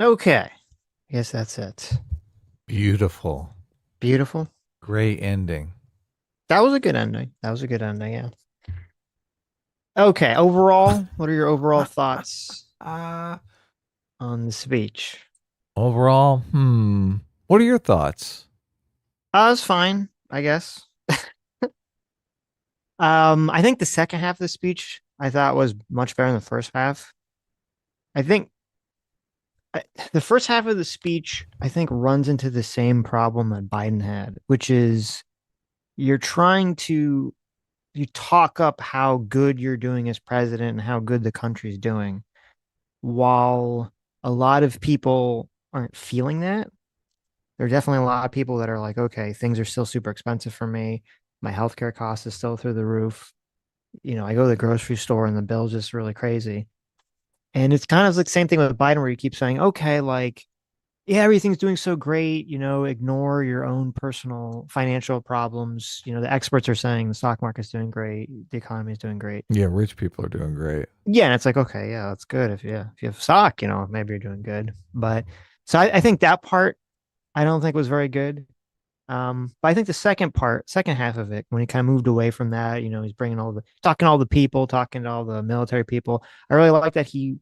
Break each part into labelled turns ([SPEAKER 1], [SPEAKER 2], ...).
[SPEAKER 1] Okay. I guess that's it.
[SPEAKER 2] Beautiful.
[SPEAKER 1] Beautiful.
[SPEAKER 2] Great ending.
[SPEAKER 1] That was a good ending. That was a good ending, yeah. Okay. Overall, what are your overall thoughts on the speech?
[SPEAKER 2] Overall, what are your thoughts?
[SPEAKER 1] It was fine, I guess. I think the second half of the speech I thought was much better than the first half. I think I, the first half of the speech, I think, runs into the same problem that Biden had, which is you're trying to you talk up how good you're doing as president and how good the country's doing, while a lot of people aren't feeling that. There are definitely a lot of people that are like, okay, things are still super expensive for me. My healthcare cost is still through the roof. I go to the grocery store and the bill's just really crazy. And it's kind of like the same thing with Biden, where you keep saying, okay, like, yeah, everything's doing so great, ignore your own personal financial problems. The experts are saying the stock market's doing great, the economy is doing great.
[SPEAKER 2] Yeah, rich people are doing great.
[SPEAKER 1] Yeah, and it's like, okay, yeah, that's good. If you have stock, maybe you're doing good. But so I think that part I don't think was very good. But I think the second half of it, when he kind of moved away from that, he's bringing talking to all the people, talking to all the military people. I really like that he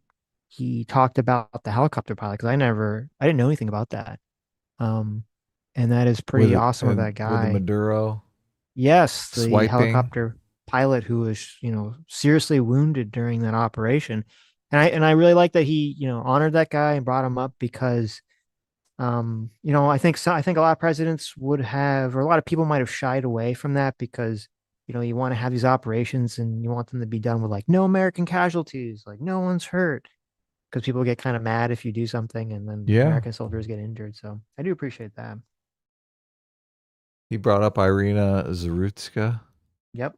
[SPEAKER 1] talked about the helicopter pilot because I didn't know anything about that. Um, and that is pretty awesome of that
[SPEAKER 2] With the
[SPEAKER 1] guy.
[SPEAKER 2] Maduro
[SPEAKER 1] Yes, the
[SPEAKER 2] swiping.
[SPEAKER 1] helicopter pilot who was, seriously wounded during that operation. And I really like that he, honored that guy and brought him up because I think a lot of presidents would have, or a lot of people might have shied away from that because, you want to have these operations and you want them to be done with like no American casualties, like no one's hurt, because people get kind of mad if you do something and then
[SPEAKER 2] Yeah.
[SPEAKER 1] American soldiers get injured. So I do appreciate that.
[SPEAKER 2] He brought up Irina Zarutska,
[SPEAKER 1] Yep.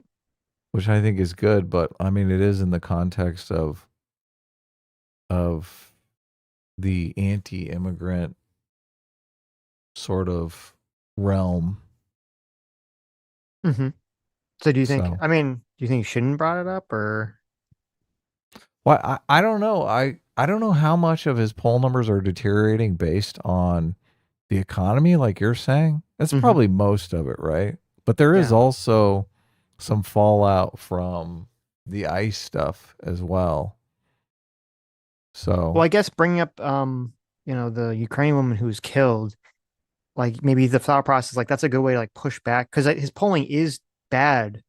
[SPEAKER 2] which I think is good, but I mean it is in the context of the anti-immigrant sort of realm.
[SPEAKER 1] hmm So
[SPEAKER 2] So,
[SPEAKER 1] do you think you shouldn't brought it up or?
[SPEAKER 2] well, I don't know. I don't know how much of his poll numbers are deteriorating based on the economy, like you're saying. That's
[SPEAKER 1] hmm
[SPEAKER 2] probably most of it, right? But there is
[SPEAKER 1] Yeah.
[SPEAKER 2] also some fallout from the ICE stuff as well.
[SPEAKER 1] Well,
[SPEAKER 2] So,
[SPEAKER 1] I guess bringing up, the Ukrainian woman who was killed, like maybe the thought process, like that's a good way to like push back because his polling is bad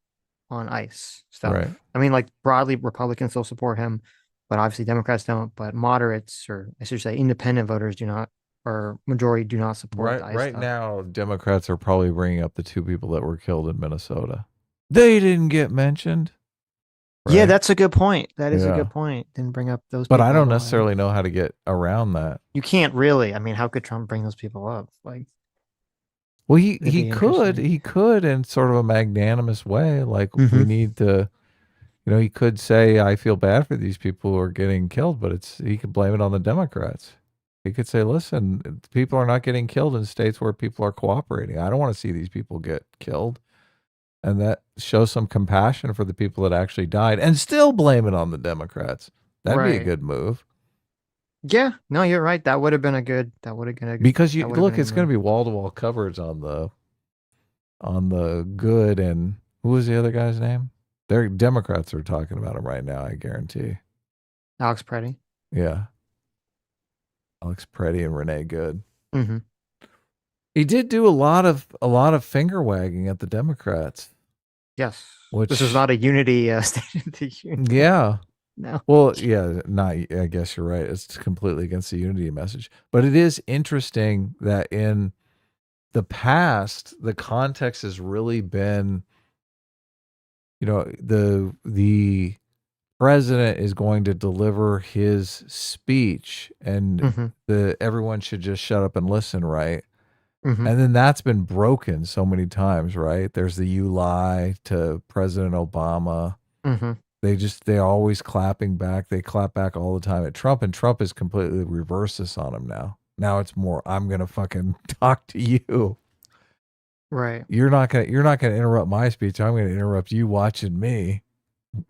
[SPEAKER 1] on ICE
[SPEAKER 2] right.
[SPEAKER 1] stuff. I mean, like broadly, Republicans still support him, but obviously Democrats don't. But moderates, or I should say, independent voters do not, or majority do not support the ICE
[SPEAKER 2] Right
[SPEAKER 1] stuff.
[SPEAKER 2] now, Democrats are probably bringing up the two people that were killed in Minnesota. They didn't get mentioned,
[SPEAKER 1] Yeah,
[SPEAKER 2] right?
[SPEAKER 1] that's a good point. That is a
[SPEAKER 2] Yeah.
[SPEAKER 1] good point. Didn't bring up those
[SPEAKER 2] But I
[SPEAKER 1] people at
[SPEAKER 2] don't
[SPEAKER 1] all. Yeah.
[SPEAKER 2] necessarily know how to get around that.
[SPEAKER 1] You can't really. I mean, how could Trump bring those people up? Like,
[SPEAKER 2] Well,
[SPEAKER 1] it'd be interesting.
[SPEAKER 2] he could in sort of a magnanimous way. Like we
[SPEAKER 1] hmm
[SPEAKER 2] need to, he could say, "I feel bad for these people who are getting killed," but he could blame it on the Democrats. He could say, "Listen, people are not getting killed in states where people are cooperating. I don't want to see these people get killed." And that shows some compassion for the people that actually died and still blame it on the Democrats. That'd be a
[SPEAKER 1] Right.
[SPEAKER 2] good move
[SPEAKER 1] Yeah. No, you're right. That would have been a good. That would have been a.
[SPEAKER 2] because you
[SPEAKER 1] That would have been
[SPEAKER 2] look,
[SPEAKER 1] a good
[SPEAKER 2] it's going
[SPEAKER 1] move.
[SPEAKER 2] to be wall to wall coverage on the good and who was the other guy's name? They're Democrats are talking about him right now. I guarantee.
[SPEAKER 1] Alex Preddy.
[SPEAKER 2] Yeah, Alex Preddy and Renee Good.
[SPEAKER 1] hmm
[SPEAKER 2] He did do a lot of finger wagging at the Democrats,
[SPEAKER 1] Yes. This is
[SPEAKER 2] which
[SPEAKER 1] not a unity State of the Union.
[SPEAKER 2] yeah.
[SPEAKER 1] No.
[SPEAKER 2] Well, yeah, not. I guess you're right. It's completely against the unity message. But it is interesting that in the past, the context has really been, the president is going to deliver his speech, and
[SPEAKER 1] hmm
[SPEAKER 2] the everyone should just shut up and listen, right?
[SPEAKER 1] hmm
[SPEAKER 2] And then that's been broken so many times, right? There's the "you lie" to President Obama.
[SPEAKER 1] hmm
[SPEAKER 2] They're always clapping back. They clap back all the time at Trump, and Trump has completely reversed this on him now. Now it's more, I'm gonna fucking talk to you.
[SPEAKER 1] Right.
[SPEAKER 2] You're not gonna interrupt my speech. I'm gonna interrupt you watching me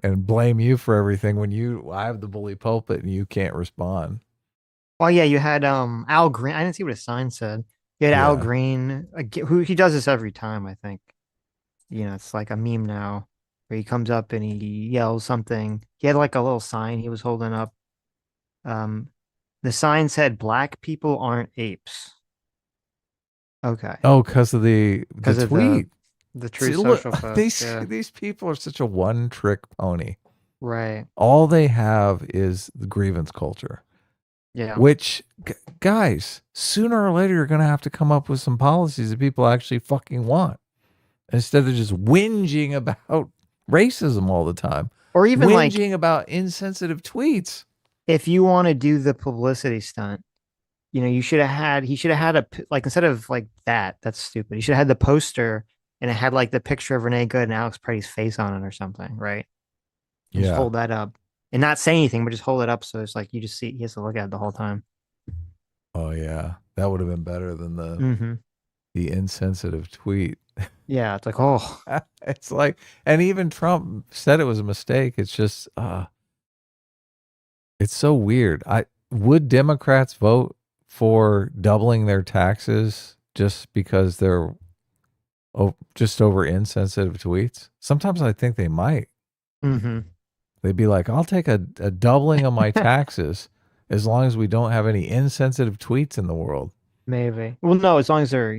[SPEAKER 2] and blame you for everything when I have the bully pulpit and you can't respond.
[SPEAKER 1] Well, yeah, you had Al Green. I didn't see what his sign said. You had Al
[SPEAKER 2] Yeah.
[SPEAKER 1] Green, who he does this every time, I think. It's like a meme now where he comes up and he yells something. He had like a little sign he was holding up. Um, the sign said, "Black people aren't apes." Okay,
[SPEAKER 2] Oh, because of the
[SPEAKER 1] because of
[SPEAKER 2] tweet.
[SPEAKER 1] the True
[SPEAKER 2] See, look,
[SPEAKER 1] Social post.
[SPEAKER 2] these
[SPEAKER 1] Yeah,
[SPEAKER 2] these people are such a one trick pony.
[SPEAKER 1] right.
[SPEAKER 2] All they have is the grievance culture.
[SPEAKER 1] Yeah.
[SPEAKER 2] Which, guys, sooner or later you're going to have to come up with some policies that people actually fucking want instead of just whinging about racism all the time,
[SPEAKER 1] Or even like
[SPEAKER 2] whinging about insensitive tweets.
[SPEAKER 1] if you want to do the publicity stunt, you should have had he should have had like instead of like that's stupid. He should have had the poster and it had like the picture of Renee Good and Alex Pretty's face on it or something, right? And just
[SPEAKER 2] Yeah.
[SPEAKER 1] hold that up and not say anything, but just hold it up so it's like you just see he has to look at it the whole time.
[SPEAKER 2] Oh yeah, that would have been better than
[SPEAKER 1] Hmm.
[SPEAKER 2] the insensitive tweet.
[SPEAKER 1] Yeah, it's like, oh,
[SPEAKER 2] It's like, and even Trump said it was a mistake. It's just, it's so weird. I would Democrats vote for doubling their taxes just because they're just over insensitive tweets? Sometimes I think they might.
[SPEAKER 1] hmm.
[SPEAKER 2] They'd be like, I'll take a doubling of my taxes as long as we don't have any insensitive tweets in the world.
[SPEAKER 1] Maybe. Well, no, as long as they're,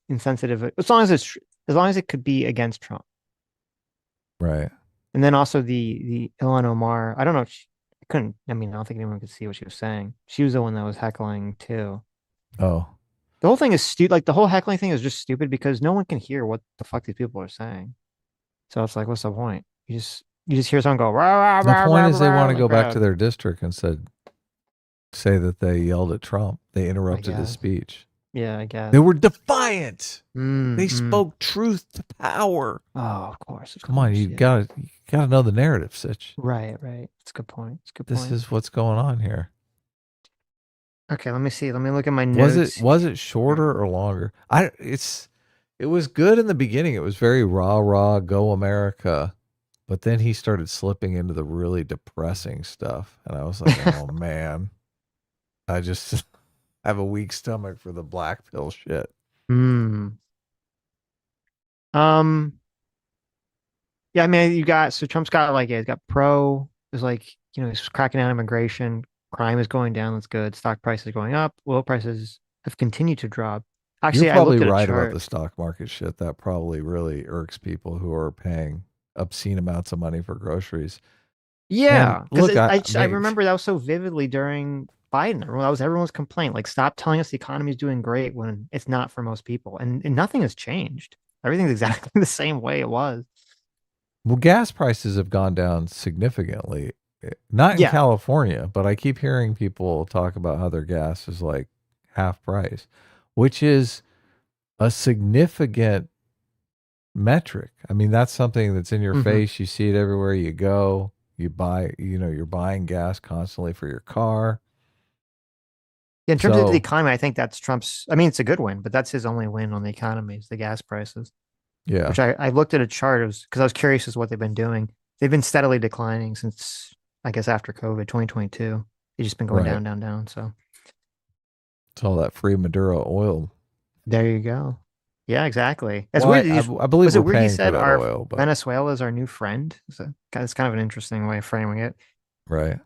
[SPEAKER 1] insensitive, as long as it could be against Trump.
[SPEAKER 2] Right.
[SPEAKER 1] And then also the Ilhan Omar, I don't know if I couldn't, I mean, I don't think anyone could see what she was saying. She was the one that was heckling too.
[SPEAKER 2] Oh,
[SPEAKER 1] The whole thing is stupid. Like the whole heckling thing is just stupid because no one can hear what the fuck these people are saying. So it's like, what's the point? You just hear someone go rah rah
[SPEAKER 2] the
[SPEAKER 1] rah
[SPEAKER 2] point
[SPEAKER 1] rah
[SPEAKER 2] is they
[SPEAKER 1] rah
[SPEAKER 2] want
[SPEAKER 1] in
[SPEAKER 2] to
[SPEAKER 1] the
[SPEAKER 2] go back to
[SPEAKER 1] crowd.
[SPEAKER 2] their district and say that they yelled at Trump. They
[SPEAKER 1] I
[SPEAKER 2] interrupted his
[SPEAKER 1] guess.
[SPEAKER 2] speech.
[SPEAKER 1] Yeah, I
[SPEAKER 2] They
[SPEAKER 1] guess.
[SPEAKER 2] were defiant. They
[SPEAKER 1] Mm-mm.
[SPEAKER 2] spoke truth to power.
[SPEAKER 1] Oh, of
[SPEAKER 2] Come on,
[SPEAKER 1] course. Yeah.
[SPEAKER 2] you gotta know the narrative, Sitch.
[SPEAKER 1] Right, right. It's a good point. It's a good
[SPEAKER 2] This
[SPEAKER 1] point.
[SPEAKER 2] is what's going on here.
[SPEAKER 1] Okay, let me see. Let me look at my notes.
[SPEAKER 2] Was it
[SPEAKER 1] Here.
[SPEAKER 2] shorter or longer? It was good in the beginning. It was very rah rah, go America. But then he started slipping into the really depressing stuff, and I was like, oh man, I just have a weak stomach for the black pill shit.
[SPEAKER 1] Hmm. Um, yeah, I mean, so Trump's got like, yeah, he's got is like, he's cracking down on immigration. Crime is going down. That's good. Stock prices going up. Oil prices have continued to drop.
[SPEAKER 2] You're
[SPEAKER 1] Actually, I
[SPEAKER 2] probably
[SPEAKER 1] looked at a
[SPEAKER 2] right about the
[SPEAKER 1] chart.
[SPEAKER 2] stock market shit. That probably really irks people who are paying obscene amounts of money for groceries. And
[SPEAKER 1] Yeah, because
[SPEAKER 2] look,
[SPEAKER 1] I remember that was so vividly during Biden. That was everyone's complaint. Like, stop telling us the economy is doing great when it's not for most people, and nothing has changed. Everything's exactly the same way it was.
[SPEAKER 2] well, gas prices have gone down significantly. Not in
[SPEAKER 1] Yeah.
[SPEAKER 2] California, but I keep hearing people talk about how their gas is like half price, which is a significant metric. I mean, that's something that's in your
[SPEAKER 1] Hmm.
[SPEAKER 2] face. You see it everywhere you go. You buy, you're buying gas constantly for your car.
[SPEAKER 1] Yeah, in terms of the
[SPEAKER 2] So,
[SPEAKER 1] economy, I think that's Trump's. I mean, it's a good win, but that's his only win on the economy is the gas prices.
[SPEAKER 2] yeah,
[SPEAKER 1] Which I looked at a chart because I was curious as to what they've been doing. They've been steadily declining since I guess after COVID, 2022. They've just been going
[SPEAKER 2] right.
[SPEAKER 1] down, down, down. So
[SPEAKER 2] It's all that free Maduro oil.
[SPEAKER 1] there you go. Yeah, exactly. That's
[SPEAKER 2] Well,
[SPEAKER 1] weird.
[SPEAKER 2] I believe
[SPEAKER 1] Was it
[SPEAKER 2] we're
[SPEAKER 1] weird he
[SPEAKER 2] paying for
[SPEAKER 1] said
[SPEAKER 2] that
[SPEAKER 1] our
[SPEAKER 2] oil, but
[SPEAKER 1] Venezuela is our new friend? It's kind of an interesting way of framing it.
[SPEAKER 2] right.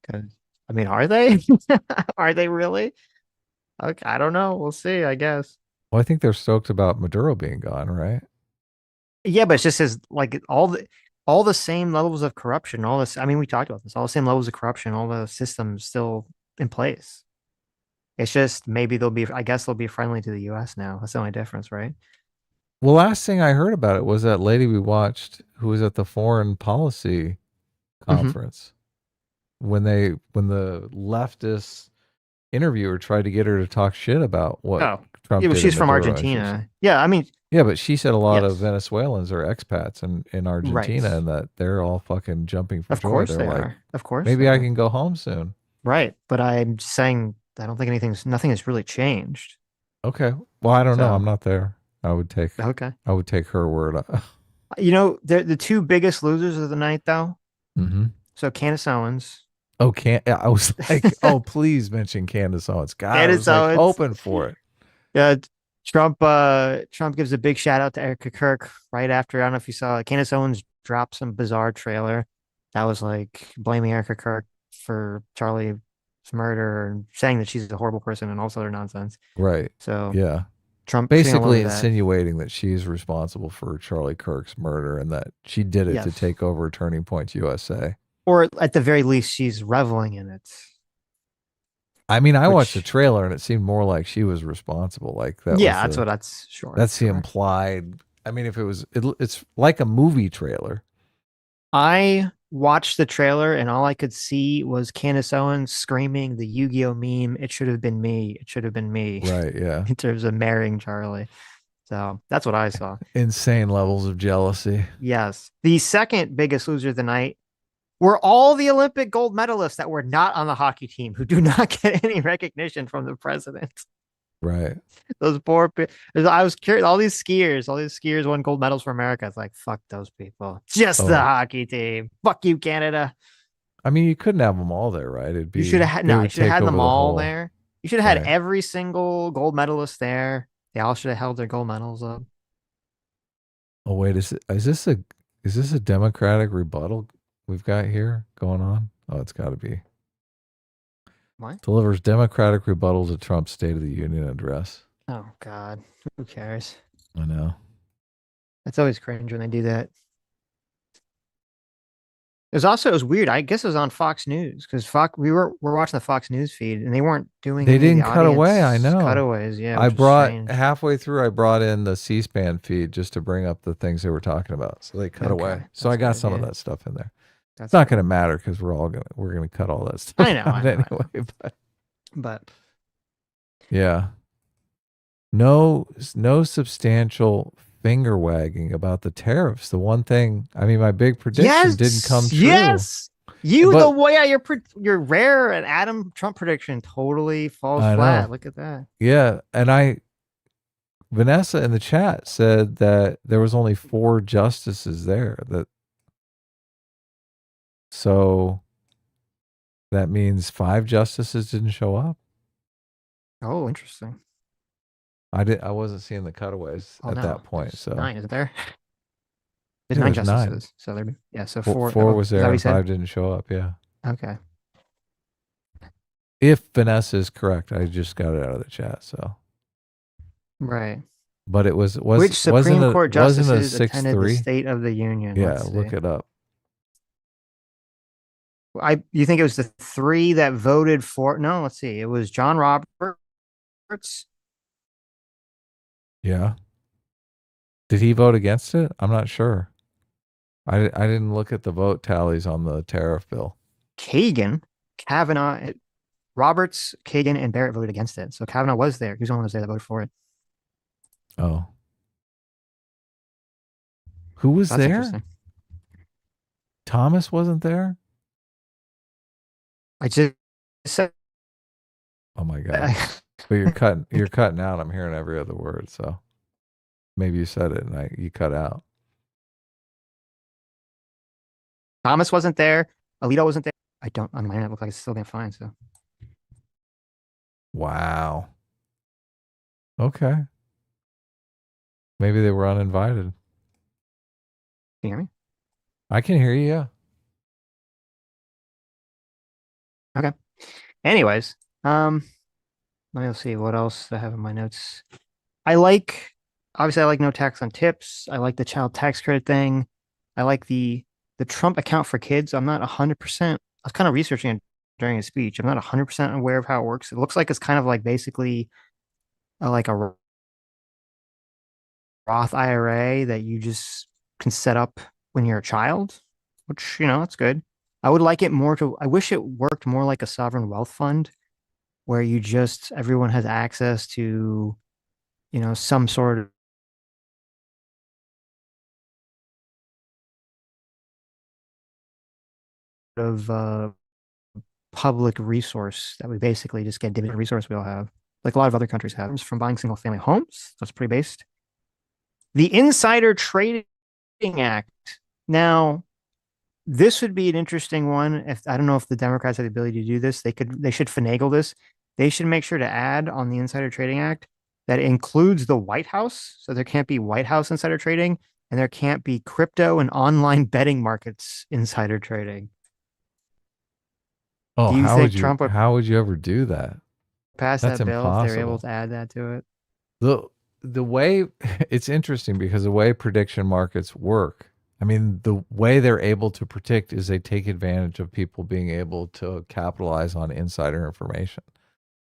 [SPEAKER 1] Because I mean, are they? Are they really? Okay, I don't know. We'll see, I guess.
[SPEAKER 2] Well, I think they're stoked about Maduro being gone, right?
[SPEAKER 1] Yeah, but it's just as like all the same levels of corruption, all this. I mean, we talked about this. All the same levels of corruption, all the systems still in place. It's just maybe I guess they'll be friendly to the US now. That's the only difference, right?
[SPEAKER 2] Well, last thing I heard about it was that lady we watched who was at the foreign policy
[SPEAKER 1] Hmm.
[SPEAKER 2] conference when the leftist interviewer tried to get her to talk shit about what
[SPEAKER 1] Oh, yeah,
[SPEAKER 2] Trump
[SPEAKER 1] well,
[SPEAKER 2] did in
[SPEAKER 1] she's from
[SPEAKER 2] Maduro, and she said,
[SPEAKER 1] Argentina. Yeah, I mean,
[SPEAKER 2] yeah, but she said a lot of
[SPEAKER 1] yes,
[SPEAKER 2] Venezuelans are expats in
[SPEAKER 1] right.
[SPEAKER 2] Argentina and that they're all fucking jumping for
[SPEAKER 1] Of
[SPEAKER 2] joy.
[SPEAKER 1] course
[SPEAKER 2] They're
[SPEAKER 1] they
[SPEAKER 2] like,
[SPEAKER 1] are. Of course they
[SPEAKER 2] maybe I
[SPEAKER 1] are.
[SPEAKER 2] can go home soon.
[SPEAKER 1] Right. But I'm just saying, I don't think nothing has really changed.
[SPEAKER 2] Okay. Well, I don't know. I'm
[SPEAKER 1] So,
[SPEAKER 2] not there. I would take
[SPEAKER 1] okay.
[SPEAKER 2] I would take her word.
[SPEAKER 1] The two biggest losers of the night, though.
[SPEAKER 2] Mm-hmm.
[SPEAKER 1] So Candace Owens.
[SPEAKER 2] Oh, can I was like, oh, please mention Candace Owens. God, I
[SPEAKER 1] Candace
[SPEAKER 2] was like
[SPEAKER 1] Owens.
[SPEAKER 2] hoping for it.
[SPEAKER 1] Yeah, Trump gives a big shout out to Erica Kirk right after. I don't know if you saw it. Candace Owens dropped some bizarre trailer that was like blaming Erica Kirk for Charlie's murder and saying that she's a horrible person and all this other nonsense.
[SPEAKER 2] Right.
[SPEAKER 1] So
[SPEAKER 2] Yeah.
[SPEAKER 1] Trump shitting all over
[SPEAKER 2] Basically
[SPEAKER 1] that.
[SPEAKER 2] insinuating that she's responsible for Charlie Kirk's murder and that she did it to
[SPEAKER 1] Yes.
[SPEAKER 2] take over Turning Point USA.
[SPEAKER 1] Or at the very least, she's reveling in it,
[SPEAKER 2] I mean, I watched the
[SPEAKER 1] which,
[SPEAKER 2] trailer and it seemed more like she was responsible. Like that was
[SPEAKER 1] yeah,
[SPEAKER 2] the
[SPEAKER 1] that's sure,
[SPEAKER 2] that's the
[SPEAKER 1] sure.
[SPEAKER 2] implied. I mean, if it was, it's like a movie trailer.
[SPEAKER 1] I watched the trailer and all I could see was Candace Owens screaming the Yu-Gi-Oh meme, "It should have been me. It should have been me,"
[SPEAKER 2] Right. Yeah.
[SPEAKER 1] in terms of marrying Charlie. So that's what I saw.
[SPEAKER 2] Insane levels of jealousy.
[SPEAKER 1] Yes. The second biggest loser of the night were all the Olympic gold medalists that were not on the hockey team who do not get any recognition from the president.
[SPEAKER 2] Right.
[SPEAKER 1] Those poor people. I was curious. All these skiers won gold medals for America. It's like, fuck those people. Just the
[SPEAKER 2] Oh,
[SPEAKER 1] hockey team. Fuck you, Canada.
[SPEAKER 2] I mean, you couldn't have them all there, right? It'd
[SPEAKER 1] You should have
[SPEAKER 2] be,
[SPEAKER 1] had,
[SPEAKER 2] it
[SPEAKER 1] no, you
[SPEAKER 2] would
[SPEAKER 1] should have
[SPEAKER 2] take
[SPEAKER 1] had
[SPEAKER 2] over
[SPEAKER 1] them
[SPEAKER 2] the
[SPEAKER 1] all
[SPEAKER 2] whole,
[SPEAKER 1] there. You should have had
[SPEAKER 2] right.
[SPEAKER 1] every single gold medalist there. They all should have held their gold medals up.
[SPEAKER 2] Oh, wait, is this a Democratic rebuttal we've got here going on? Oh, it's got to be.
[SPEAKER 1] What?
[SPEAKER 2] Delivers Democratic rebuttal to Trump's State of the Union address.
[SPEAKER 1] Oh, God. Who cares?
[SPEAKER 2] I know.
[SPEAKER 1] It's always cringe when they do that. It was weird. I guess it was on Fox News because Fox we're watching the Fox News feed and they weren't doing
[SPEAKER 2] They
[SPEAKER 1] any of the
[SPEAKER 2] didn't cut away. I
[SPEAKER 1] audience
[SPEAKER 2] know.
[SPEAKER 1] cutaways. Yeah,
[SPEAKER 2] I
[SPEAKER 1] which was
[SPEAKER 2] brought
[SPEAKER 1] strange.
[SPEAKER 2] halfway through. I brought in the C-SPAN feed just to bring up the things they were talking about. So they cut
[SPEAKER 1] Okay,
[SPEAKER 2] away. So
[SPEAKER 1] that's
[SPEAKER 2] I got
[SPEAKER 1] good.
[SPEAKER 2] some of
[SPEAKER 1] Yeah,
[SPEAKER 2] that stuff in there. It's
[SPEAKER 1] that's
[SPEAKER 2] not going
[SPEAKER 1] good.
[SPEAKER 2] to matter because we're gonna cut all that stuff
[SPEAKER 1] I
[SPEAKER 2] out
[SPEAKER 1] know, I
[SPEAKER 2] anyway.
[SPEAKER 1] know.
[SPEAKER 2] But
[SPEAKER 1] But
[SPEAKER 2] yeah, no substantial finger wagging about the tariffs. The one thing, I mean, my big prediction didn't come
[SPEAKER 1] yes,
[SPEAKER 2] true.
[SPEAKER 1] yes. You the
[SPEAKER 2] But
[SPEAKER 1] way yeah, your rare and Adam Trump prediction totally falls
[SPEAKER 2] I know,
[SPEAKER 1] flat. Look at that.
[SPEAKER 2] yeah, and I Vanessa in the chat said that there was only 4 justices there. That so that means 5 justices didn't show up.
[SPEAKER 1] Oh, interesting.
[SPEAKER 2] I wasn't seeing the cutaways
[SPEAKER 1] Oh
[SPEAKER 2] at
[SPEAKER 1] no,
[SPEAKER 2] that point.
[SPEAKER 1] there's
[SPEAKER 2] So
[SPEAKER 1] 9, isn't there? There's
[SPEAKER 2] yeah,
[SPEAKER 1] nine
[SPEAKER 2] there's 9.
[SPEAKER 1] justices. So there, yeah. So
[SPEAKER 2] Four,
[SPEAKER 1] four.
[SPEAKER 2] four
[SPEAKER 1] Oh,
[SPEAKER 2] was
[SPEAKER 1] is that
[SPEAKER 2] there
[SPEAKER 1] what he
[SPEAKER 2] and
[SPEAKER 1] said?
[SPEAKER 2] 5 didn't show up. Yeah.
[SPEAKER 1] Okay.
[SPEAKER 2] If Vanessa is correct, I just got it out of the chat. So,
[SPEAKER 1] Right.
[SPEAKER 2] but it
[SPEAKER 1] Which Supreme Court
[SPEAKER 2] wasn't a
[SPEAKER 1] justices
[SPEAKER 2] six
[SPEAKER 1] attended the
[SPEAKER 2] three.
[SPEAKER 1] State of the Union?
[SPEAKER 2] Yeah,
[SPEAKER 1] Let's see.
[SPEAKER 2] look it up.
[SPEAKER 1] You think it was the three that voted for? No, let's see. It was John Roberts.
[SPEAKER 2] Yeah. Did he vote against it? I'm not sure. I didn't look at the vote tallies on the tariff bill.
[SPEAKER 1] Kagan, Kavanaugh, Roberts, Kagan, and Barrett voted against it. So Kavanaugh was there. He was the only one who was there that voted for it.
[SPEAKER 2] Oh, who was
[SPEAKER 1] That's
[SPEAKER 2] there?
[SPEAKER 1] interesting.
[SPEAKER 2] Thomas wasn't there.
[SPEAKER 1] I just said,
[SPEAKER 2] Oh my god! But you're cutting out. I'm hearing every other word. So maybe you said it and you cut out.
[SPEAKER 1] Thomas wasn't there. Alito wasn't there. I don't, on my end, it looks like it's still going to find. So
[SPEAKER 2] Wow. Okay. Maybe they were uninvited.
[SPEAKER 1] can you hear me?
[SPEAKER 2] I can hear you. Yeah.
[SPEAKER 1] Okay. Anyways, let me see what else I have in my notes. I like, obviously, I like no tax on tips. I like the child tax credit thing. I like the Trump account for kids. I'm not 100%. I was kind of researching it during his speech. I'm not 100% aware of how it works. It looks like it's kind of like basically like a Roth IRA that you just can set up when you're a child, which, it's good. I would like it more to, I wish it worked more like a sovereign wealth fund where everyone has access to, some sort of public resource that we basically just get dividend resource we all have, like a lot of other countries have, from buying single family homes. That's pretty based. The Insider Trading Act. Now, this would be an interesting one. If I don't know if the Democrats have the ability to do this, they should finagle this. They should make sure to add on the Insider Trading Act that it includes the White House, so there can't be White House insider trading, and there can't be crypto and online betting markets insider trading.
[SPEAKER 2] Oh,
[SPEAKER 1] Do you think Trump would
[SPEAKER 2] how would you ever do that?
[SPEAKER 1] pass
[SPEAKER 2] That's
[SPEAKER 1] that bill if they were able
[SPEAKER 2] impossible.
[SPEAKER 1] to add that to it?
[SPEAKER 2] The the way it's interesting because the way prediction markets work, I mean, the way they're able to predict is they take advantage of people being able to capitalize on insider information.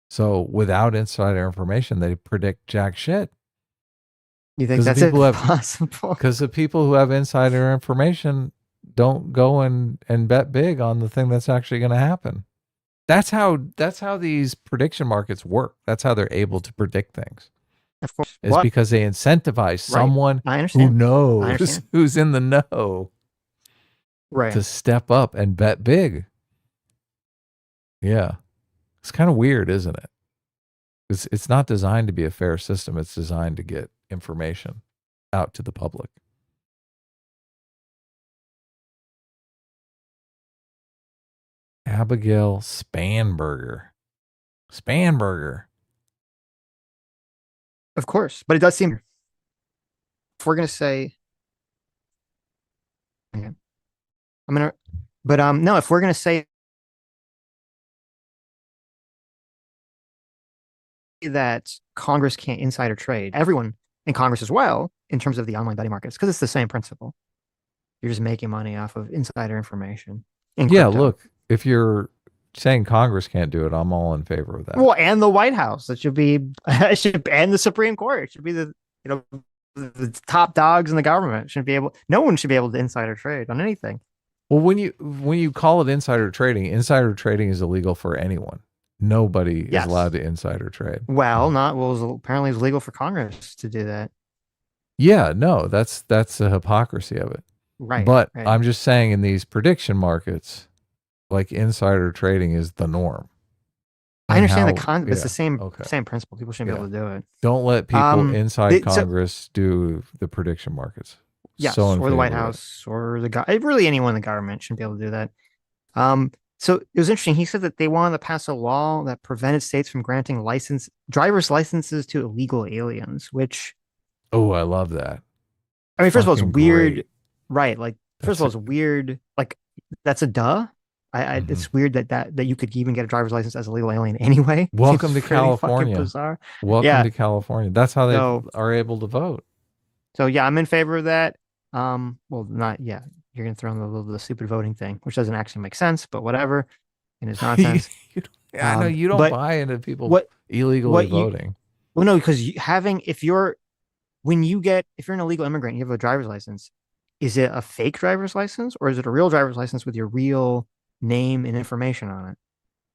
[SPEAKER 2] So without insider information, they predict jack shit
[SPEAKER 1] You think
[SPEAKER 2] because
[SPEAKER 1] that's impossible?
[SPEAKER 2] the people who have insider information don't go and bet big on the thing that's actually going to happen. That's how these prediction markets work. That's how they're able to predict things.
[SPEAKER 1] Of course.
[SPEAKER 2] Is
[SPEAKER 1] What?
[SPEAKER 2] because they incentivize
[SPEAKER 1] Right.
[SPEAKER 2] someone
[SPEAKER 1] I
[SPEAKER 2] who
[SPEAKER 1] understand. I
[SPEAKER 2] knows,
[SPEAKER 1] understand.
[SPEAKER 2] who's in the know,
[SPEAKER 1] Right.
[SPEAKER 2] to step up and bet big. Yeah. It's kind of weird, isn't it? It's not designed to be a fair system. It's designed to get information out to the public. Abigail Spanberger. Spanberger.
[SPEAKER 1] Of course. But it does seem if we're gonna say okay, I'm gonna but no, if we're gonna say that Congress can't insider trade, everyone in Congress as well, in terms of the online betting markets, because it's the same principle. You're just making money off of insider information in
[SPEAKER 2] Yeah,
[SPEAKER 1] crypto.
[SPEAKER 2] look, if you're saying Congress can't do it, I'm all in favor of that.
[SPEAKER 1] Well, and the White House. It should be it should and the Supreme Court. It should be you know the top dogs in the government shouldn't be able no one should be able to insider trade on anything.
[SPEAKER 2] Well, when you call it insider trading is illegal for anyone. Nobody is allowed
[SPEAKER 1] Yes.
[SPEAKER 2] to insider trade.
[SPEAKER 1] Well, not well. Apparently, it's legal for Congress to do that.
[SPEAKER 2] Yeah, no, that's the hypocrisy of it.
[SPEAKER 1] Right.
[SPEAKER 2] But
[SPEAKER 1] Right.
[SPEAKER 2] I'm just saying in these prediction markets, like insider trading is the norm.
[SPEAKER 1] I
[SPEAKER 2] And
[SPEAKER 1] understand the
[SPEAKER 2] how
[SPEAKER 1] con, but it's the
[SPEAKER 2] yeah, okay.
[SPEAKER 1] same principle. People shouldn't be
[SPEAKER 2] Yeah.
[SPEAKER 1] able to do it.
[SPEAKER 2] Don't let people
[SPEAKER 1] Um,
[SPEAKER 2] inside
[SPEAKER 1] so
[SPEAKER 2] Congress do the prediction markets. So
[SPEAKER 1] yes,
[SPEAKER 2] in
[SPEAKER 1] or the White
[SPEAKER 2] favor of it.
[SPEAKER 1] House or the guy, really anyone in the government shouldn't be able to do that. So it was interesting. He said that they wanted to pass a law that prevented states from granting driver's licenses to illegal aliens, which
[SPEAKER 2] Oh, I love that.
[SPEAKER 1] I mean, first of all, it's
[SPEAKER 2] Fucking
[SPEAKER 1] weird,
[SPEAKER 2] great.
[SPEAKER 1] right? Like, first of
[SPEAKER 2] That's
[SPEAKER 1] all,
[SPEAKER 2] a
[SPEAKER 1] it's weird. Like, that's a duh.
[SPEAKER 2] mhm.
[SPEAKER 1] It's weird that you could even get a driver's license as a legal alien anyway.
[SPEAKER 2] Welcome
[SPEAKER 1] Seems
[SPEAKER 2] to
[SPEAKER 1] pretty fucking
[SPEAKER 2] California.
[SPEAKER 1] bizarre.
[SPEAKER 2] Welcome
[SPEAKER 1] Yeah.
[SPEAKER 2] to California. That's how they
[SPEAKER 1] So,
[SPEAKER 2] are able to vote.
[SPEAKER 1] yeah, I'm in favor of that. Well, not yeah. You're gonna throw in the stupid voting thing, which doesn't actually make sense, but whatever. And it's
[SPEAKER 2] You-
[SPEAKER 1] nonsense.
[SPEAKER 2] I know you don't
[SPEAKER 1] But
[SPEAKER 2] buy into people
[SPEAKER 1] what
[SPEAKER 2] illegally
[SPEAKER 1] what you
[SPEAKER 2] voting.
[SPEAKER 1] well no because having if you're when you get if you're an illegal immigrant, you have a driver's license. Is it a fake driver's license or is it a real driver's license with your real name and information on it?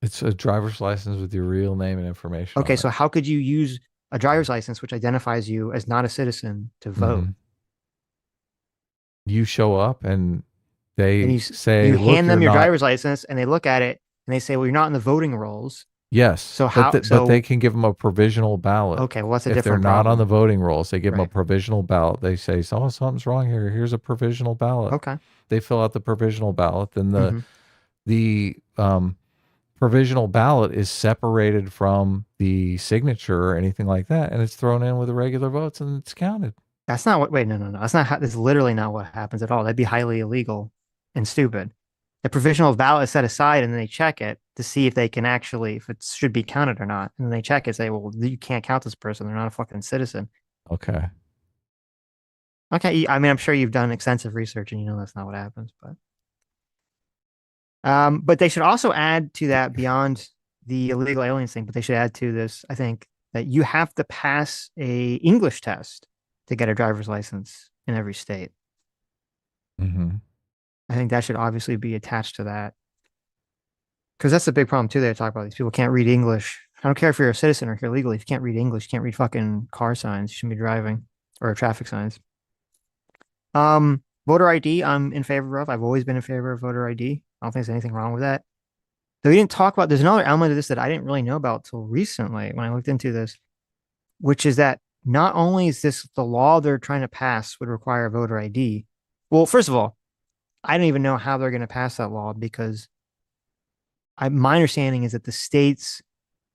[SPEAKER 2] It's a driver's license with your real name and information
[SPEAKER 1] Okay,
[SPEAKER 2] on it.
[SPEAKER 1] so how could you use a driver's license which identifies you as not a citizen to vote?
[SPEAKER 2] Hmm. You show up and
[SPEAKER 1] And
[SPEAKER 2] they
[SPEAKER 1] you
[SPEAKER 2] say, "Look,
[SPEAKER 1] hand
[SPEAKER 2] you're
[SPEAKER 1] them your
[SPEAKER 2] not."
[SPEAKER 1] driver's license and they look at it and they say, "Well, you're not in the voting rolls."
[SPEAKER 2] Yes,
[SPEAKER 1] So
[SPEAKER 2] but
[SPEAKER 1] how
[SPEAKER 2] but they
[SPEAKER 1] so
[SPEAKER 2] can give them a provisional ballot.
[SPEAKER 1] okay, well that's a
[SPEAKER 2] If they're
[SPEAKER 1] different
[SPEAKER 2] not on the
[SPEAKER 1] problem.
[SPEAKER 2] voting rolls, they give them a
[SPEAKER 1] Right.
[SPEAKER 2] provisional ballot. They say, "Oh, something's wrong here. Here's a provisional ballot."
[SPEAKER 1] Okay.
[SPEAKER 2] They fill out the provisional ballot. Then
[SPEAKER 1] Hmm.
[SPEAKER 2] the provisional ballot is separated from the signature or anything like that, and it's thrown in with the regular votes and it's counted.
[SPEAKER 1] That's not what wait, no. That's not how that's literally not what happens at all. That'd be highly illegal and stupid. The provisional ballot is set aside and then they check it to see if they can actually if it should be counted or not. And then they check it, say, well, you can't count this person. They're not a fucking citizen.
[SPEAKER 2] Okay.
[SPEAKER 1] Okay, I mean, I'm sure you've done extensive research and you know that's not what happens, but they should also add to that beyond the illegal aliens thing, but they should add to this, I think, that you have to pass a English test to get a driver's license in every state.
[SPEAKER 2] Hmm.
[SPEAKER 1] I think that should obviously be attached to that. Because that's a big problem too. They talk about these people can't read English. I don't care if you're a citizen or if you're legal. If you can't read English, you can't read fucking car signs. You shouldn't be driving or traffic signs. Voter ID, I'm in favor of. I've always been in favor of voter ID. I don't think there's anything wrong with that. Though we didn't talk about, there's another element of this that I didn't really know about till recently when I looked into this, which is that not only is this the law they're trying to pass would require voter ID. Well, first of all, I don't even know how they're going to pass that law because my understanding is that the states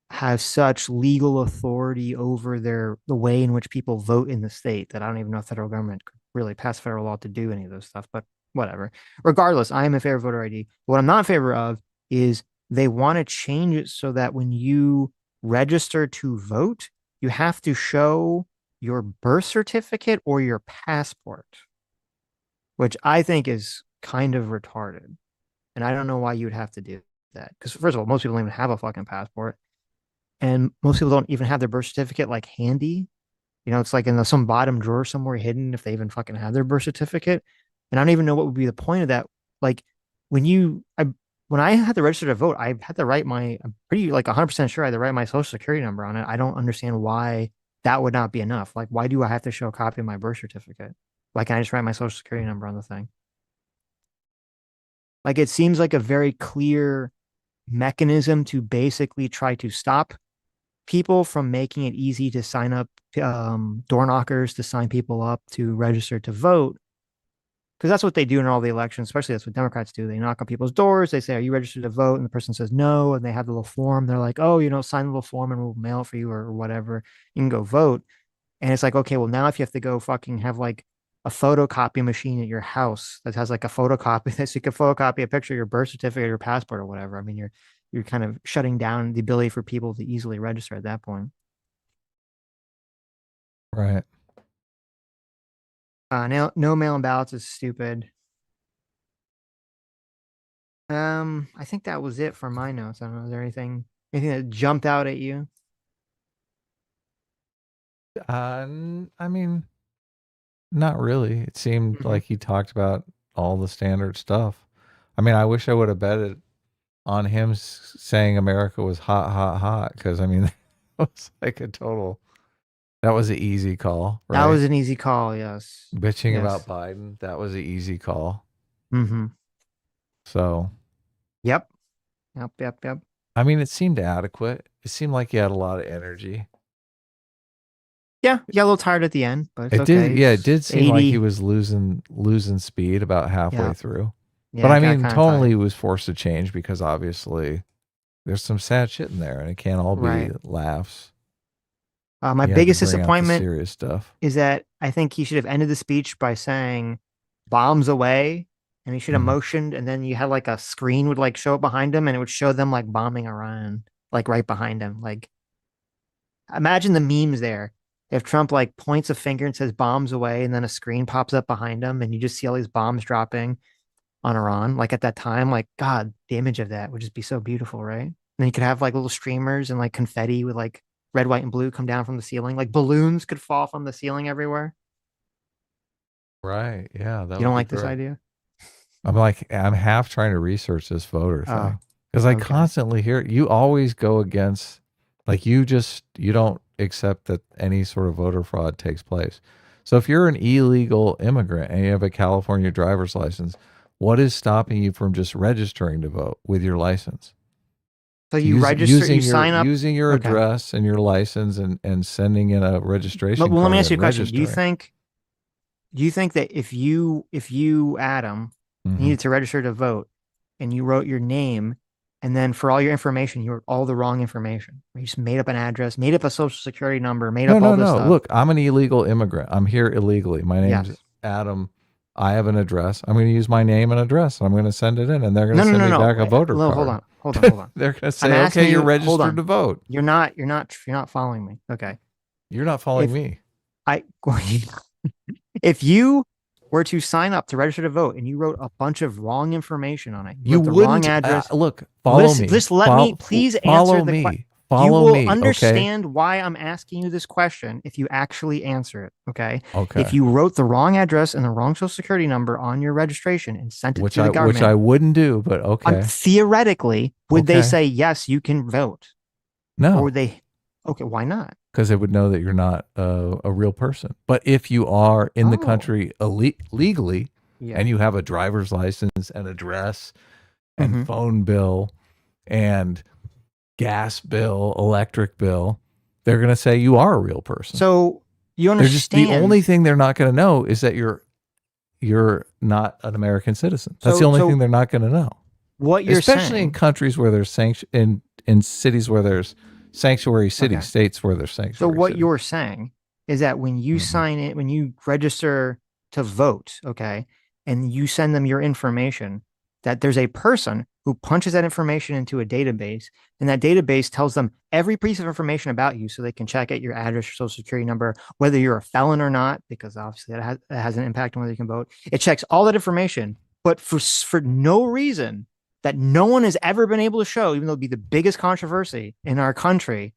[SPEAKER 1] have such legal authority over the way in which people vote in the state that I don't even know if federal government could really pass federal law to do any of those stuff. But whatever. Regardless, I am in favor of voter ID. What I'm not in favor of is they want to change it so that when you register to vote, you have to show your birth certificate or your passport, which I think is kind of retarded. And I don't know why you would have to do that. Because first of all, most people don't even have a fucking passport, and most people don't even have their birth certificate like handy. It's like in some bottom drawer somewhere hidden if they even fucking have their birth certificate. And I don't even know what would be the point of that. Like when when I had to register to vote, I had to write I'm pretty like 100% sure I had to write my social security number on it. I don't understand why that would not be enough. Like, why do I have to show a copy of my birth certificate? Why can't I just write my social security number on the thing? Like, it seems like a very clear mechanism to basically try to stop people from making it easy to sign up, door knockers to sign people up to register to vote. Because that's what they do in all the elections, especially that's what Democrats do. They knock on people's doors. They say, "Are you registered to vote?" And the person says no. And they have the little form. They're like, "Oh, sign the little form and we'll mail it for you or whatever. You can go vote." And it's like, okay, well, now if you have to go fucking have like a photocopy machine at your house that has like a photocopy, so you can photocopy a picture of your birth certificate or your passport or whatever. I mean, you're kind of shutting down the ability for people to easily register at that point.
[SPEAKER 2] Right.
[SPEAKER 1] No mail-in ballots is stupid. I think that was it for my notes. I don't know. Is there anything that jumped out at you?
[SPEAKER 2] I mean, not really. It seemed
[SPEAKER 1] Hmm.
[SPEAKER 2] like he talked about all the standard stuff. I mean, I wish I would have betted on him saying America was hot, hot, hot. Because I mean, that was like a total. That was an easy call,
[SPEAKER 1] That
[SPEAKER 2] right?
[SPEAKER 1] was an easy call. Yes.
[SPEAKER 2] Bitching about
[SPEAKER 1] Yes.
[SPEAKER 2] Biden, that was an easy call.
[SPEAKER 1] Hmm.
[SPEAKER 2] So,
[SPEAKER 1] Yep. Yep. Yep. Yep.
[SPEAKER 2] I mean, it seemed adequate. It seemed like he had a lot of energy.
[SPEAKER 1] Yeah. Yeah. A little tired at the end, but it's
[SPEAKER 2] It did,
[SPEAKER 1] okay.
[SPEAKER 2] yeah, it
[SPEAKER 1] It's
[SPEAKER 2] did seem like he
[SPEAKER 1] 80.
[SPEAKER 2] was losing speed about halfway
[SPEAKER 1] Yeah.
[SPEAKER 2] through.
[SPEAKER 1] Yeah.
[SPEAKER 2] But
[SPEAKER 1] I
[SPEAKER 2] I
[SPEAKER 1] got
[SPEAKER 2] mean,
[SPEAKER 1] kind of
[SPEAKER 2] tonally, he
[SPEAKER 1] tired.
[SPEAKER 2] was forced to change because obviously there's some sad shit in there, and it can't all be
[SPEAKER 1] Right.
[SPEAKER 2] laughs.
[SPEAKER 1] My
[SPEAKER 2] You had to
[SPEAKER 1] biggest
[SPEAKER 2] bring out the
[SPEAKER 1] disappointment
[SPEAKER 2] serious stuff.
[SPEAKER 1] is that I think he should have ended the speech by saying bombs away, and he should have
[SPEAKER 2] Mhm.
[SPEAKER 1] motioned, and then you had like a screen would like show up behind him and it would show them like bombing Iran, like right behind him. Like imagine the memes there. If Trump like points a finger and says bombs away, and then a screen pops up behind him and you just see all these bombs dropping on Iran, like at that time, like God, the image of that would just be so beautiful, right? And then you could have like little streamers and like confetti with like red, white, and blue come down from the ceiling. Like balloons could fall from the ceiling everywhere.
[SPEAKER 2] Right. Yeah, that
[SPEAKER 1] You
[SPEAKER 2] would
[SPEAKER 1] don't
[SPEAKER 2] be
[SPEAKER 1] like this
[SPEAKER 2] great.
[SPEAKER 1] idea?
[SPEAKER 2] I'm half trying to research this voter
[SPEAKER 1] Oh,
[SPEAKER 2] thing because I
[SPEAKER 1] okay.
[SPEAKER 2] constantly hear you always go against, like, you don't accept that any sort of voter fraud takes place. So if you're an illegal immigrant and you have a California driver's license, what is stopping you from just registering to vote with your license?
[SPEAKER 1] So you register, you sign up.
[SPEAKER 2] Using your
[SPEAKER 1] Okay.
[SPEAKER 2] address and your license and sending in a
[SPEAKER 1] But
[SPEAKER 2] registration
[SPEAKER 1] well, let me
[SPEAKER 2] card
[SPEAKER 1] ask you
[SPEAKER 2] and
[SPEAKER 1] a question.
[SPEAKER 2] registering.
[SPEAKER 1] Do you think that if you Adam
[SPEAKER 2] Hmm.
[SPEAKER 1] needed to register to vote and you wrote your name and then for all your information you wrote all the wrong information, you just made up an address, made up a social security number, made
[SPEAKER 2] No,
[SPEAKER 1] up all
[SPEAKER 2] no,
[SPEAKER 1] this
[SPEAKER 2] no.
[SPEAKER 1] stuff?
[SPEAKER 2] Look, I'm an illegal immigrant. I'm here illegally. My name's
[SPEAKER 1] Yes.
[SPEAKER 2] Adam. I have an address. I'm going to use my name and address. I'm going to send it in, and they're going to
[SPEAKER 1] No, no,
[SPEAKER 2] send
[SPEAKER 1] no,
[SPEAKER 2] me
[SPEAKER 1] no.
[SPEAKER 2] back a
[SPEAKER 1] Wait,
[SPEAKER 2] voter
[SPEAKER 1] no, hold
[SPEAKER 2] card.
[SPEAKER 1] on. Hold on. Hold on.
[SPEAKER 2] They're going to
[SPEAKER 1] I'm
[SPEAKER 2] say, okay,
[SPEAKER 1] asking
[SPEAKER 2] you're
[SPEAKER 1] you, hold
[SPEAKER 2] registered
[SPEAKER 1] on.
[SPEAKER 2] to vote.
[SPEAKER 1] You're not following me. Okay.
[SPEAKER 2] You're not following
[SPEAKER 1] If
[SPEAKER 2] me.
[SPEAKER 1] I if you were to sign up to register to vote and you wrote a bunch of wrong information on it, you
[SPEAKER 2] You
[SPEAKER 1] wrote the wrong
[SPEAKER 2] wouldn't
[SPEAKER 1] address.
[SPEAKER 2] look. Follow
[SPEAKER 1] Listen,
[SPEAKER 2] me.
[SPEAKER 1] just let me please answer
[SPEAKER 2] Follow
[SPEAKER 1] the question.
[SPEAKER 2] me.
[SPEAKER 1] You
[SPEAKER 2] Follow
[SPEAKER 1] will
[SPEAKER 2] me. Okay.
[SPEAKER 1] understand why I'm asking you this question if you actually answer it. Okay. If
[SPEAKER 2] Okay.
[SPEAKER 1] you wrote the wrong address and the wrong social security number on your registration and sent it to the
[SPEAKER 2] Which I
[SPEAKER 1] government,
[SPEAKER 2] wouldn't do, but okay.
[SPEAKER 1] theoretically, would they
[SPEAKER 2] Okay.
[SPEAKER 1] say, yes, you can vote? Or would
[SPEAKER 2] No,
[SPEAKER 1] they, okay, why not?
[SPEAKER 2] because they would know that you're not a real person. But if you are in the
[SPEAKER 1] Oh,
[SPEAKER 2] country legally
[SPEAKER 1] yeah.
[SPEAKER 2] and you have a driver's license and address and
[SPEAKER 1] Hmm.
[SPEAKER 2] phone bill and gas bill, electric bill, they're going to say you are a real person.
[SPEAKER 1] So you
[SPEAKER 2] They're just the only
[SPEAKER 1] understand.
[SPEAKER 2] thing they're not going to know is that you're you're not an American citizen. That's the
[SPEAKER 1] So
[SPEAKER 2] only
[SPEAKER 1] so
[SPEAKER 2] thing they're not going to know.
[SPEAKER 1] what you're
[SPEAKER 2] Especially in
[SPEAKER 1] saying,
[SPEAKER 2] countries where there's in cities where there's sanctuary cities,
[SPEAKER 1] okay.
[SPEAKER 2] states where there's
[SPEAKER 1] So
[SPEAKER 2] sanctuary
[SPEAKER 1] what
[SPEAKER 2] cities.
[SPEAKER 1] you're saying is that when you
[SPEAKER 2] Mm-hmm.
[SPEAKER 1] sign in, when you register to vote, okay, and you send them your information, that there's a person who punches that information into a database, and that database tells them every piece of information about you so they can check out your address, your social security number, whether you're a felon or not, because obviously that has an impact on whether you can vote. It checks all that information, but for no reason that no one has ever been able to show, even though it'd be the biggest controversy in our country,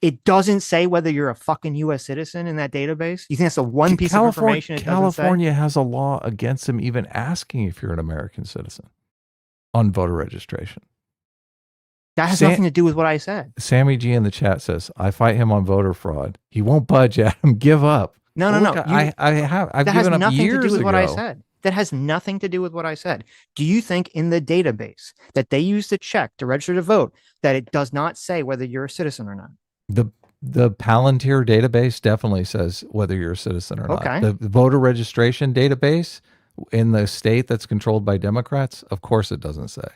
[SPEAKER 1] it doesn't say whether you're a fucking US citizen in that database. You think that's the one piece of information it doesn't say?
[SPEAKER 2] California has a law against them even asking if you're an American citizen on voter registration.
[SPEAKER 1] That has
[SPEAKER 2] Sam,
[SPEAKER 1] nothing to do with what I said.
[SPEAKER 2] Sammy G in the chat says, "I fight him on voter fraud. He won't budge. Adam, give up."
[SPEAKER 1] No,
[SPEAKER 2] Well,
[SPEAKER 1] no,
[SPEAKER 2] look,
[SPEAKER 1] no. You
[SPEAKER 2] I've
[SPEAKER 1] That has
[SPEAKER 2] given up
[SPEAKER 1] nothing to do
[SPEAKER 2] years
[SPEAKER 1] with what I
[SPEAKER 2] ago.
[SPEAKER 1] said. That has nothing to do with what I said. Do you think in the database that they use to check to register to vote that it does not say whether you're a citizen or not?
[SPEAKER 2] the The Palantir database definitely says whether you're a citizen or not.
[SPEAKER 1] Okay.
[SPEAKER 2] The voter registration database in the state that's controlled by Democrats, of course, it doesn't say.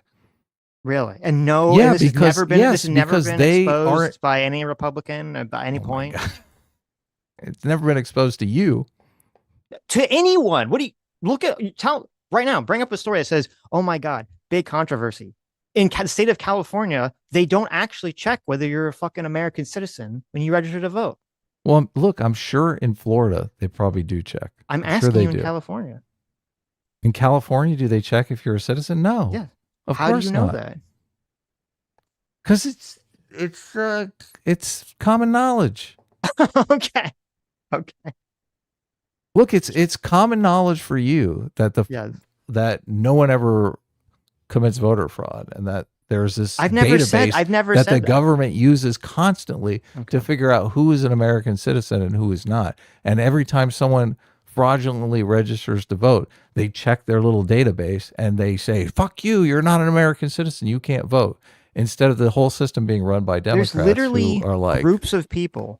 [SPEAKER 1] Really? And no, and
[SPEAKER 2] Yeah,
[SPEAKER 1] this has never
[SPEAKER 2] because
[SPEAKER 1] been this
[SPEAKER 2] yes,
[SPEAKER 1] has never
[SPEAKER 2] because
[SPEAKER 1] been
[SPEAKER 2] they aren't.
[SPEAKER 1] exposed by any Republican by any
[SPEAKER 2] Oh my
[SPEAKER 1] point
[SPEAKER 2] god, it's never been exposed to you.
[SPEAKER 1] to anyone. What do you look at? Tell right now. Bring up a story that says, "Oh my God, big controversy." In the state of California, they don't actually check whether you're a fucking American citizen when you register to vote.
[SPEAKER 2] Well, look, I'm sure in Florida they probably do check.
[SPEAKER 1] I'm
[SPEAKER 2] I'm sure
[SPEAKER 1] asking
[SPEAKER 2] they
[SPEAKER 1] you in
[SPEAKER 2] do.
[SPEAKER 1] California.
[SPEAKER 2] In California, do they check if you're a citizen? No,
[SPEAKER 1] Yeah.
[SPEAKER 2] of
[SPEAKER 1] How do you
[SPEAKER 2] course
[SPEAKER 1] know
[SPEAKER 2] not.
[SPEAKER 1] that?
[SPEAKER 2] Because it's common knowledge.
[SPEAKER 1] Okay. Okay.
[SPEAKER 2] Look, it's common knowledge for you that
[SPEAKER 1] Yeah.
[SPEAKER 2] that no one ever commits voter fraud and that there's this database
[SPEAKER 1] I've never
[SPEAKER 2] that the
[SPEAKER 1] said that.
[SPEAKER 2] government uses constantly to
[SPEAKER 1] Okay.
[SPEAKER 2] figure out who is an American citizen and who is not. And every time someone fraudulently registers to vote, they check their little database and they say, "Fuck you, you're not an American citizen, you can't vote." Instead of the whole system being run by
[SPEAKER 1] There's
[SPEAKER 2] Democrats who
[SPEAKER 1] literally
[SPEAKER 2] are like,
[SPEAKER 1] groups of people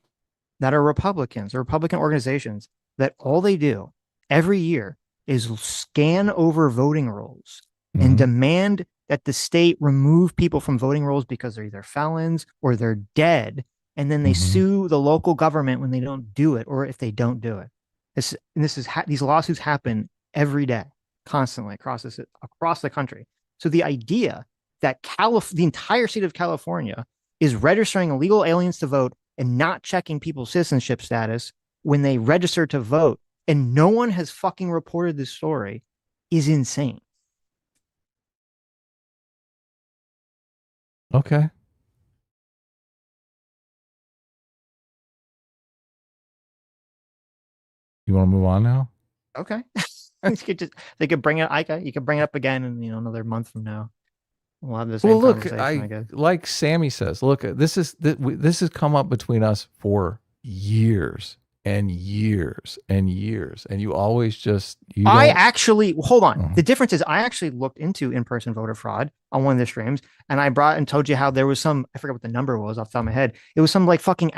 [SPEAKER 1] that are Republicans or Republican organizations that all they do every year is scan over voting rolls and
[SPEAKER 2] mm-hmm,
[SPEAKER 1] demand that the state remove people from voting rolls because they're either felons or they're dead. And then they
[SPEAKER 2] mm-hmm.
[SPEAKER 1] sue the local government when they don't do it or if they don't do it. These lawsuits happen every day, constantly across the country. So the idea that the entire state of California is registering illegal aliens to vote and not checking people's citizenship status when they register to vote, and no one has fucking reported this story, is insane.
[SPEAKER 2] Okay. You want to move on now?
[SPEAKER 1] Okay. They could bring it. You could bring it up again in another month from now. We'll have the
[SPEAKER 2] Well,
[SPEAKER 1] same
[SPEAKER 2] look,
[SPEAKER 1] conversation, I
[SPEAKER 2] I
[SPEAKER 1] guess.
[SPEAKER 2] like Sammy says. Look, this has come up between us for years and years and years, and you always just you
[SPEAKER 1] I
[SPEAKER 2] don't.
[SPEAKER 1] actually hold on.
[SPEAKER 2] uh
[SPEAKER 1] The difference is I actually looked into in-person voter fraud on one of the streams, and I brought and told you how there was some. I forget what the number was off the top of my head. It was some like fucking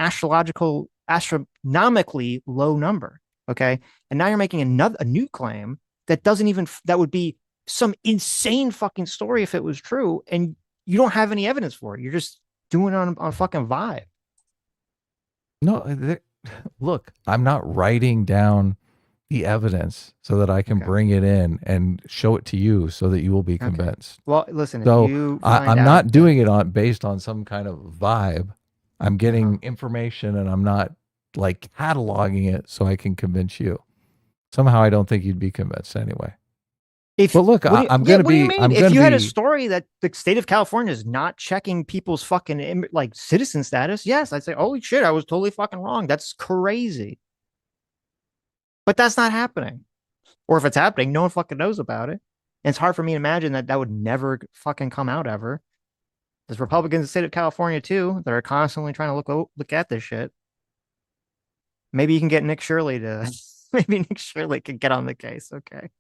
[SPEAKER 1] astronomically low number. Okay, and now you're making a new claim that doesn't even that would be some insane fucking story if it was true, and you don't have any evidence for it. You're just doing it on fucking vibe.
[SPEAKER 2] No, look, I'm not writing down the evidence so that I can
[SPEAKER 1] Okay.
[SPEAKER 2] bring it in and show it to you so that you will be
[SPEAKER 1] Okay.
[SPEAKER 2] convinced.
[SPEAKER 1] Well, listen, if
[SPEAKER 2] So
[SPEAKER 1] you find
[SPEAKER 2] I'm
[SPEAKER 1] out
[SPEAKER 2] not
[SPEAKER 1] that
[SPEAKER 2] doing it on based on some kind of vibe. I'm
[SPEAKER 1] uh-huh.
[SPEAKER 2] getting information and I'm not like cataloging it so I can convince you. Somehow I don't think you'd be convinced anyway.
[SPEAKER 1] If
[SPEAKER 2] But look,
[SPEAKER 1] what do you,
[SPEAKER 2] I'm
[SPEAKER 1] yeah,
[SPEAKER 2] gonna
[SPEAKER 1] what do you
[SPEAKER 2] be.
[SPEAKER 1] mean?
[SPEAKER 2] I'm
[SPEAKER 1] If
[SPEAKER 2] gonna
[SPEAKER 1] you had a
[SPEAKER 2] be.
[SPEAKER 1] story that the state of California is not checking people's fucking like citizen status, yes, I'd say, holy shit, I was totally fucking wrong. That's crazy. But that's not happening. Or if it's happening, no one fucking knows about it. And it's hard for me to imagine that would never fucking come out ever. There's Republicans in the state of California too that are constantly trying to look at this shit. Maybe you can get Nick Shirley to maybe Nick Shirley can get on the case. Okay.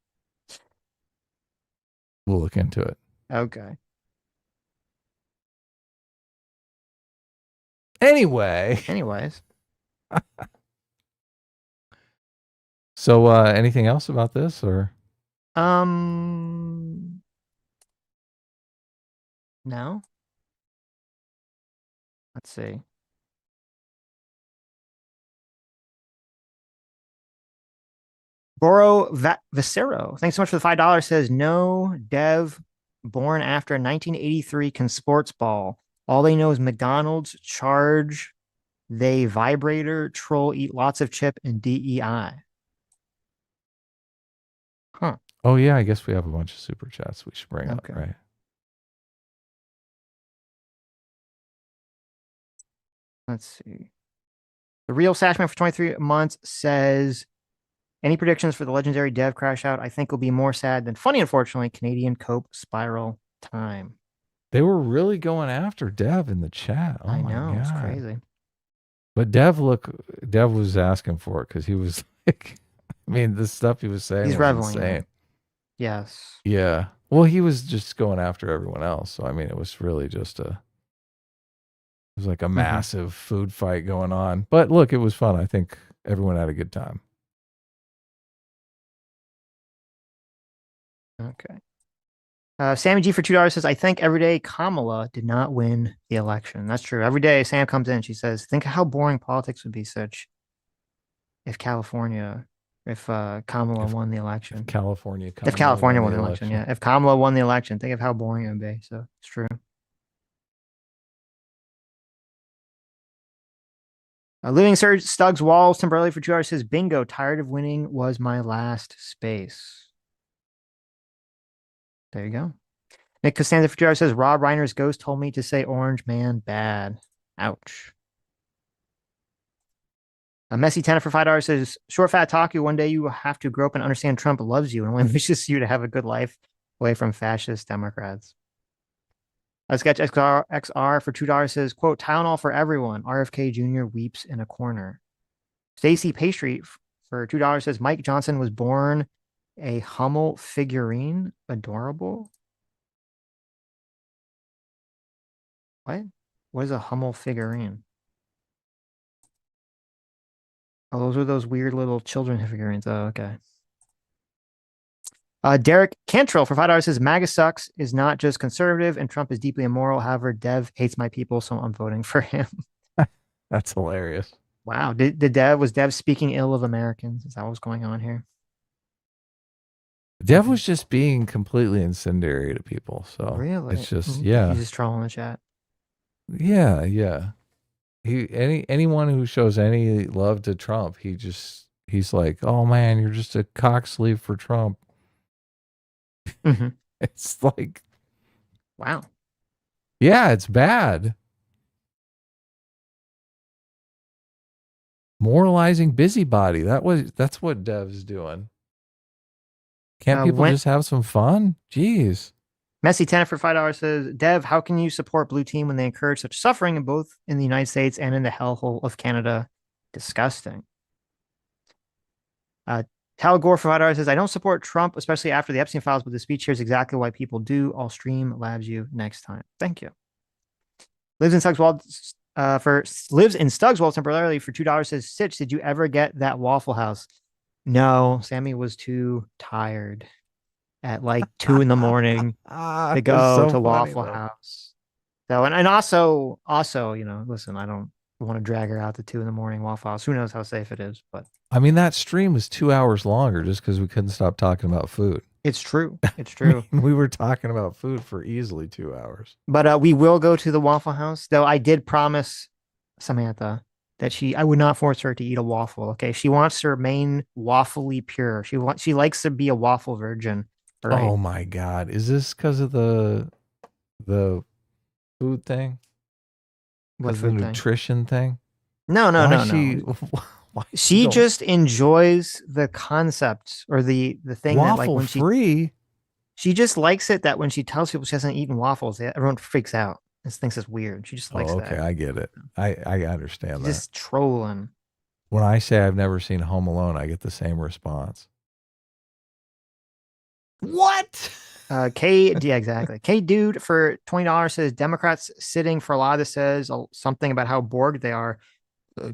[SPEAKER 2] We'll look into it.
[SPEAKER 1] Okay.
[SPEAKER 2] Anyway,
[SPEAKER 1] Anyways.
[SPEAKER 2] so anything else about this or?
[SPEAKER 1] Um, no. Let's see. Vicero, thanks so much for the $5. Says no dev born after 1983 can sports ball. All they know is McDonald's charge they vibrator troll eat lots of chip and DEI. Huh.
[SPEAKER 2] Oh yeah, I guess we have a bunch of super chats we should bring up,
[SPEAKER 1] Okay.
[SPEAKER 2] right?
[SPEAKER 1] Let's see. The real Sashman for 23 months says any predictions for the legendary dev crash out? I think will be more sad than funny, unfortunately. Canadian Cope spiral time.
[SPEAKER 2] They were really going after Dev in the chat. Oh
[SPEAKER 1] I
[SPEAKER 2] my
[SPEAKER 1] know. It's
[SPEAKER 2] god.
[SPEAKER 1] crazy.
[SPEAKER 2] But Dev was asking for it because he was like, I mean, the stuff he was saying
[SPEAKER 1] He's
[SPEAKER 2] was
[SPEAKER 1] reveling in it.
[SPEAKER 2] insane.
[SPEAKER 1] Yes.
[SPEAKER 2] Yeah. Well, he was just going after everyone else. So I mean, it was really just it was like a
[SPEAKER 1] Mm-hmm.
[SPEAKER 2] massive food fight going on. But look, it was fun. I think everyone had a good time.
[SPEAKER 1] Okay. Sammy G for $2 says, I think every day Kamala did not win the election. That's true. Every day Sam comes in, she says, think how boring politics would be such if California, if Kamala
[SPEAKER 2] If
[SPEAKER 1] won the
[SPEAKER 2] if
[SPEAKER 1] election.
[SPEAKER 2] California
[SPEAKER 1] If
[SPEAKER 2] Kamala
[SPEAKER 1] California
[SPEAKER 2] won
[SPEAKER 1] won
[SPEAKER 2] the
[SPEAKER 1] the election,
[SPEAKER 2] election.
[SPEAKER 1] yeah. If Kamala won the election, think of how boring it would be. So it's true. Living Surge Stugs Walls temporarily for $2 says, bingo, tired of winning was my last space. There you go. Nick Costanza for $2 says, Rob Reiner's ghost told me to say Orange Man bad. Ouch. A messy tenor for $5 says, short fat talk you. One day you will have to grow up and understand Trump loves you and only wishes you to have a good life away from fascist Democrats. A sketch XR for $2 says, quote, Tylenol for everyone. RFK Jr. weeps in a corner. Stacy Pastry for $2 says, Mike Johnson was born a Hummel figurine. Adorable. What? What is a Hummel figurine? Oh, those are those weird little children figurines. Oh, okay. Derek Cantrell for $5 says MAGA sucks is not just conservative and Trump is deeply immoral. However, Dev hates my people, so I'm voting for him.
[SPEAKER 2] That's hilarious.
[SPEAKER 1] Wow. Did Dev was Dev speaking ill of Americans? Is that what was going on here?
[SPEAKER 2] Dev
[SPEAKER 1] Okay.
[SPEAKER 2] was just being completely incendiary to people. So it's
[SPEAKER 1] Really?
[SPEAKER 2] just,
[SPEAKER 1] He's
[SPEAKER 2] yeah,
[SPEAKER 1] just trolling the chat.
[SPEAKER 2] yeah, yeah. Anyone who shows any love to Trump, he's like, oh man, you're just a cock sleeve for Trump.
[SPEAKER 1] Hmm.
[SPEAKER 2] It's like,
[SPEAKER 1] Wow.
[SPEAKER 2] yeah, it's bad. Moralizing busybody. That's what Dev's doing. Can't people
[SPEAKER 1] When
[SPEAKER 2] just have some fun? Jeez.
[SPEAKER 1] Messi Tenant for $5 says, Dev, how can you support Blue Team when they encourage such suffering in both in the United States and in the hellhole of Canada? Disgusting. Uh, Tal Gore for $5 says, I don't support Trump, especially after the Epstein files, but the speech here is exactly why people do. I'll stream labs you next time. Thank you. Lives in Stugswald for lives in Stugswald temporarily for $2 says, Sitch, did you ever get that Waffle House? No, Sammy was too tired at like 2 in the morning to
[SPEAKER 2] It's
[SPEAKER 1] go
[SPEAKER 2] so
[SPEAKER 1] to
[SPEAKER 2] funny
[SPEAKER 1] Waffle
[SPEAKER 2] though.
[SPEAKER 1] House. So and also, listen, I don't want to drag her out to 2 in the morning Waffle House. Who knows how safe it is, but
[SPEAKER 2] I mean, that stream was 2 hours longer just because we couldn't stop talking about food.
[SPEAKER 1] it's true. It's
[SPEAKER 2] I mean,
[SPEAKER 1] true.
[SPEAKER 2] we were talking about food for easily 2 hours.
[SPEAKER 1] But we will go to the Waffle House, though I did promise Samantha that I would not force her to eat a waffle. Okay. She wants to remain waffly pure. She likes to be a waffle virgin. All right.
[SPEAKER 2] Oh my God. Is this because of the food thing?
[SPEAKER 1] What
[SPEAKER 2] Because of the
[SPEAKER 1] food thing?
[SPEAKER 2] nutrition thing?
[SPEAKER 1] No, no,
[SPEAKER 2] Why is
[SPEAKER 1] no, no.
[SPEAKER 2] she why is she
[SPEAKER 1] She
[SPEAKER 2] going
[SPEAKER 1] just enjoys the concept or the thing that like
[SPEAKER 2] waffle
[SPEAKER 1] when
[SPEAKER 2] free?
[SPEAKER 1] she just likes it that when she tells people she hasn't eaten waffles, everyone freaks out and thinks it's weird. She just likes
[SPEAKER 2] Oh, okay,
[SPEAKER 1] that.
[SPEAKER 2] I get it. I understand
[SPEAKER 1] She's
[SPEAKER 2] that.
[SPEAKER 1] just trolling.
[SPEAKER 2] When I say I've never seen Home Alone, I get the same response. What?
[SPEAKER 1] Yeah, exactly. K Dude for $20 says Democrats sitting for a lot of this says something about how bored they are.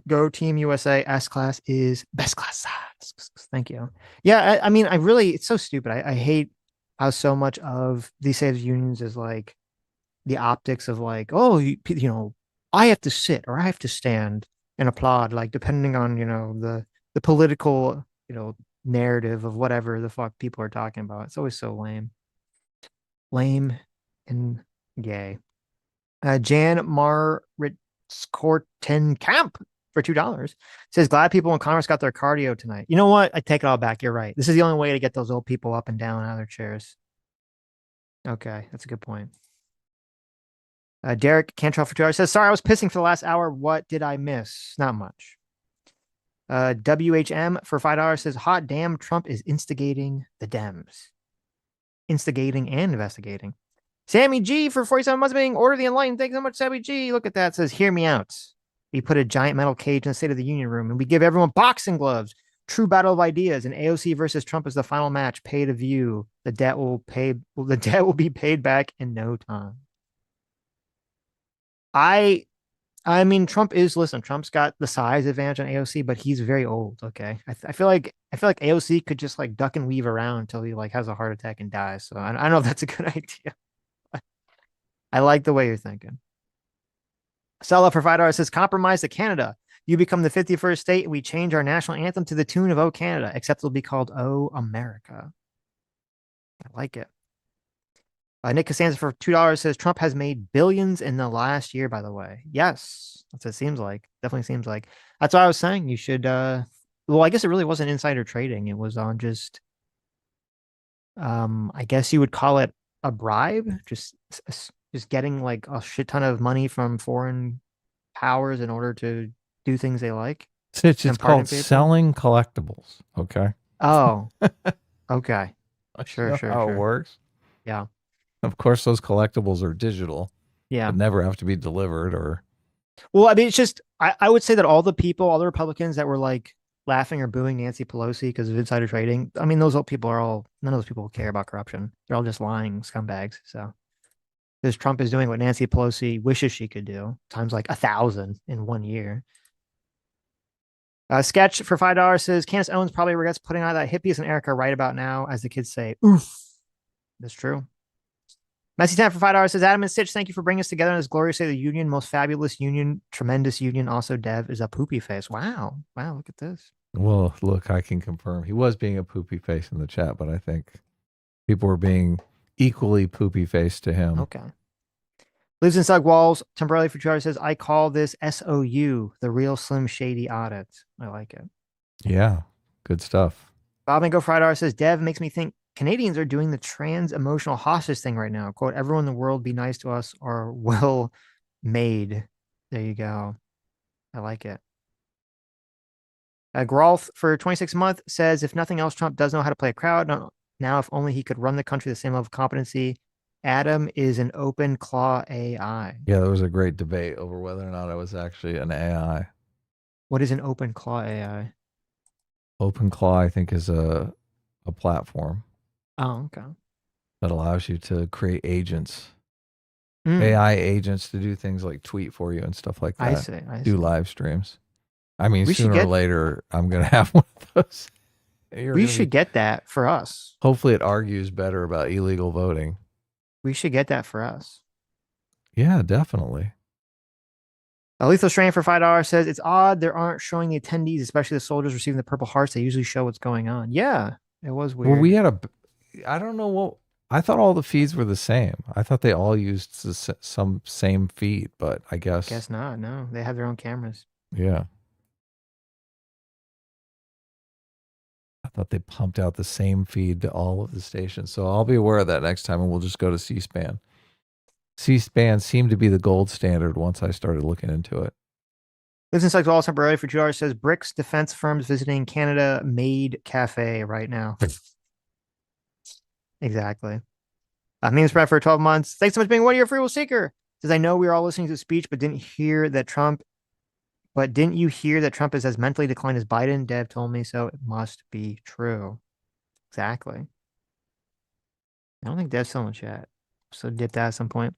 [SPEAKER 1] Go Team USA. S class is best class size. Thank you. Yeah, I mean, I really, it's so stupid. I hate how so much of these state of unions is like the optics of like, oh, I have to sit or I have to stand and applaud, like depending on, the political, narrative of whatever the fuck people are talking about. It's always so lame. Lame and gay. Jan Marritzkorten Camp for $2 says, glad people in Congress got their cardio tonight. You know what? I take it all back. You're right. This is the only way to get those old people up and down out of their chairs. Okay, that's a good point. Derek Cantrell for $2 says, sorry, I was pissing for the last hour. What did I miss? Not much. WHM for $5 says, hot damn, Trump is instigating the Dems. Instigating and investigating. Sammy G for 47 months being order the enlightened. Thanks so much, Sammy G. Look at that. It says, hear me out. We put a giant metal cage in the State of the Union room and we give everyone boxing gloves. True battle of ideas. And AOC versus Trump is the final match. Pay to view. The debt will be paid back in no time. I I mean, Trump's got the size advantage on AOC, but he's very old. Okay. I feel like AOC could just like duck and weave around until he like has a heart attack and dies. So I don't know if that's a good idea. I like the way you're thinking. Sella for $5 says, compromise to Canada. You become the 51st state and we change our national anthem to the tune of Oh Canada, except it'll be called Oh America. I like it. Nick Costanza for $2 says Trump has made billions in the last year, by the way. Yes, that's what it seems like. Definitely seems like. That's what I was saying. You should well, I guess it really wasn't insider trading. It was on just I guess you would call it a bribe, just getting like a shit ton of money from foreign powers in order to do things they like
[SPEAKER 2] Sitch,
[SPEAKER 1] and
[SPEAKER 2] it's
[SPEAKER 1] pardon
[SPEAKER 2] called
[SPEAKER 1] people.
[SPEAKER 2] selling collectibles. Okay.
[SPEAKER 1] Oh, okay.
[SPEAKER 2] You
[SPEAKER 1] Sure,
[SPEAKER 2] know
[SPEAKER 1] sure,
[SPEAKER 2] how it
[SPEAKER 1] sure.
[SPEAKER 2] works.
[SPEAKER 1] Yeah.
[SPEAKER 2] Of course, those collectibles are digital,
[SPEAKER 1] Yeah.
[SPEAKER 2] but never have to be delivered or.
[SPEAKER 1] Well, I mean, it's just I would say that all the Republicans that were like laughing or booing Nancy Pelosi because of insider trading, I mean, none of those people care about corruption. They're all just lying scumbags. So because Trump is doing what Nancy Pelosi wishes she could do, times like 1,000 in 1 year. Sketch for $5 says Candace Owens probably regrets putting out that hippies and Erica right about now, as the kids say. Oof, that's true. Messy 10 for $5 says Adam and Stitch, thank you for bringing us together in this glorious day of the union, most fabulous union, tremendous union. Also, Dev is a poopy face. Wow. Wow, look at this.
[SPEAKER 2] Well, look, I can confirm he was being a poopy face in the chat, but I think people were being equally poopy faced to him.
[SPEAKER 1] Okay. Lives in Sug Walls, temporarily for charge says, I call this SOU, the real Slim Shady audit. I like it.
[SPEAKER 2] Yeah, good stuff.
[SPEAKER 1] Bob and Go Friday says, Dev makes me think Canadians are doing the trans emotional hostage thing right now. Quote, everyone in the world be nice to us or will made. There you go. I like it. Grolf for 26 month says, if nothing else, Trump does know how to play a crowd. Now, if only he could run the country the same level of competency. Adam is an open claw AI.
[SPEAKER 2] Yeah, there was a great debate over whether or not it was actually an AI.
[SPEAKER 1] What is an open claw AI?
[SPEAKER 2] OpenClaw, I think, is a platform
[SPEAKER 1] Oh, okay.
[SPEAKER 2] that allows you to create agents,
[SPEAKER 1] Mm,
[SPEAKER 2] AI agents to do things like tweet for you and stuff like
[SPEAKER 1] I
[SPEAKER 2] that,
[SPEAKER 1] see. I
[SPEAKER 2] do
[SPEAKER 1] see.
[SPEAKER 2] live streams. I mean,
[SPEAKER 1] We should
[SPEAKER 2] sooner or
[SPEAKER 1] get
[SPEAKER 2] later, I'm going to have one of those. You're
[SPEAKER 1] we
[SPEAKER 2] going to be,
[SPEAKER 1] should get that for us.
[SPEAKER 2] hopefully, it argues better about illegal voting.
[SPEAKER 1] We should get that for us.
[SPEAKER 2] Yeah, definitely.
[SPEAKER 1] Lethal Strain for $5 says it's odd there aren't showing the attendees, especially the soldiers receiving the Purple Hearts. They usually show what's going on. Yeah, it was
[SPEAKER 2] Well, we
[SPEAKER 1] weird.
[SPEAKER 2] had I don't know what, I thought all the feeds were the same. I thought they all used some same feed, but I guess,
[SPEAKER 1] Guess not. No, they have their own cameras.
[SPEAKER 2] yeah. I thought they pumped out the same feed to all of the stations. So I'll be aware of that next time and we'll just go to C-SPAN. C-SPAN seemed to be the gold standard once I started looking into it.
[SPEAKER 1] Lives in Cycle temporarily for $2 says BRICS defense firms visiting Canada Made Cafe right now. Exactly. Meme spread for 12 months. Thanks so much for being 1 year free will seeker. Says I know we were all listening to the speech, but didn't you hear that Trump is as mentally declined as Biden? Dev told me so. It must be true. Exactly. I don't think Dev's still in the chat. So dip that at some point.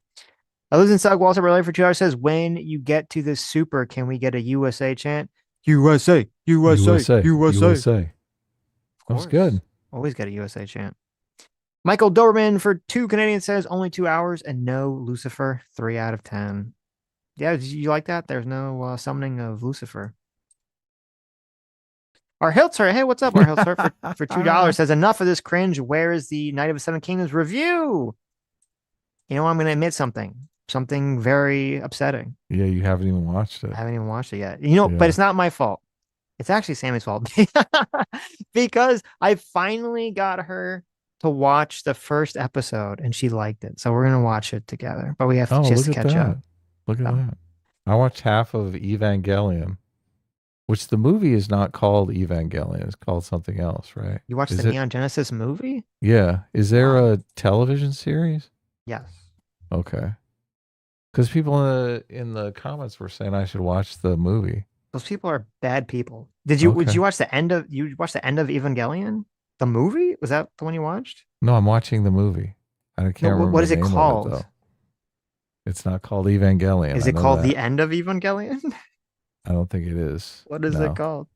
[SPEAKER 1] I lose in Sug Walter Relay for 2 hours says, when you get to this super, can we get a USA chant? USA, USA,
[SPEAKER 2] USA,
[SPEAKER 1] USA. Of
[SPEAKER 2] USA. That was good.
[SPEAKER 1] course. Always get a USA chant. Michael Doberman for 2 Canadians says, only 2 hours and no Lucifer. 3 out of 10. Yeah, did you like that? There's no summoning of Lucifer. Our Hiltzer, hey, what's up? Our Hiltzer for $2 says, enough of this cringe. Where is the Night of the Seven Kingdoms review? You know, I'm going to admit something very upsetting.
[SPEAKER 2] Yeah, you haven't even watched
[SPEAKER 1] I
[SPEAKER 2] it.
[SPEAKER 1] haven't even watched it yet. You know, but
[SPEAKER 2] Yeah.
[SPEAKER 1] it's not my fault. It's actually Sammy's fault because I finally got her to watch the first episode and she liked it. So we're gonna watch it together. But
[SPEAKER 2] Oh,
[SPEAKER 1] she has
[SPEAKER 2] look
[SPEAKER 1] to
[SPEAKER 2] at
[SPEAKER 1] catch up.
[SPEAKER 2] that. Look at
[SPEAKER 1] So
[SPEAKER 2] that. I watched half of Evangelion, which the movie is not called Evangelion. It's called something else, right?
[SPEAKER 1] you watched the
[SPEAKER 2] Is it?
[SPEAKER 1] Neon Genesis movie?
[SPEAKER 2] Yeah. Is there
[SPEAKER 1] Wow.
[SPEAKER 2] a television series?
[SPEAKER 1] Yes.
[SPEAKER 2] Okay. Because people in the comments were saying I should watch the movie.
[SPEAKER 1] Those people are bad people. Did
[SPEAKER 2] Okay.
[SPEAKER 1] you watch the end of Evangelion? The movie? Was that the one you watched?
[SPEAKER 2] No, I'm watching the movie. I
[SPEAKER 1] No,
[SPEAKER 2] can't remember
[SPEAKER 1] what
[SPEAKER 2] the
[SPEAKER 1] is it
[SPEAKER 2] name of it
[SPEAKER 1] called?
[SPEAKER 2] though. It's not called Evangelion.
[SPEAKER 1] Is
[SPEAKER 2] I
[SPEAKER 1] it
[SPEAKER 2] know
[SPEAKER 1] called
[SPEAKER 2] that.
[SPEAKER 1] The End of Evangelion?
[SPEAKER 2] I don't think it is.
[SPEAKER 1] What is it
[SPEAKER 2] No.
[SPEAKER 1] called?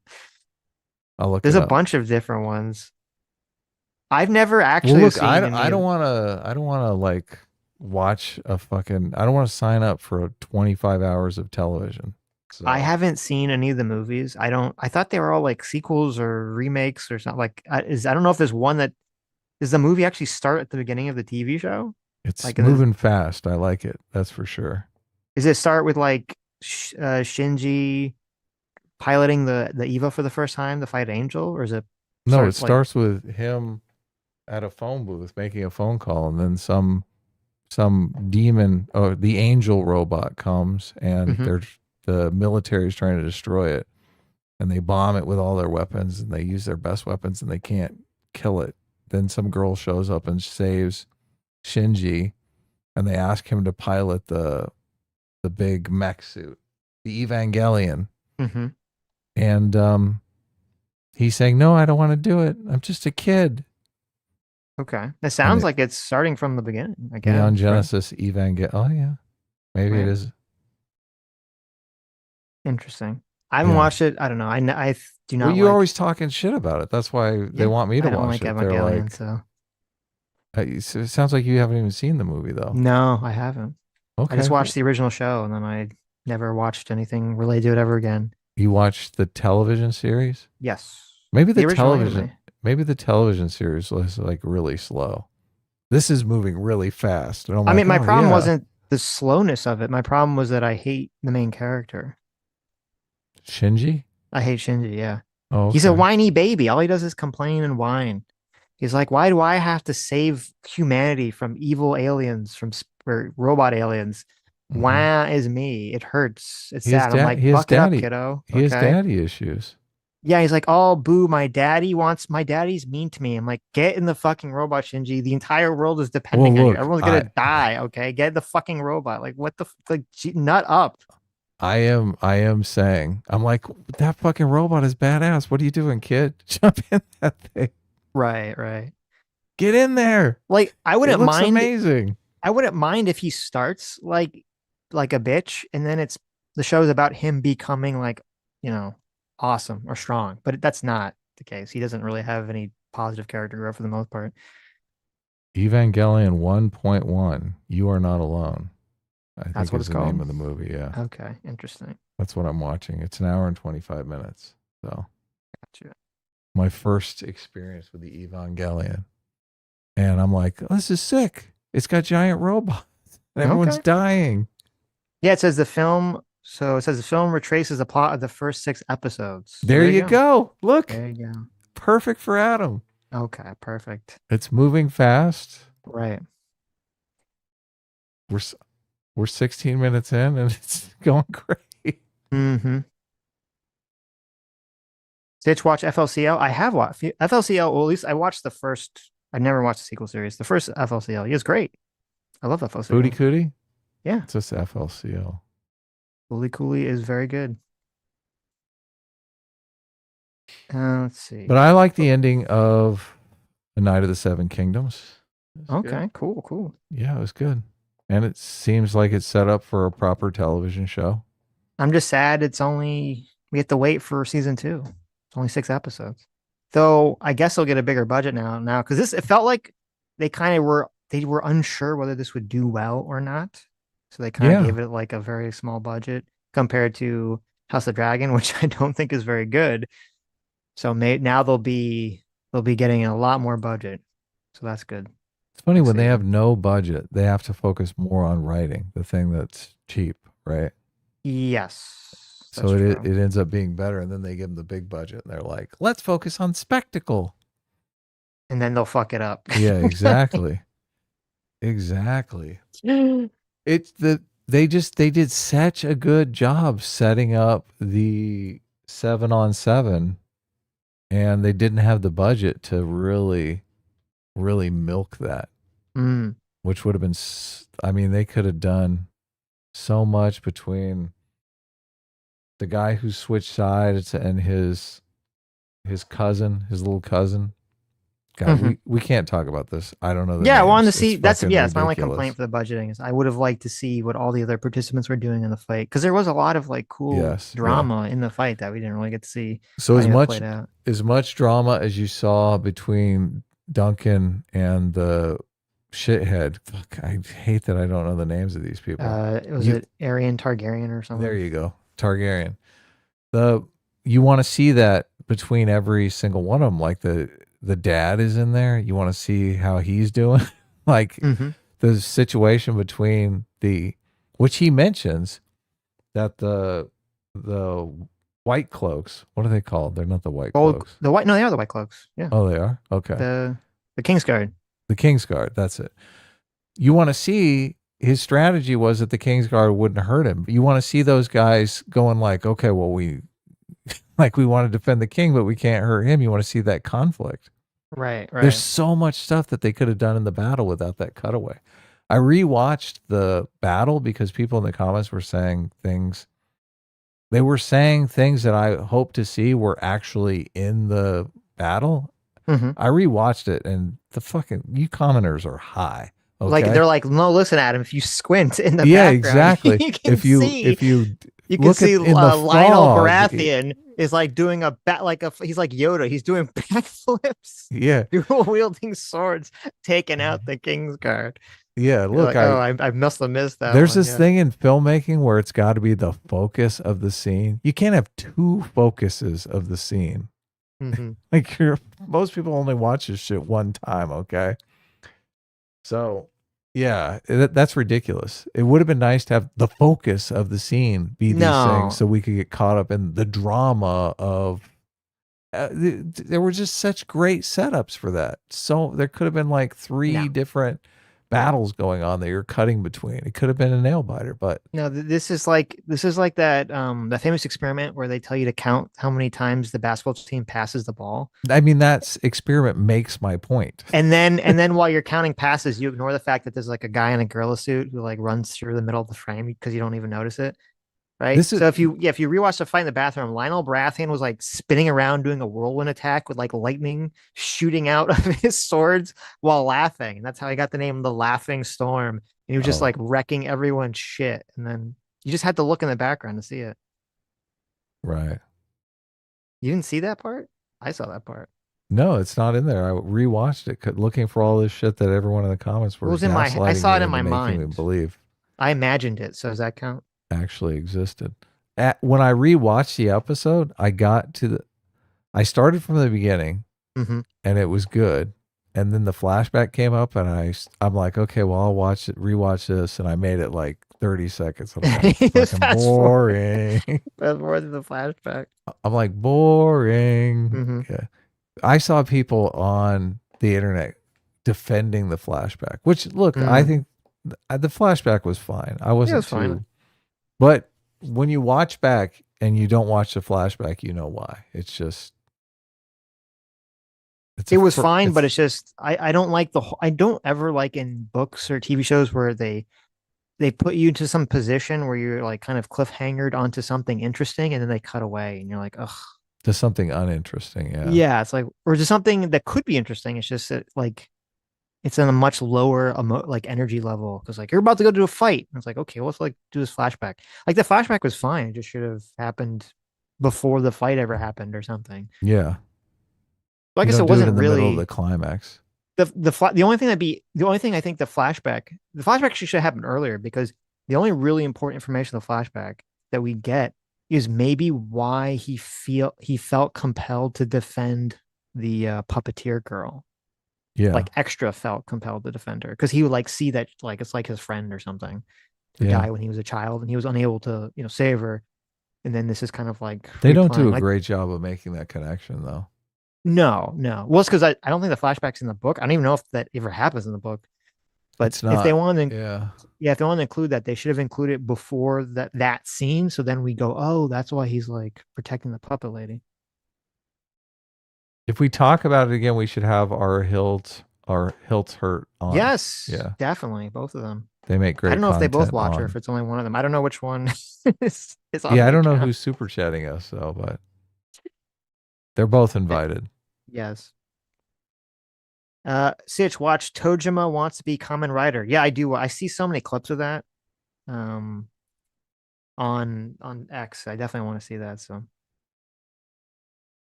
[SPEAKER 2] I'll look
[SPEAKER 1] There's
[SPEAKER 2] it
[SPEAKER 1] a
[SPEAKER 2] up.
[SPEAKER 1] bunch of different ones. I've never
[SPEAKER 2] Well,
[SPEAKER 1] actually
[SPEAKER 2] look, I,
[SPEAKER 1] seen
[SPEAKER 2] don't-
[SPEAKER 1] any
[SPEAKER 2] I don't
[SPEAKER 1] of.
[SPEAKER 2] want to. I don't want to like watch a fucking. I don't want to sign up for 25 hours of television.
[SPEAKER 1] I
[SPEAKER 2] So
[SPEAKER 1] haven't seen any of the movies. I don't. I thought they were all like sequels or remakes or something. Like, I don't know if there's one that does the movie actually start at the beginning of the TV show.
[SPEAKER 2] it's
[SPEAKER 1] Like, is
[SPEAKER 2] moving fast. I like it. That's for sure.
[SPEAKER 1] it start with like Shinji piloting the Eva for the first time to fight Angel, or is it
[SPEAKER 2] No, it
[SPEAKER 1] start like?
[SPEAKER 2] starts with him at a phone booth making a phone call, and then some demon or the angel robot comes, and
[SPEAKER 1] Hmm.
[SPEAKER 2] the military is trying to destroy it, and they bomb it with all their weapons, and they use their best weapons, and they can't kill it. Then some girl shows up and saves Shinji, and they ask him to pilot the big mech suit, the Evangelion,
[SPEAKER 1] Hmm.
[SPEAKER 2] and he's saying, "No, I don't want to do it. I'm just a kid."
[SPEAKER 1] Okay, it
[SPEAKER 2] And
[SPEAKER 1] sounds like it's starting from the beginning. I
[SPEAKER 2] Neon
[SPEAKER 1] guess, right?
[SPEAKER 2] Genesis Evangelion. Oh yeah, maybe it
[SPEAKER 1] Right.
[SPEAKER 2] is.
[SPEAKER 1] Interesting. I haven't
[SPEAKER 2] Yeah.
[SPEAKER 1] watched it. I don't know. I do
[SPEAKER 2] Well,
[SPEAKER 1] not
[SPEAKER 2] you
[SPEAKER 1] like.
[SPEAKER 2] always talking shit about it. That's why they
[SPEAKER 1] Yeah,
[SPEAKER 2] want me to
[SPEAKER 1] I don't
[SPEAKER 2] watch
[SPEAKER 1] like
[SPEAKER 2] it. They're
[SPEAKER 1] Evangelion,
[SPEAKER 2] like,
[SPEAKER 1] so
[SPEAKER 2] it sounds like you haven't even seen the movie though.
[SPEAKER 1] no, I haven't. I just
[SPEAKER 2] Okay,
[SPEAKER 1] watched the original show and then I never watched anything related to it ever again.
[SPEAKER 2] you watched the television series.
[SPEAKER 1] Yes.
[SPEAKER 2] Maybe
[SPEAKER 1] The original anime.
[SPEAKER 2] the television series was like really slow. This is moving really fast, and I'm
[SPEAKER 1] I mean,
[SPEAKER 2] like,
[SPEAKER 1] my
[SPEAKER 2] oh
[SPEAKER 1] problem
[SPEAKER 2] yeah,
[SPEAKER 1] wasn't the slowness of it. My problem was that I hate the main character.
[SPEAKER 2] Shinji.
[SPEAKER 1] I hate Shinji, yeah.
[SPEAKER 2] Oh
[SPEAKER 1] He's a
[SPEAKER 2] okay.
[SPEAKER 1] whiny baby. All he does is complain and whine. He's like, why do I have to save humanity from evil aliens, or robot aliens?
[SPEAKER 2] Hmm.
[SPEAKER 1] Why is me? It hurts. It's
[SPEAKER 2] He has
[SPEAKER 1] sad. I'm
[SPEAKER 2] dad.
[SPEAKER 1] like,
[SPEAKER 2] He has
[SPEAKER 1] buck it up,
[SPEAKER 2] daddy.
[SPEAKER 1] kiddo.
[SPEAKER 2] He has
[SPEAKER 1] Okay.
[SPEAKER 2] daddy issues.
[SPEAKER 1] Yeah, he's like, oh, boo, my daddy's mean to me. I'm like, get in the fucking robot, Shinji. The entire world is
[SPEAKER 2] Well,
[SPEAKER 1] depending on you.
[SPEAKER 2] look,
[SPEAKER 1] Everyone's gonna die, okay? Get in the fucking robot. Like, what the like nut up.
[SPEAKER 2] I am saying, I'm like, that fucking robot is badass. What are you doing, kid? Jump in that thing.
[SPEAKER 1] Right, right.
[SPEAKER 2] Get in there.
[SPEAKER 1] Like,
[SPEAKER 2] It looks amazing.
[SPEAKER 1] I wouldn't mind if he starts like a bitch, and then the show's about him becoming like, you know, awesome or strong. But that's not the case. He doesn't really have any positive character growth for the most part.
[SPEAKER 2] Evangelion 1.1. You are not alone. I
[SPEAKER 1] That's
[SPEAKER 2] think
[SPEAKER 1] what
[SPEAKER 2] is
[SPEAKER 1] it's
[SPEAKER 2] the name
[SPEAKER 1] called.
[SPEAKER 2] of the movie. Yeah.
[SPEAKER 1] Okay, interesting.
[SPEAKER 2] That's what I'm watching. It's an hour and 25 minutes. So,
[SPEAKER 1] Gotcha.
[SPEAKER 2] my first experience with the Evangelion. And I'm like, oh, this is sick. It's got giant robots and everyone's
[SPEAKER 1] Okay.
[SPEAKER 2] dying.
[SPEAKER 1] Yeah, it says the film. So it says the film retraces the plot of the first 6 episodes. So
[SPEAKER 2] There
[SPEAKER 1] there you
[SPEAKER 2] you
[SPEAKER 1] go.
[SPEAKER 2] go. Look,
[SPEAKER 1] There you go.
[SPEAKER 2] perfect for Adam.
[SPEAKER 1] Okay, perfect.
[SPEAKER 2] It's moving fast.
[SPEAKER 1] Right.
[SPEAKER 2] We're s- we're 16 minutes in and it's going great.
[SPEAKER 1] Mm-hmm. Sitch watch FLCL. I have watched FLCL. Well, at least I watched the first. I never watched the sequel series. The first FLCL. He was great. I love
[SPEAKER 2] Booty
[SPEAKER 1] FLCL.
[SPEAKER 2] Cootie?
[SPEAKER 1] Yeah,
[SPEAKER 2] It's just FLCL.
[SPEAKER 1] Wooly Cooley is very good. Let's
[SPEAKER 2] But
[SPEAKER 1] see.
[SPEAKER 2] I like the ending of The Night of the Seven Kingdoms. It's good.
[SPEAKER 1] Okay, cool, cool.
[SPEAKER 2] Yeah, it was good. And it seems like it's set up for a proper television show.
[SPEAKER 1] I'm just sad it's only we have to wait for season two. It's only 6 episodes. Though I guess they'll get a bigger budget now because this it felt like they were unsure whether this would do well or not. So they kind of
[SPEAKER 2] Yeah.
[SPEAKER 1] gave it like a very small budget compared to House of Dragon, which I don't think is very good. So now they'll be getting a lot more budget. So that's good.
[SPEAKER 2] It's funny
[SPEAKER 1] Next
[SPEAKER 2] when they have
[SPEAKER 1] season.
[SPEAKER 2] no budget, they have to focus more on writing, the thing that's cheap, right?
[SPEAKER 1] Yes, that's
[SPEAKER 2] So it
[SPEAKER 1] true.
[SPEAKER 2] it ends up being better, and then they give them the big budget, and they're like, "Let's focus on spectacle."
[SPEAKER 1] And then they'll fuck it up.
[SPEAKER 2] Yeah, exactly, exactly. It's the they did such a good job setting up the 7-on-7, and they didn't have the budget to really milk that,
[SPEAKER 1] Mm.
[SPEAKER 2] which would have been. I mean, they could have done so much between the guy who switched sides and his cousin, his little cousin. God,
[SPEAKER 1] Hmm.
[SPEAKER 2] we can't talk about this. I don't know the
[SPEAKER 1] Yeah, I wanted to
[SPEAKER 2] names. It's
[SPEAKER 1] see.
[SPEAKER 2] fucking
[SPEAKER 1] That's my only complaint
[SPEAKER 2] ridiculous.
[SPEAKER 1] for the budgeting is I would have liked to see what all the other participants were doing in the fight because there was a lot of like cool
[SPEAKER 2] Yes, yeah.
[SPEAKER 1] drama in the fight that we didn't really get to see
[SPEAKER 2] So
[SPEAKER 1] how any of it played out.
[SPEAKER 2] as much drama as you saw between Duncan and the shithead. Fuck, I hate that I don't know the names of these people.
[SPEAKER 1] Was
[SPEAKER 2] You
[SPEAKER 1] it Aryan Targaryen or
[SPEAKER 2] there
[SPEAKER 1] someone?
[SPEAKER 2] you go. Targaryen. The you want to see that between every single one of them. Like the dad is in there. You want to see how he's doing. Like
[SPEAKER 1] Mm-hmm.
[SPEAKER 2] the situation between the which he mentions that the white cloaks. What are they called? They're not the white
[SPEAKER 1] Gold,
[SPEAKER 2] cloaks.
[SPEAKER 1] the white. No, they are the White Cloaks. Yeah,
[SPEAKER 2] Oh, they are. Okay.
[SPEAKER 1] the the Kingsguard.
[SPEAKER 2] The Kingsguard. That's it. You want to see his strategy was that the Kingsguard wouldn't hurt him. You want to see those guys going like, okay, well we want to defend the king, but we can't hurt him. You want to see that conflict.
[SPEAKER 1] Right,
[SPEAKER 2] There's
[SPEAKER 1] right.
[SPEAKER 2] so much stuff that they could have done in the battle without that cutaway. I rewatched the battle because people in the comments were saying things. They were saying things that I hope to see were actually in the battle.
[SPEAKER 1] Mm-hmm.
[SPEAKER 2] I rewatched it, and the fucking you commoners are high.
[SPEAKER 1] Like
[SPEAKER 2] Okay.
[SPEAKER 1] they're like, no, listen, Adam. If you squint in the
[SPEAKER 2] Yeah,
[SPEAKER 1] background,
[SPEAKER 2] exactly. If you
[SPEAKER 1] you can
[SPEAKER 2] look
[SPEAKER 1] see
[SPEAKER 2] at in the
[SPEAKER 1] Lionel
[SPEAKER 2] fog,
[SPEAKER 1] Baratheon is like doing a bat like a he's like Yoda. He's doing backflips,
[SPEAKER 2] yeah,
[SPEAKER 1] dual wielding swords, taking out the King's Guard.
[SPEAKER 2] yeah.
[SPEAKER 1] You're
[SPEAKER 2] Look,
[SPEAKER 1] like, oh, I must have missed that
[SPEAKER 2] there's
[SPEAKER 1] one.
[SPEAKER 2] this
[SPEAKER 1] Yeah.
[SPEAKER 2] thing in filmmaking where it's got to be the focus of the scene. You can't have two focuses of the scene.
[SPEAKER 1] Hmm.
[SPEAKER 2] Like most people only watch this shit one time. Okay, so yeah, that's ridiculous. It would have been nice to have the focus of the scene be these things,
[SPEAKER 1] No,
[SPEAKER 2] so we could get caught up in the drama of. There were just such great setups for that. So there could have been like
[SPEAKER 1] no,
[SPEAKER 2] three different battles going on that you're cutting between. It could have been a nail biter, but
[SPEAKER 1] no. This is like that famous experiment where they tell you to count how many times the basketball team passes the ball.
[SPEAKER 2] I mean, that experiment makes my point.
[SPEAKER 1] And then while you're counting passes, you ignore the fact that there's like a guy in a gorilla suit who like runs through the middle of the frame because you don't even notice it. Right.
[SPEAKER 2] This is
[SPEAKER 1] So if you rewatch the fight in the bathroom, Lionel Baratheon was like spinning around doing a whirlwind attack with like lightning shooting out of his swords while laughing. And that's how he got the name the Laughing Storm. And he was just
[SPEAKER 2] oh
[SPEAKER 1] like wrecking everyone's shit. And then you just had to look in the background to see it.
[SPEAKER 2] right.
[SPEAKER 1] You didn't see that part? I saw that part.
[SPEAKER 2] No, it's not in there. I rewatched it looking for all this shit that everyone in the comments
[SPEAKER 1] It
[SPEAKER 2] were
[SPEAKER 1] was in my I
[SPEAKER 2] gaslighting
[SPEAKER 1] saw
[SPEAKER 2] me
[SPEAKER 1] it in
[SPEAKER 2] into
[SPEAKER 1] my
[SPEAKER 2] making me
[SPEAKER 1] mind.
[SPEAKER 2] believe
[SPEAKER 1] I imagined it. So does that count?
[SPEAKER 2] actually existed. When I rewatched the episode, I started from the beginning
[SPEAKER 1] Mm-hmm.
[SPEAKER 2] and it was good. And then the flashback came up, and I'm like, okay, well, I'll rewatch this, and I made it like 30 seconds. And I'm like,
[SPEAKER 1] Just
[SPEAKER 2] fucking
[SPEAKER 1] fast forward.
[SPEAKER 2] boring.
[SPEAKER 1] Fast forward to the flashback.
[SPEAKER 2] I'm like, boring.
[SPEAKER 1] Mm-hmm.
[SPEAKER 2] Yeah. I saw people on the internet defending the flashback, which look, I
[SPEAKER 1] Mm.
[SPEAKER 2] think the flashback was fine. I
[SPEAKER 1] Yeah, it
[SPEAKER 2] wasn't
[SPEAKER 1] was fine.
[SPEAKER 2] too, but when you watch back and you don't watch the flashback, you know why. It's just,
[SPEAKER 1] It was fine, but
[SPEAKER 2] it's
[SPEAKER 1] it's just I don't like I don't ever like in books or TV shows where they put you into some position where you're like kind of cliffhangered onto something interesting and then they cut away and you're like, ugh.
[SPEAKER 2] just something uninteresting. Yeah.
[SPEAKER 1] Yeah, it's like or just something that could be interesting. It's just that, like it's in a much lower like energy level because like you're about to go to a fight. And it's like, okay, well, let's like do this flashback. Like the flashback was fine. It just should have happened before the fight ever happened or something.
[SPEAKER 2] Yeah.
[SPEAKER 1] Like
[SPEAKER 2] You
[SPEAKER 1] I said,
[SPEAKER 2] don't
[SPEAKER 1] it
[SPEAKER 2] do it
[SPEAKER 1] wasn't
[SPEAKER 2] in the middle of the
[SPEAKER 1] really
[SPEAKER 2] climax.
[SPEAKER 1] the only thing I think the flashback actually should have happened earlier because the only really important information in the flashback that we get is maybe why he felt compelled to defend the puppeteer girl,
[SPEAKER 2] Yeah.
[SPEAKER 1] like extra felt compelled to defend her because he would like see that like it's like his friend or something who
[SPEAKER 2] Yeah.
[SPEAKER 1] died when he was a child and he was unable to save her, and then this is kind of like
[SPEAKER 2] They don't do
[SPEAKER 1] replaying
[SPEAKER 2] a
[SPEAKER 1] like
[SPEAKER 2] great job of making that connection though.
[SPEAKER 1] no, well it's because I don't think the flashbacks in the book, I don't even know if that ever happens in the book, but
[SPEAKER 2] It's
[SPEAKER 1] if they
[SPEAKER 2] not.
[SPEAKER 1] wanted to,
[SPEAKER 2] Yeah.
[SPEAKER 1] yeah, if they want to include that, they should have included it before that scene, so then we go, oh, that's why he's like protecting the puppet lady.
[SPEAKER 2] If we talk about it again, we should have our hilts hurt on.
[SPEAKER 1] Yes,
[SPEAKER 2] Yeah.
[SPEAKER 1] definitely both of them.
[SPEAKER 2] They make
[SPEAKER 1] I
[SPEAKER 2] great
[SPEAKER 1] don't know if they both
[SPEAKER 2] content
[SPEAKER 1] watch or if
[SPEAKER 2] on.
[SPEAKER 1] it's only one of them. I don't know which one is on
[SPEAKER 2] Yeah, I
[SPEAKER 1] the
[SPEAKER 2] don't know
[SPEAKER 1] account.
[SPEAKER 2] who's super chatting us though, but they're both
[SPEAKER 1] Eh,
[SPEAKER 2] invited.
[SPEAKER 1] yes. Sitch, watch Tojima wants to be Kamen Rider. Yeah, I do. I see so many clips of that. Um, on X. I definitely want to see that. So,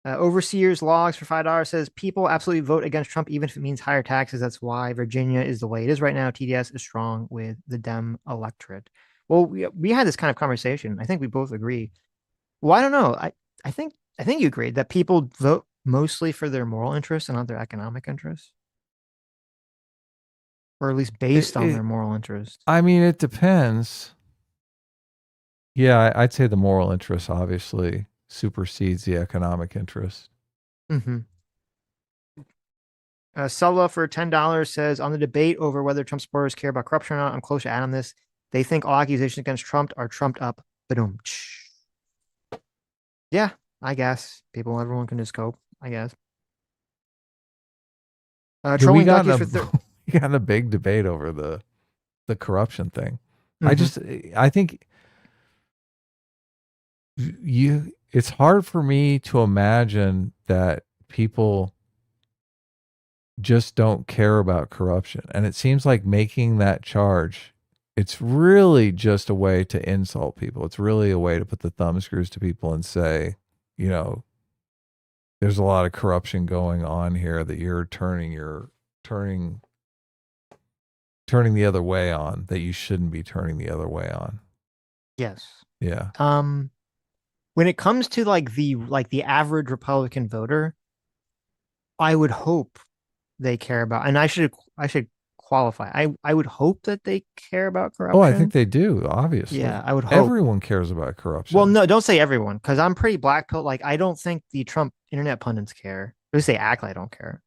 [SPEAKER 1] Overseers logs for $5 says people absolutely vote against Trump even if it means higher taxes. That's why Virginia is the way it is right now. TDS is strong with the Dem electorate. Well, we had this kind of conversation. I think we both agree. Well, I don't know. I think I think you agreed that people vote mostly for their moral interests and not their economic interests, or at least
[SPEAKER 2] It,
[SPEAKER 1] based on
[SPEAKER 2] it,
[SPEAKER 1] their moral interests.
[SPEAKER 2] I mean, it depends. Yeah, I'd say the moral interest obviously supersedes the economic interest.
[SPEAKER 1] Mm-hmm. Sulla for $10 says on the debate over whether Trump supporters care about corruption or not, I'm close to Adam this. They think all accusations against Trump are trumped up. Boom. Yeah, I guess everyone can just cope. I guess.
[SPEAKER 2] Yeah, we
[SPEAKER 1] Trolling
[SPEAKER 2] got in
[SPEAKER 1] duckies
[SPEAKER 2] a
[SPEAKER 1] for third.
[SPEAKER 2] we got in a big debate over the corruption thing. I
[SPEAKER 1] Mm-hmm.
[SPEAKER 2] just I think it's hard for me to imagine that people just don't care about corruption. And it seems like making that charge, it's really just a way to insult people. It's really a way to put the thumb screws to people and say, you know, there's a lot of corruption going on here that turning turning the other way on that you shouldn't be turning the other way on.
[SPEAKER 1] Yes.
[SPEAKER 2] Yeah.
[SPEAKER 1] Um, when it comes to like the average Republican voter, I would hope they care about, and I should qualify. I would hope that they care about
[SPEAKER 2] Oh, I think
[SPEAKER 1] corruption.
[SPEAKER 2] they do,
[SPEAKER 1] Yeah,
[SPEAKER 2] obviously.
[SPEAKER 1] I would hope.
[SPEAKER 2] Everyone cares about
[SPEAKER 1] Well,
[SPEAKER 2] corruption.
[SPEAKER 1] no, don't say everyone, because I'm pretty black pill. Like, I don't think the Trump internet pundits care. At least they act like I don't care.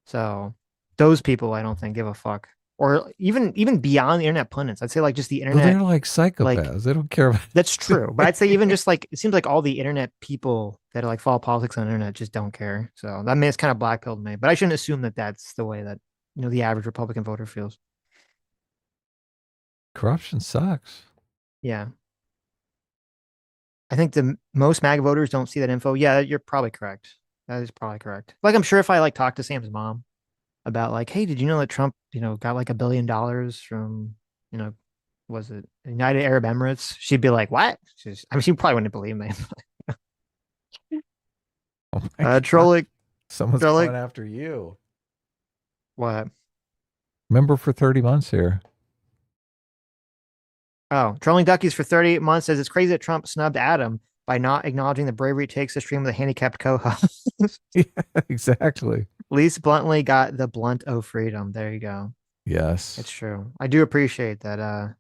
[SPEAKER 1] So those people, I don't think give a fuck. Or even beyond the internet pundits, I'd say like just the
[SPEAKER 2] Well,
[SPEAKER 1] internet.
[SPEAKER 2] they're like
[SPEAKER 1] Like
[SPEAKER 2] psychopaths. They don't care about
[SPEAKER 1] that's true, but I'd say even
[SPEAKER 2] anything.
[SPEAKER 1] just like it seems like all the internet people that like follow politics on the internet just don't care. So that means it's kind of black pilled me. But I shouldn't assume that that's the way that the average Republican voter feels.
[SPEAKER 2] Corruption sucks.
[SPEAKER 1] Yeah. I think the most MAGA voters don't see that info. Yeah, you're probably correct. That is probably correct. Like I'm sure if I like talk to Sam's mom about like, hey, did you know that Trump, got like $1 billion from, you know, was it United Arab Emirates? She'd be like, what? I mean, she probably wouldn't believe me.
[SPEAKER 2] Oh my God.
[SPEAKER 1] Trolling,
[SPEAKER 2] Someone's
[SPEAKER 1] trolling.
[SPEAKER 2] coming after you.
[SPEAKER 1] What?
[SPEAKER 2] Member for 30 months here.
[SPEAKER 1] Oh, trolling duckies for 38 months says it's crazy that Trump snubbed Adam by not acknowledging the bravery it takes to stream with a handicapped co-host.
[SPEAKER 2] Yeah, exactly.
[SPEAKER 1] Least bluntly got the blunt of freedom. There you go.
[SPEAKER 2] Yes.
[SPEAKER 1] It's true. I do appreciate that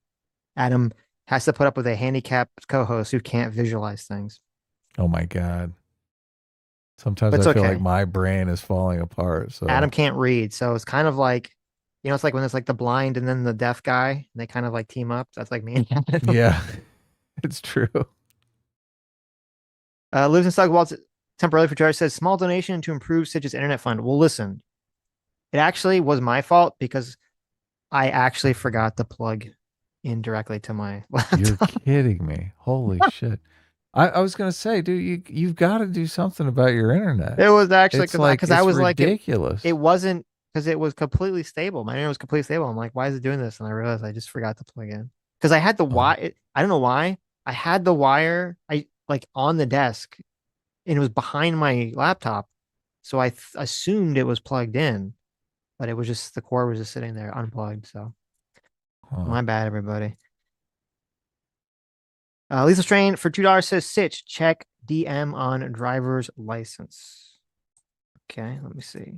[SPEAKER 1] Adam has to put up with a handicapped co-host who can't visualize things.
[SPEAKER 2] Oh my God. Sometimes
[SPEAKER 1] But
[SPEAKER 2] I
[SPEAKER 1] it's
[SPEAKER 2] feel like
[SPEAKER 1] okay.
[SPEAKER 2] my brain is falling apart.
[SPEAKER 1] Adam
[SPEAKER 2] So,
[SPEAKER 1] can't read, so it's kind of like, it's like when it's like the blind and then the deaf guy, and they kind of like team up. That's like me and Adam.
[SPEAKER 2] yeah, it's true.
[SPEAKER 1] Lives in Stugwalt's temporarily for charge says small donation to improve Sitch's internet fund. Well, listen, it actually was my fault because I actually forgot to plug in directly to my
[SPEAKER 2] You're
[SPEAKER 1] laptop.
[SPEAKER 2] kidding me. Holy shit. I was gonna say, dude, you've got to do something about your internet.
[SPEAKER 1] It was actually
[SPEAKER 2] It's
[SPEAKER 1] because
[SPEAKER 2] like
[SPEAKER 1] I
[SPEAKER 2] it's
[SPEAKER 1] was like it
[SPEAKER 2] ridiculous.
[SPEAKER 1] wasn't because it was completely stable. My internet was completely stable. I'm like, why is it doing this? And I realized I just forgot to plug in because I had the
[SPEAKER 2] Oh,
[SPEAKER 1] wire. I don't know why I had the wire. I like on the desk and it was behind my laptop, so I assumed it was plugged in, but it was just the cord was just sitting there unplugged. So
[SPEAKER 2] huh.
[SPEAKER 1] my bad, everybody. Lethal Strain for $2 says Sitch check DM on driver's license. Okay, let me see.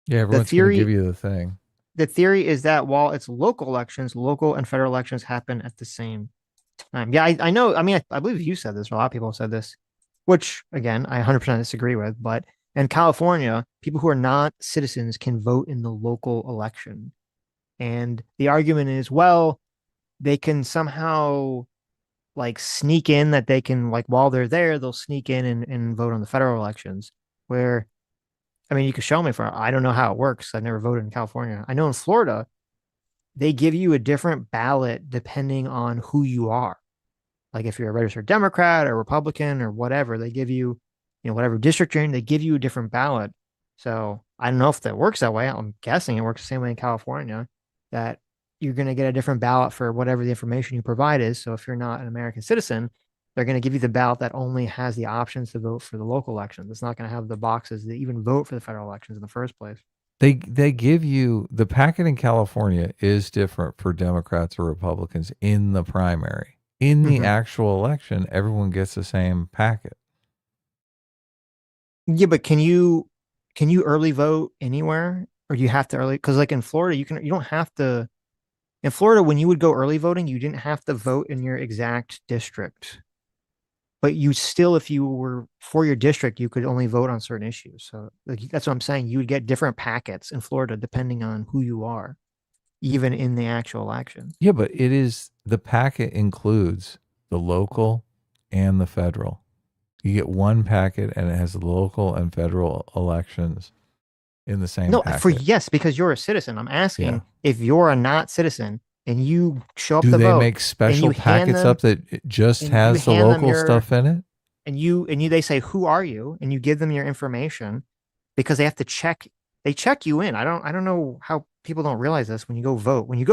[SPEAKER 2] Yeah,
[SPEAKER 1] The
[SPEAKER 2] everyone's gonna give
[SPEAKER 1] theory
[SPEAKER 2] you the thing.
[SPEAKER 1] the theory is that while it's local elections, local and federal elections happen at the same time. Yeah, I know. I mean, I believe you said this, or a lot of people said this, which again, I 100% disagree with. But in California, people who are not citizens can vote in the local election. And the argument is, well, they can somehow like sneak in that they can, like, while they're there, they'll sneak in and vote on the federal elections. Where, I mean, you could show me for, I don't know how it works. I've never voted in California. I know in Florida, they give you a different ballot depending on who you are. Like if you're a registered Democrat or Republican or whatever, they give you, whatever district you're in, they give you a different ballot. So I don't know if that works that way. I'm guessing it works the same way in California, that you're going to get a different ballot for whatever the information you provide is. So if you're not an American citizen, they're going to give you the ballot that only has the options to vote for the local elections. It's not going to have the boxes that even vote for the federal elections in the first place.
[SPEAKER 2] They give you the packet in California is different for Democrats or Republicans in the primary. In the
[SPEAKER 1] Mm-hmm.
[SPEAKER 2] actual election, everyone gets the same packet.
[SPEAKER 1] Yeah, but can you early vote anywhere, or do you have to early? Because like in Florida, you don't have to. In Florida, when you would go early voting, you didn't have to vote in your exact district, but you still, if you were for your district, you could only vote on certain issues. So like, that's what I'm saying. You would get different packets in Florida depending on who you are, even in the actual election.
[SPEAKER 2] Yeah, but it is the packet includes the local and the federal. You get one packet and it has the local and federal elections in the same
[SPEAKER 1] No, for
[SPEAKER 2] packet.
[SPEAKER 1] yes, because you're a citizen. I'm
[SPEAKER 2] Yeah.
[SPEAKER 1] asking if you're a not citizen and you show up
[SPEAKER 2] Do
[SPEAKER 1] to
[SPEAKER 2] they
[SPEAKER 1] vote
[SPEAKER 2] make
[SPEAKER 1] and
[SPEAKER 2] special packets up that it just
[SPEAKER 1] you
[SPEAKER 2] has the
[SPEAKER 1] hand them
[SPEAKER 2] local
[SPEAKER 1] your
[SPEAKER 2] stuff in it?
[SPEAKER 1] and you they say who are you and you give them your information because they have to check you in. I don't know how people don't realize this. When you go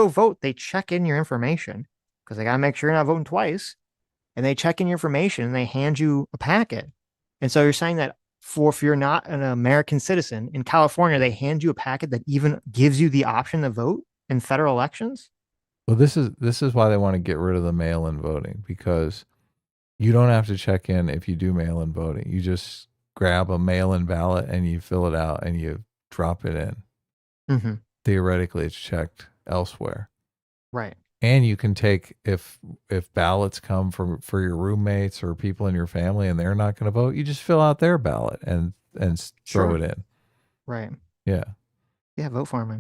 [SPEAKER 1] vote, they check in your information because they got to make sure you're not voting twice, and they check in your information and they hand you a packet. And so you're saying that for if you're not an American citizen in California, they hand you a packet that even gives you the option to vote in federal elections.
[SPEAKER 2] Well, this is why they want to get rid of the mail-in voting because you don't have to check in if you do mail-in voting. You just grab a mail-in ballot and you fill it out and you drop it in.
[SPEAKER 1] Mm-hmm.
[SPEAKER 2] Theoretically, it's checked elsewhere.
[SPEAKER 1] Right.
[SPEAKER 2] And you can take if ballots come from for your roommates or people in your family and they're not going to vote, you just fill out their ballot and throw
[SPEAKER 1] Sure.
[SPEAKER 2] it in.
[SPEAKER 1] Right.
[SPEAKER 2] Yeah.
[SPEAKER 1] Yeah. Vote for me.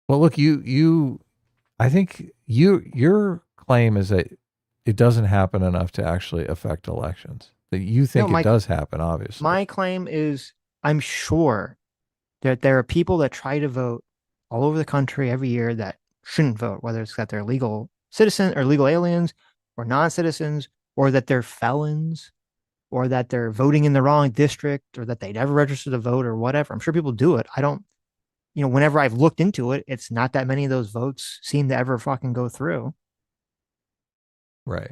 [SPEAKER 2] Well, look, you I think your claim is that it doesn't happen enough to actually affect elections. That you
[SPEAKER 1] No,
[SPEAKER 2] think it does happen, obviously.
[SPEAKER 1] my claim is I'm sure that there are people that try to vote all over the country every year that shouldn't vote, whether it's that they're legal citizen or legal aliens or non-citizens, or that they're felons, or that they're voting in the wrong district, or that they never registered to vote or whatever. I'm sure people do it. I don't, whenever I've looked into it, it's not that many of those votes seem to ever fucking go through.
[SPEAKER 2] Right.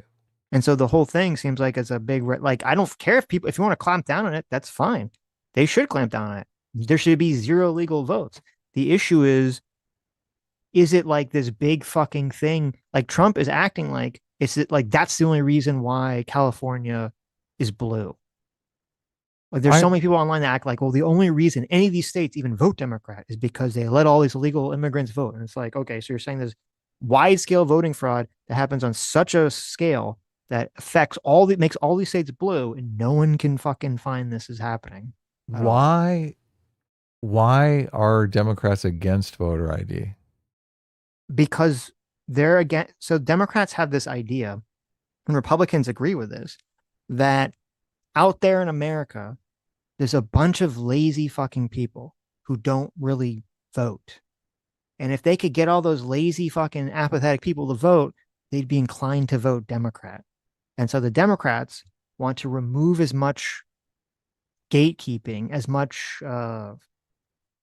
[SPEAKER 1] And so the whole thing seems like it's a big, like, I don't care if you want to clamp down on it, that's fine. They should clamp down on it. There should be zero legal votes. The issue is it like this big fucking thing? Like Trump is acting like like that's the only reason why California is blue. Like there's
[SPEAKER 2] I
[SPEAKER 1] so many people online that act like, well, the only reason any of these states even vote Democrat is because they let all these illegal immigrants vote. And it's like, okay, so you're saying there's wide scale voting fraud that happens on such a scale that affects makes all these states blue, and no one can fucking find this is happening at all.
[SPEAKER 2] why why are Democrats against voter ID?
[SPEAKER 1] Because they're again, so Democrats have this idea, and Republicans agree with this, that out there in America, there's a bunch of lazy fucking people who don't really vote. And if they could get all those lazy fucking apathetic people to vote, they'd be inclined to vote Democrat. And so the Democrats want to remove as much gatekeeping, as much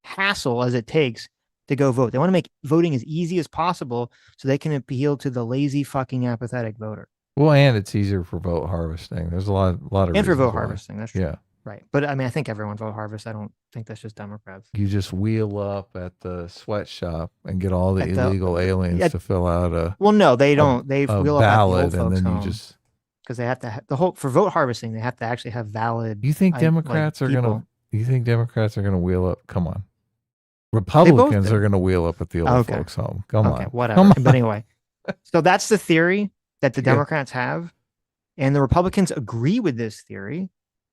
[SPEAKER 1] hassle as it takes to go vote. They want to make voting as easy as possible so they can appeal to the lazy, fucking apathetic voter.
[SPEAKER 2] Well, and it's easier for vote harvesting. There's a lot of
[SPEAKER 1] And for
[SPEAKER 2] reasons
[SPEAKER 1] vote
[SPEAKER 2] why.
[SPEAKER 1] harvesting, that's true.
[SPEAKER 2] Yeah.
[SPEAKER 1] Right. But I mean, I think everyone vote harvest. I don't think that's just Democrats.
[SPEAKER 2] You just wheel up at the sweatshop and get all the
[SPEAKER 1] At the
[SPEAKER 2] illegal aliens
[SPEAKER 1] at,
[SPEAKER 2] to fill out
[SPEAKER 1] well, no, they
[SPEAKER 2] a,
[SPEAKER 1] don't. They
[SPEAKER 2] a
[SPEAKER 1] wheel up at the
[SPEAKER 2] ballot,
[SPEAKER 1] old
[SPEAKER 2] and
[SPEAKER 1] folks'
[SPEAKER 2] then you
[SPEAKER 1] home
[SPEAKER 2] just.
[SPEAKER 1] because they have to the whole for vote harvesting. They have to actually have valid,
[SPEAKER 2] You think
[SPEAKER 1] like
[SPEAKER 2] Democrats are gonna?
[SPEAKER 1] people.
[SPEAKER 2] You think Democrats are gonna wheel up? Come on.
[SPEAKER 1] They both
[SPEAKER 2] Republicans are
[SPEAKER 1] do.
[SPEAKER 2] gonna wheel up at the old
[SPEAKER 1] Okay.
[SPEAKER 2] folks' home. Come
[SPEAKER 1] Okay.
[SPEAKER 2] on.
[SPEAKER 1] Whatever.
[SPEAKER 2] Come
[SPEAKER 1] But
[SPEAKER 2] on.
[SPEAKER 1] anyway, so that's the theory that the
[SPEAKER 2] Yeah.
[SPEAKER 1] Democrats have, and the Republicans agree with this theory.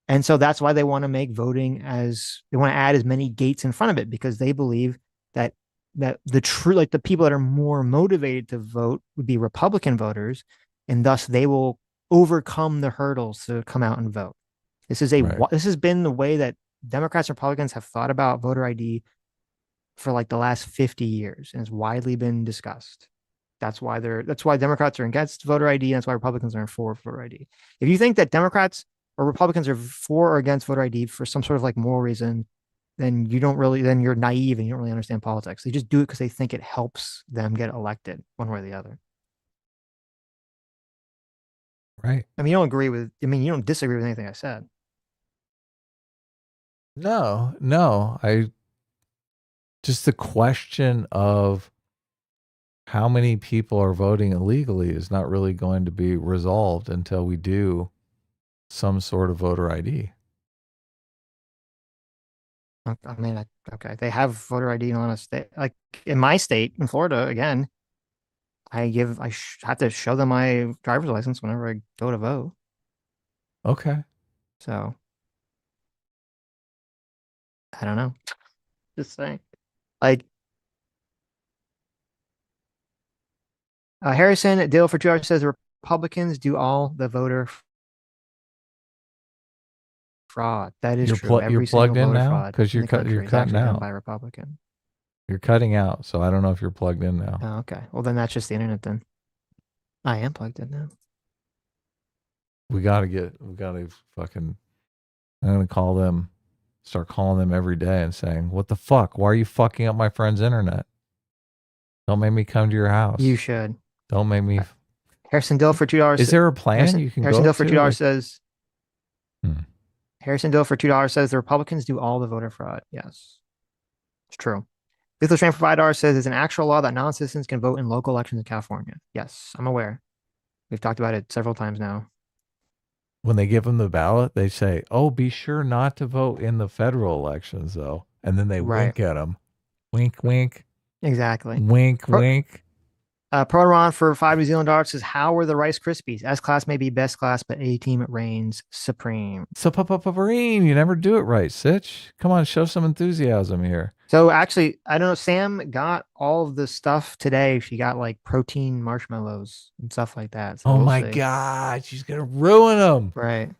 [SPEAKER 1] And so that's why they want to make voting as they want to add as many gates in front of it because they believe that the true like the people that are more motivated to vote would be Republican voters, and thus they will overcome the hurdles to come out and vote.
[SPEAKER 2] Right.
[SPEAKER 1] This has been the way that Democrats and Republicans have thought about voter ID for like the last 50 years, and it's widely been discussed. That's why Democrats are against voter ID, and that's why Republicans are for voter ID. If you think that Democrats or Republicans are for or against voter ID for some sort of like moral reason, then you're naive and you don't really understand politics. They just do it because they think it helps them get elected one way or the other.
[SPEAKER 2] Right.
[SPEAKER 1] I mean, you don't disagree with anything I said.
[SPEAKER 2] No, no. I just the question of how many people are voting illegally is not really going to be resolved until we do some sort of voter ID.
[SPEAKER 1] I mean, okay, they have voter ID in a state like in my state in Florida. Again, have to show them my driver's license whenever I go to vote.
[SPEAKER 2] Okay.
[SPEAKER 1] So I don't know. Just saying. Like Harrison Dale for 2 hours says the Republicans do all the voter fraud. That is true.
[SPEAKER 2] You're
[SPEAKER 1] Every single
[SPEAKER 2] plugged in
[SPEAKER 1] voter
[SPEAKER 2] now
[SPEAKER 1] fraud
[SPEAKER 2] because
[SPEAKER 1] in the
[SPEAKER 2] you're
[SPEAKER 1] country is
[SPEAKER 2] cutting
[SPEAKER 1] actually done by
[SPEAKER 2] out.
[SPEAKER 1] a Republican.
[SPEAKER 2] You're cutting out, so I don't know if you're plugged in now.
[SPEAKER 1] Oh, okay. Well, then that's just the internet. Then I am plugged in now.
[SPEAKER 2] We gotta fucking. I'm gonna call them, start calling them every day and saying, "What the fuck? Why are you fucking up my friend's internet? Don't make me come to your
[SPEAKER 1] You
[SPEAKER 2] house.
[SPEAKER 1] should.
[SPEAKER 2] Don't make me."
[SPEAKER 1] Harrison Dill for
[SPEAKER 2] Is
[SPEAKER 1] $2.
[SPEAKER 2] there a plan you can
[SPEAKER 1] Harrison
[SPEAKER 2] go
[SPEAKER 1] Dill for two
[SPEAKER 2] to?
[SPEAKER 1] dollars
[SPEAKER 2] Like,
[SPEAKER 1] says
[SPEAKER 2] hmm.
[SPEAKER 1] Harrison Dill for $2 says the Republicans do all the voter fraud. Yes, it's true. Lethal Strain for $5 says it's an actual law that non-citizens can vote in local elections in California. Yes, I'm aware. We've talked about it several times now.
[SPEAKER 2] When they give them the ballot, they say, "Oh, be sure not to vote in the federal elections, though," and then they
[SPEAKER 1] Right.
[SPEAKER 2] wink at them. Wink, wink,
[SPEAKER 1] Exactly.
[SPEAKER 2] wink,
[SPEAKER 1] Pro,
[SPEAKER 2] wink.
[SPEAKER 1] Proteron for $5 says, how were the Rice Krispies? S class may be best class, but A team reigns supreme.
[SPEAKER 2] So, Paparine, you never do it right, Sitch. Come on, show some enthusiasm here.
[SPEAKER 1] So actually, I don't know. Sam got all of the stuff today. She got like protein marshmallows and stuff like that. So
[SPEAKER 2] Oh
[SPEAKER 1] we'll
[SPEAKER 2] my
[SPEAKER 1] see.
[SPEAKER 2] God, she's gonna ruin them.
[SPEAKER 1] Right.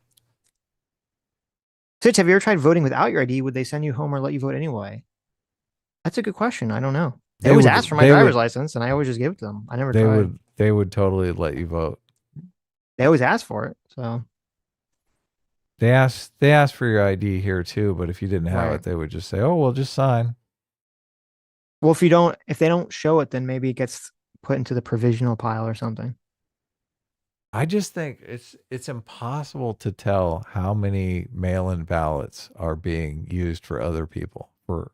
[SPEAKER 1] Sitch, have you ever tried voting without your ID? Would they send you home or let you vote anyway? That's a good question. I don't know. They
[SPEAKER 2] They
[SPEAKER 1] always
[SPEAKER 2] would,
[SPEAKER 1] ask for my
[SPEAKER 2] they
[SPEAKER 1] driver's
[SPEAKER 2] would,
[SPEAKER 1] license, and I always just give it to them. I never tried.
[SPEAKER 2] they would totally let you vote.
[SPEAKER 1] They always ask for it. So,
[SPEAKER 2] They asked for your ID here too, but if you didn't have
[SPEAKER 1] right.
[SPEAKER 2] it, they would just say, "Oh, well, just sign."
[SPEAKER 1] Well, if they don't show it, then maybe it gets put into the provisional pile or something.
[SPEAKER 2] I just think it's impossible to tell how many mail-in ballots are being used for other people. For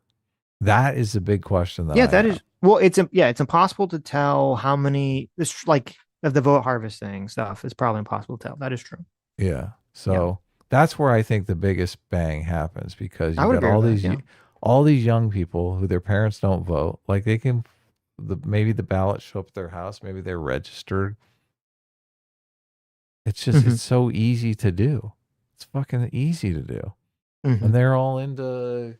[SPEAKER 2] that is the big question that
[SPEAKER 1] Yeah,
[SPEAKER 2] I
[SPEAKER 1] that
[SPEAKER 2] have.
[SPEAKER 1] is well. It's impossible to tell how many. It's like of the vote harvesting stuff. It's probably impossible to tell. That is true.
[SPEAKER 2] Yeah.
[SPEAKER 1] Yeah,
[SPEAKER 2] So that's where I think the biggest bang happens because
[SPEAKER 1] I
[SPEAKER 2] you
[SPEAKER 1] would
[SPEAKER 2] got
[SPEAKER 1] agree with that. Yeah.
[SPEAKER 2] all these young people who their parents don't vote. Like they can maybe the ballot show up at their house, maybe they're registered. It's just
[SPEAKER 1] Hmm.
[SPEAKER 2] it's so easy to do. It's fucking easy to do.
[SPEAKER 1] Hmm.
[SPEAKER 2] And they're all into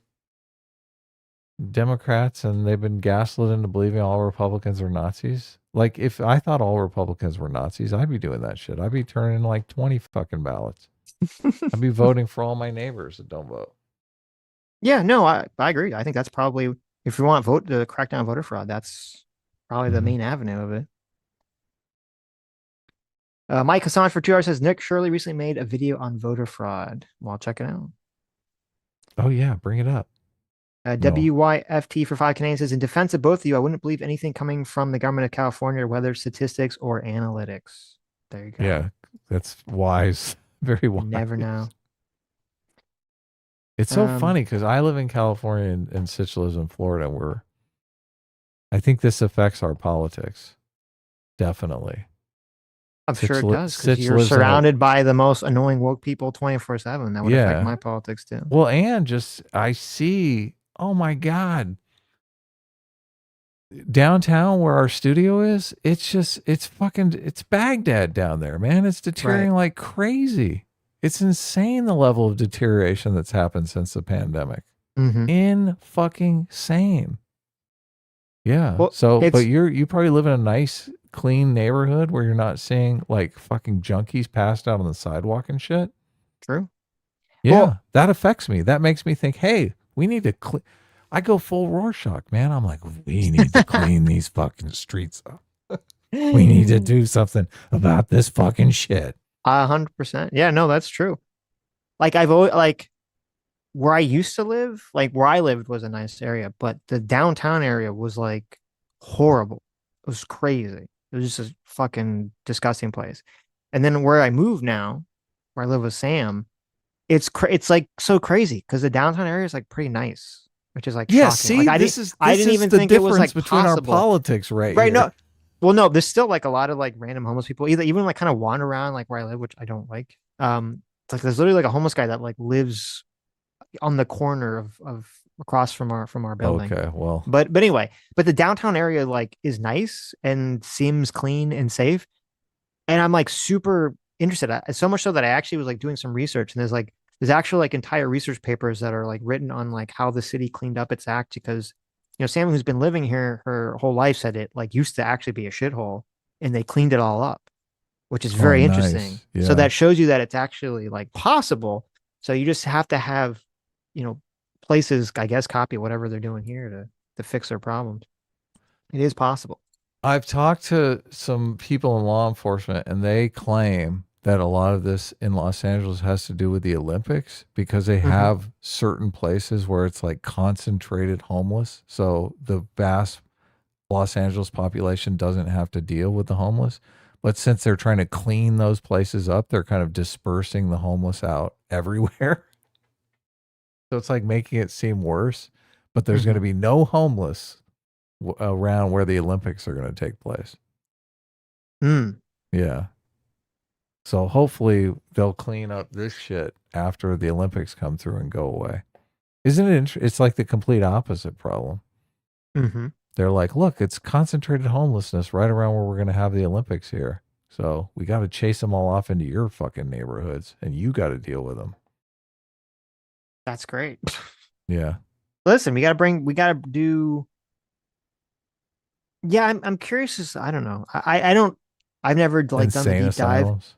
[SPEAKER 2] Democrats and they've been gaslit into believing all Republicans are Nazis. Like if I thought all Republicans were Nazis, I'd be doing that shit. I'd be turning like 20 fucking ballots. I'd be voting for all my neighbors that don't vote.
[SPEAKER 1] Yeah. No, I agree. I think that's probably if you want vote to crack down voter fraud, that's probably the
[SPEAKER 2] Hmm.
[SPEAKER 1] main avenue of it. Mike Hassan for 2 hours says Nick Shirley recently made a video on voter fraud. Well, check it out.
[SPEAKER 2] Oh yeah, bring it up. No.
[SPEAKER 1] WYFT for 5 Canadians says, in defense of both of you, I wouldn't believe anything coming from the government of California, whether statistics or analytics. There you go.
[SPEAKER 2] Yeah, that's wise. Very
[SPEAKER 1] You never
[SPEAKER 2] wise.
[SPEAKER 1] know.
[SPEAKER 2] It's so
[SPEAKER 1] Um,
[SPEAKER 2] funny because I live in California and Sitch lives in Florida. Where I think this affects our politics. Definitely.
[SPEAKER 1] I'm sure it does because
[SPEAKER 2] Sitch
[SPEAKER 1] you're
[SPEAKER 2] lives in a
[SPEAKER 1] surrounded by the most annoying woke people 24/7. That would affect
[SPEAKER 2] yeah.
[SPEAKER 1] my politics too.
[SPEAKER 2] Well, and just I see. Oh my God, downtown where our studio is, it's fucking it's Baghdad down there, man. It's
[SPEAKER 1] Right.
[SPEAKER 2] deteriorating like crazy. It's insane the level of deterioration that's happened since the pandemic.
[SPEAKER 1] Mm-hmm.
[SPEAKER 2] In fucking sane. Yeah.
[SPEAKER 1] Well,
[SPEAKER 2] So, but
[SPEAKER 1] it's
[SPEAKER 2] you probably live in a nice, clean neighborhood where you're not seeing like fucking junkies passed out on the sidewalk and shit.
[SPEAKER 1] true.
[SPEAKER 2] Yeah,
[SPEAKER 1] Well,
[SPEAKER 2] that affects me. That makes me think, hey, we need to clean. I go full Rorschach, man. I'm like, we need to clean these fucking streets up. We need to do something about this fucking shit.
[SPEAKER 1] 100%. Yeah, no, that's true. Like I've always like where I used to live, like where I lived was a nice area, but the downtown area was like horrible. It was crazy. It was just a fucking disgusting place. And then where I move now, where I live with Sam, it's like so crazy because the downtown area is like pretty nice, which is like
[SPEAKER 2] Yeah,
[SPEAKER 1] shocking. Like
[SPEAKER 2] see,
[SPEAKER 1] I didn't
[SPEAKER 2] this is
[SPEAKER 1] even
[SPEAKER 2] the
[SPEAKER 1] think it was
[SPEAKER 2] difference
[SPEAKER 1] like
[SPEAKER 2] between our
[SPEAKER 1] possible.
[SPEAKER 2] politics right
[SPEAKER 1] Right?
[SPEAKER 2] here.
[SPEAKER 1] No. Well, no, there's still like a lot of like random homeless people, either even like kind of wander around like where I live, which I don't like. It's like there's literally like a homeless guy that like lives on the corner of across from our building.
[SPEAKER 2] Okay, well,
[SPEAKER 1] But anyway, but the downtown area like is nice and seems clean and safe. And I'm like super interested. So much so that I actually was like doing some research and there's actually like entire research papers that are like written on like how the city cleaned up its act because Sam, who's been living here her whole life, said it like used to actually be a shithole and they cleaned it all up, which is
[SPEAKER 2] oh,
[SPEAKER 1] very interesting.
[SPEAKER 2] nice.
[SPEAKER 1] So
[SPEAKER 2] Yeah.
[SPEAKER 1] that shows you that it's actually like possible. So you just have to have, you know, places, I guess, copy whatever they're doing here to fix their problems. It is possible.
[SPEAKER 2] I've talked to some people in law enforcement, and they claim that a lot of this in Los Angeles has to do with the Olympics because they
[SPEAKER 1] Hmm.
[SPEAKER 2] have certain places where it's like concentrated homeless. So the vast Los Angeles population doesn't have to deal with the homeless. But since they're trying to clean those places up, they're kind of dispersing the homeless out everywhere. So it's like making it seem worse. But there's going
[SPEAKER 1] Hmm.
[SPEAKER 2] to be no homeless around where the Olympics are going to take place.
[SPEAKER 1] Mm.
[SPEAKER 2] Yeah. So hopefully they'll clean up this shit after the Olympics come through and go away. Isn't it? It's like the complete opposite problem.
[SPEAKER 1] Hmm.
[SPEAKER 2] They're like, look, it's concentrated homelessness right around where we're going to have the Olympics here. So we got to chase them all off into your fucking neighborhoods and you got to deal with them.
[SPEAKER 1] That's great.
[SPEAKER 2] Yeah.
[SPEAKER 1] Listen, we gotta do. Yeah, I'm curious. I don't know. I don't. I've never like done the
[SPEAKER 2] Insane
[SPEAKER 1] deep dive.
[SPEAKER 2] asylums.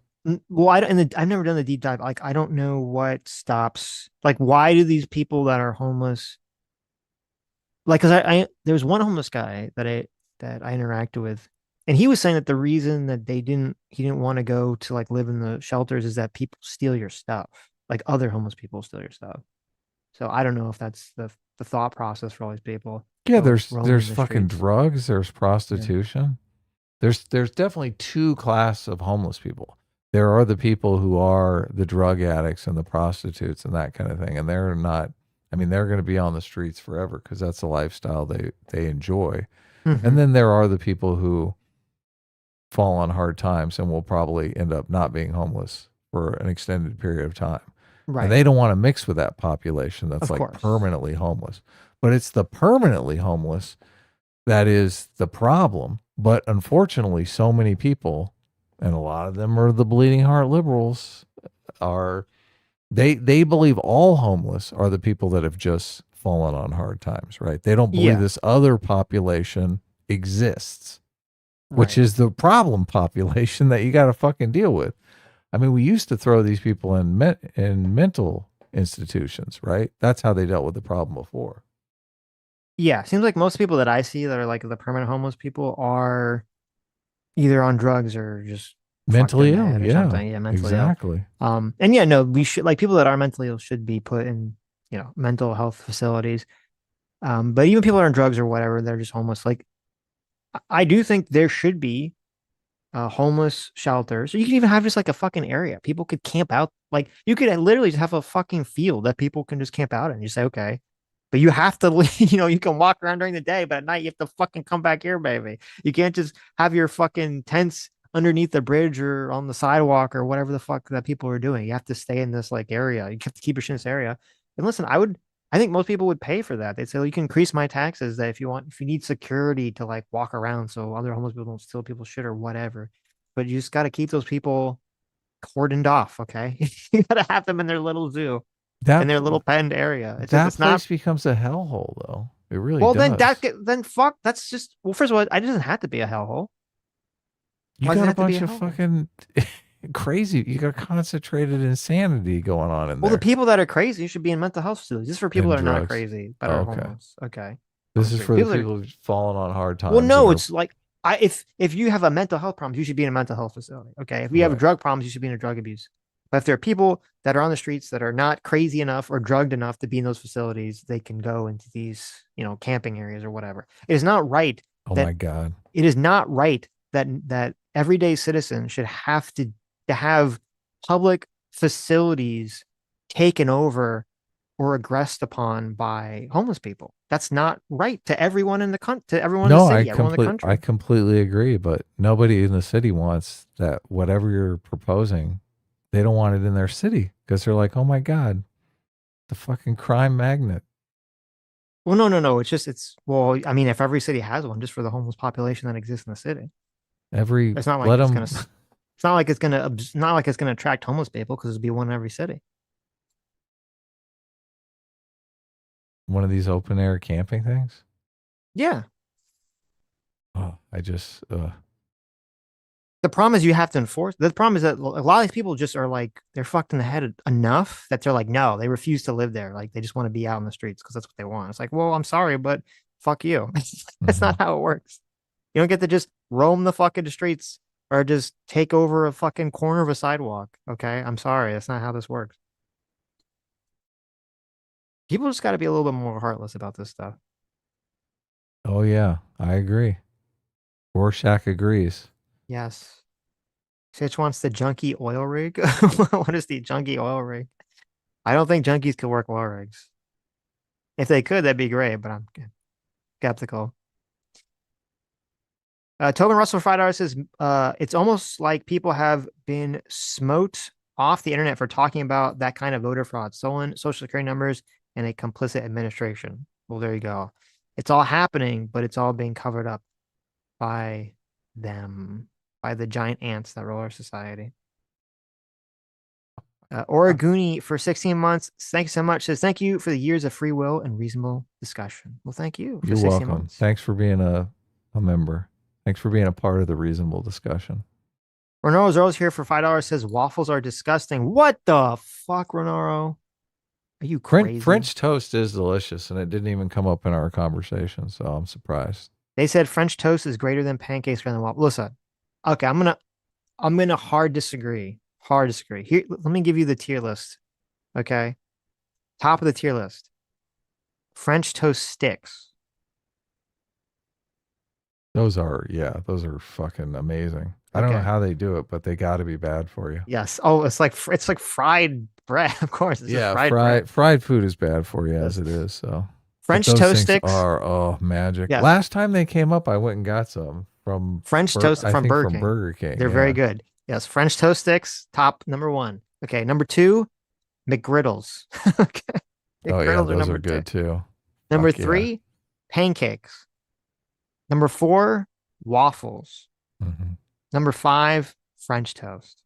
[SPEAKER 1] Well, I don't. I've never done the deep dive. Like, I don't know what stops. Like, why do these people that are homeless? Like, because I there was one homeless guy that I interacted with, and he was saying that the reason that he didn't want to go to like live in the shelters is that people steal your stuff. Like other homeless people steal your stuff. So I don't know if that's the thought process for all these people
[SPEAKER 2] Yeah,
[SPEAKER 1] go
[SPEAKER 2] there's
[SPEAKER 1] roaming the
[SPEAKER 2] fucking
[SPEAKER 1] streets.
[SPEAKER 2] drugs, there's
[SPEAKER 1] Yeah.
[SPEAKER 2] prostitution. There's definitely two class of homeless people. There are the people who are the drug addicts and the prostitutes and that kind of thing, and they're not. I mean, they're going to be on the streets forever because that's the lifestyle they enjoy. And
[SPEAKER 1] Hmm.
[SPEAKER 2] then there are the people who fall on hard times and will probably end up not being homeless for an extended period of time. And
[SPEAKER 1] Right.
[SPEAKER 2] they don't want to mix with that population that's
[SPEAKER 1] Of
[SPEAKER 2] like
[SPEAKER 1] course.
[SPEAKER 2] permanently homeless. But it's the permanently homeless that is the problem. But unfortunately, so many people, and a lot of them are the bleeding heart liberals, are they believe all homeless are the people that have just fallen on hard times, right? They don't believe
[SPEAKER 1] Yeah.
[SPEAKER 2] this other population exists, which
[SPEAKER 1] Right.
[SPEAKER 2] is the problem population that you got to fucking deal with. I mean, we used to throw these people in in mental institutions, right? That's how they dealt with the problem before.
[SPEAKER 1] Yeah. Seems like most people that I see that are like the permanent homeless people are either on drugs or just fucked
[SPEAKER 2] Mentally
[SPEAKER 1] in the
[SPEAKER 2] ill.
[SPEAKER 1] head or
[SPEAKER 2] Yeah,
[SPEAKER 1] something. Yeah, mentally ill.
[SPEAKER 2] exactly.
[SPEAKER 1] And yeah, no, we should like people that are mentally ill should be put in, mental health facilities. But even people that are on drugs or whatever, they're just homeless. Like I do think there should be homeless shelters. So you can even have just like a fucking area. People could camp out. Like you could literally just have a fucking field that people can just camp out in. You say, okay, but you have to leave, you can walk around during the day, but at night you have to fucking come back here, baby. You can't just have your fucking tents underneath the bridge or on the sidewalk or whatever the fuck that people are doing. You have to stay in this like area. You have to keep your shit in this area. And listen, I think most people would pay for that. They'd say, well, you can increase my taxes that if you need security to like walk around so other homeless people don't steal people's shit or whatever. But you just got to keep those people cordoned off, okay? You got to have them in their little zoo, in
[SPEAKER 2] That
[SPEAKER 1] their little penned area.
[SPEAKER 2] that
[SPEAKER 1] It's not.
[SPEAKER 2] place becomes a hellhole, though. It really
[SPEAKER 1] Well,
[SPEAKER 2] does.
[SPEAKER 1] then fuck. That's just well. First of all, it doesn't have to be a hellhole.
[SPEAKER 2] You
[SPEAKER 1] Why does it
[SPEAKER 2] got a
[SPEAKER 1] have to be
[SPEAKER 2] bunch
[SPEAKER 1] a
[SPEAKER 2] of
[SPEAKER 1] hellhole?
[SPEAKER 2] fucking crazy. You got concentrated insanity going on in
[SPEAKER 1] Well, the
[SPEAKER 2] there,
[SPEAKER 1] people that are crazy should be in mental health facilities. This is for people
[SPEAKER 2] and
[SPEAKER 1] that are not
[SPEAKER 2] drugs.
[SPEAKER 1] crazy but
[SPEAKER 2] Oh,
[SPEAKER 1] are
[SPEAKER 2] okay.
[SPEAKER 1] homeless. Okay, on the
[SPEAKER 2] This is
[SPEAKER 1] street.
[SPEAKER 2] for the
[SPEAKER 1] People that are
[SPEAKER 2] people who've fallen on hard
[SPEAKER 1] well,
[SPEAKER 2] times and
[SPEAKER 1] no,
[SPEAKER 2] are
[SPEAKER 1] it's like if you have a mental health problems, you should be in a mental health facility. Okay, if you have
[SPEAKER 2] right.
[SPEAKER 1] drug problems, you should be in a drug abuse. But if there are people that are on the streets that are not crazy enough or drugged enough to be in those facilities, they can go into these, camping areas or whatever. It is not right
[SPEAKER 2] Oh
[SPEAKER 1] that
[SPEAKER 2] my God.
[SPEAKER 1] it is not right that everyday citizens should have to have public facilities taken over or aggressed upon by homeless people. That's not right to everyone in to everyone in the
[SPEAKER 2] No,
[SPEAKER 1] city, everyone in the
[SPEAKER 2] I
[SPEAKER 1] country.
[SPEAKER 2] completely agree, but nobody in the city wants that whatever you're proposing, they don't want it in their city because they're like, "Oh my God, the fucking crime magnet."
[SPEAKER 1] Well, no, no, no. It's well, I mean, if every city has one, just for the homeless population that exists in the city,
[SPEAKER 2] Every
[SPEAKER 1] it's not like
[SPEAKER 2] let
[SPEAKER 1] it's
[SPEAKER 2] them
[SPEAKER 1] gonna. It's not like it's gonna. Not like it's gonna attract homeless people because there'll be one in every city.
[SPEAKER 2] one of these open air camping things.
[SPEAKER 1] Yeah.
[SPEAKER 2] Oh, I just
[SPEAKER 1] The problem is you have to enforce. The problem is that a lot of these people just are like they're fucked in the head enough that they're like, no, they refuse to live there. Like they just want to be out in the streets because that's what they want. It's like, well, I'm sorry, but fuck you. That's not
[SPEAKER 2] mhm.
[SPEAKER 1] how it works. You don't get to just roam the fucking streets or just take over a fucking corner of a sidewalk. Okay, I'm sorry, that's not how this works. People just got to be a little bit more heartless about this stuff.
[SPEAKER 2] Oh yeah, I agree. Rorschach agrees.
[SPEAKER 1] Yes. Sitch wants the junkie oil rig. What is the junkie oil rig? I don't think junkies could work oil rigs. If they could, that'd be great, but I'm skeptical. Tobin Russell Fried Art says, it's almost like people have been smote off the internet for talking about that kind of voter fraud, stolen social security numbers, and a complicit administration. Well, there you go. It's all happening, but it's all being covered up by them, by the giant ants that rule our society. Oraguni for 16 months. Thank you so much. Says, thank you for the years of free will and reasonable discussion. Well, thank you for
[SPEAKER 2] You're
[SPEAKER 1] 16
[SPEAKER 2] welcome.
[SPEAKER 1] months.
[SPEAKER 2] Thanks for being a member. Thanks for being a part of the reasonable discussion.
[SPEAKER 1] Renaro Zero's here for $5. Says waffles are disgusting. What the fuck, Renaro? Are you crazy?
[SPEAKER 2] French toast is delicious, and it didn't even come up in our conversation, so I'm surprised.
[SPEAKER 1] They said French toast is greater than pancakes rather than waffles. Listen, okay, I'm gonna hard disagree. Hard disagree. Here, let me give you the tier list. Okay, top of the tier list. French toast sticks.
[SPEAKER 2] Those are fucking amazing. I don't know
[SPEAKER 1] Okay.
[SPEAKER 2] how they do it, but they got to be bad for you.
[SPEAKER 1] Yes. Oh, it's like fried bread. Of course, it's just
[SPEAKER 2] Yeah,
[SPEAKER 1] fried bread.
[SPEAKER 2] fried food is bad for you as
[SPEAKER 1] Yes.
[SPEAKER 2] it is. So, but
[SPEAKER 1] French
[SPEAKER 2] those
[SPEAKER 1] toast
[SPEAKER 2] things
[SPEAKER 1] sticks.
[SPEAKER 2] are magic.
[SPEAKER 1] Yes.
[SPEAKER 2] Last time they came up, I went and got some from
[SPEAKER 1] French toast
[SPEAKER 2] I
[SPEAKER 1] from
[SPEAKER 2] think
[SPEAKER 1] Burger
[SPEAKER 2] from
[SPEAKER 1] King.
[SPEAKER 2] Burger King.
[SPEAKER 1] They're very
[SPEAKER 2] Yeah.
[SPEAKER 1] good. Yes. French toast sticks, top number one. Okay. Number two, McGriddles. Okay.
[SPEAKER 2] Oh yeah,
[SPEAKER 1] McGriddles are
[SPEAKER 2] those
[SPEAKER 1] number
[SPEAKER 2] are
[SPEAKER 1] two.
[SPEAKER 2] good too.
[SPEAKER 1] Number
[SPEAKER 2] Fuck yeah.
[SPEAKER 1] three, pancakes. Number four, waffles.
[SPEAKER 2] Hmm.
[SPEAKER 1] Number five, French toast.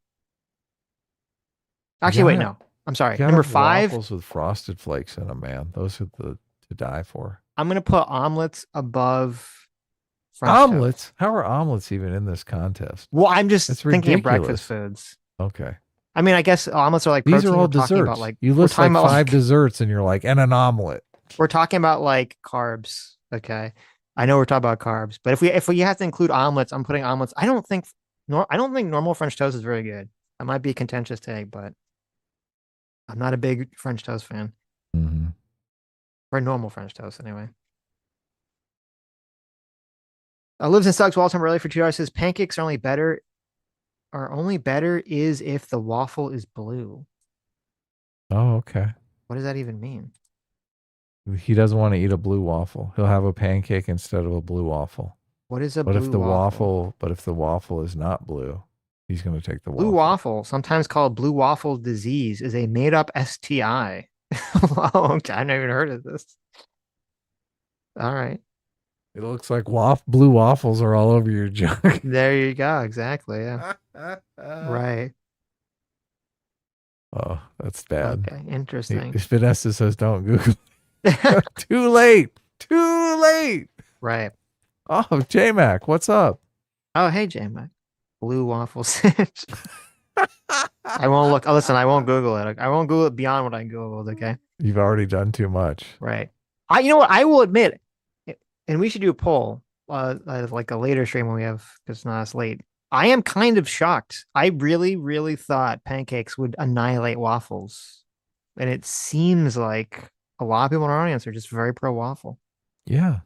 [SPEAKER 2] You
[SPEAKER 1] Actually, wait,
[SPEAKER 2] gotta
[SPEAKER 1] no. I'm
[SPEAKER 2] you
[SPEAKER 1] sorry.
[SPEAKER 2] gotta
[SPEAKER 1] Number
[SPEAKER 2] have
[SPEAKER 1] five,
[SPEAKER 2] waffles with frosted flakes in them, man. Those are the to die for.
[SPEAKER 1] I'm gonna put omelets above French toast.
[SPEAKER 2] Omelets? How are omelets even in this contest?
[SPEAKER 1] Well, I'm just
[SPEAKER 2] It's
[SPEAKER 1] thinking of breakfast
[SPEAKER 2] ridiculous.
[SPEAKER 1] foods.
[SPEAKER 2] Okay.
[SPEAKER 1] I mean, I guess omelets are like
[SPEAKER 2] These are
[SPEAKER 1] protein.
[SPEAKER 2] all desserts. You
[SPEAKER 1] We're
[SPEAKER 2] list
[SPEAKER 1] talking
[SPEAKER 2] like
[SPEAKER 1] about
[SPEAKER 2] five
[SPEAKER 1] like
[SPEAKER 2] desserts and you're like, and an omelet.
[SPEAKER 1] we're talking about like carbs. Okay. I know we're talking about carbs, but if we have to include omelets, I'm putting omelets. I don't think. I don't think normal French toast is very good. That might be a contentious take, but I'm not a big French toast fan.
[SPEAKER 2] Hmm.
[SPEAKER 1] Or normal French toast, anyway. Lives and sucks Walton early for $2 says pancakes are only better is if the waffle is blue.
[SPEAKER 2] Oh, okay.
[SPEAKER 1] What does that even mean?
[SPEAKER 2] He doesn't want to eat a blue waffle. He'll have a pancake instead of a blue waffle.
[SPEAKER 1] What is a blue waffle?
[SPEAKER 2] But if the waffle is not blue, he's going to take the
[SPEAKER 1] Blue
[SPEAKER 2] waffle.
[SPEAKER 1] waffle, sometimes called blue waffle disease, is a made-up STI. Wow, okay, I've never even heard of this. All right.
[SPEAKER 2] It looks like blue waffles are all over your junk.
[SPEAKER 1] There you go. Exactly. Yeah. Right.
[SPEAKER 2] Oh, that's bad.
[SPEAKER 1] Okay. Interesting.
[SPEAKER 2] Vanessa says don't Google. Too late. Too late.
[SPEAKER 1] Right.
[SPEAKER 2] Oh, J Mac, what's up?
[SPEAKER 1] Oh, hey, J-Mac. Blue waffle Sitch. I won't look. Oh, listen, I won't Google it. I won't Google it beyond what I Googled. Okay.
[SPEAKER 2] You've already done too much.
[SPEAKER 1] Right. You know what? I will admit, and we should do a poll, like a later stream when we have, because it's not as late. I am kind of shocked. I really, really thought pancakes would annihilate waffles, and it seems like a lot of people in our audience are just very pro waffle.
[SPEAKER 2] Yeah.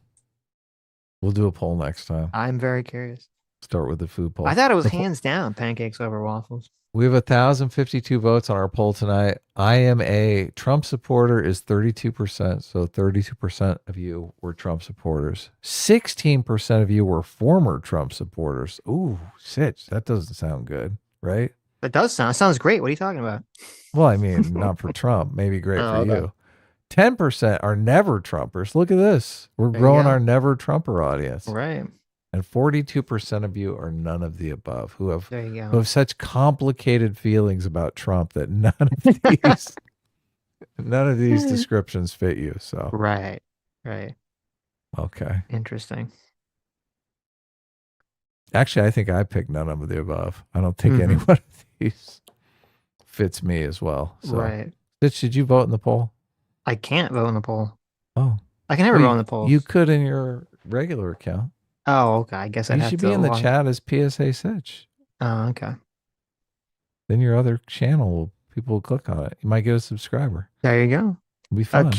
[SPEAKER 2] We'll do a poll next time.
[SPEAKER 1] I'm very curious.
[SPEAKER 2] Start with the food
[SPEAKER 1] I
[SPEAKER 2] poll.
[SPEAKER 1] thought it was hands down pancakes over waffles.
[SPEAKER 2] We have 1,052 votes on our poll tonight. I am a Trump supporter is 32%. So 32% of you were Trump supporters. 16% of you were former Trump supporters. Ooh, Sitch, that doesn't sound good, right?
[SPEAKER 1] Sounds great. What are you talking about?
[SPEAKER 2] Well, I mean, not for Trump. Maybe great for
[SPEAKER 1] Oh, okay.
[SPEAKER 2] you. 10% are never Trumpers. Look at this. We're
[SPEAKER 1] There you
[SPEAKER 2] growing
[SPEAKER 1] go.
[SPEAKER 2] our never Trumper audience.
[SPEAKER 1] Right.
[SPEAKER 2] And 42% of you are none of the above
[SPEAKER 1] There you
[SPEAKER 2] who
[SPEAKER 1] go.
[SPEAKER 2] have such complicated feelings about Trump that none of these descriptions fit you. So,
[SPEAKER 1] Right. Right.
[SPEAKER 2] okay.
[SPEAKER 1] Interesting.
[SPEAKER 2] Actually, I think I picked none of the above. I don't think any
[SPEAKER 1] Hmm.
[SPEAKER 2] one of these fits me as well. So,
[SPEAKER 1] Right.
[SPEAKER 2] Stitch, did you vote in the poll?
[SPEAKER 1] I can't vote in the poll.
[SPEAKER 2] Oh,
[SPEAKER 1] I can never
[SPEAKER 2] well,
[SPEAKER 1] vote in
[SPEAKER 2] you,
[SPEAKER 1] the
[SPEAKER 2] you
[SPEAKER 1] polls.
[SPEAKER 2] could in your regular account.
[SPEAKER 1] Oh, okay. I guess I'd
[SPEAKER 2] You
[SPEAKER 1] have
[SPEAKER 2] should
[SPEAKER 1] to
[SPEAKER 2] be in the
[SPEAKER 1] log.
[SPEAKER 2] chat as PSA Sitch.
[SPEAKER 1] Oh, okay.
[SPEAKER 2] Then your other channel, people will click on it. You might get a subscriber.
[SPEAKER 1] There you go.
[SPEAKER 2] It'll be
[SPEAKER 1] Uh,
[SPEAKER 2] fun.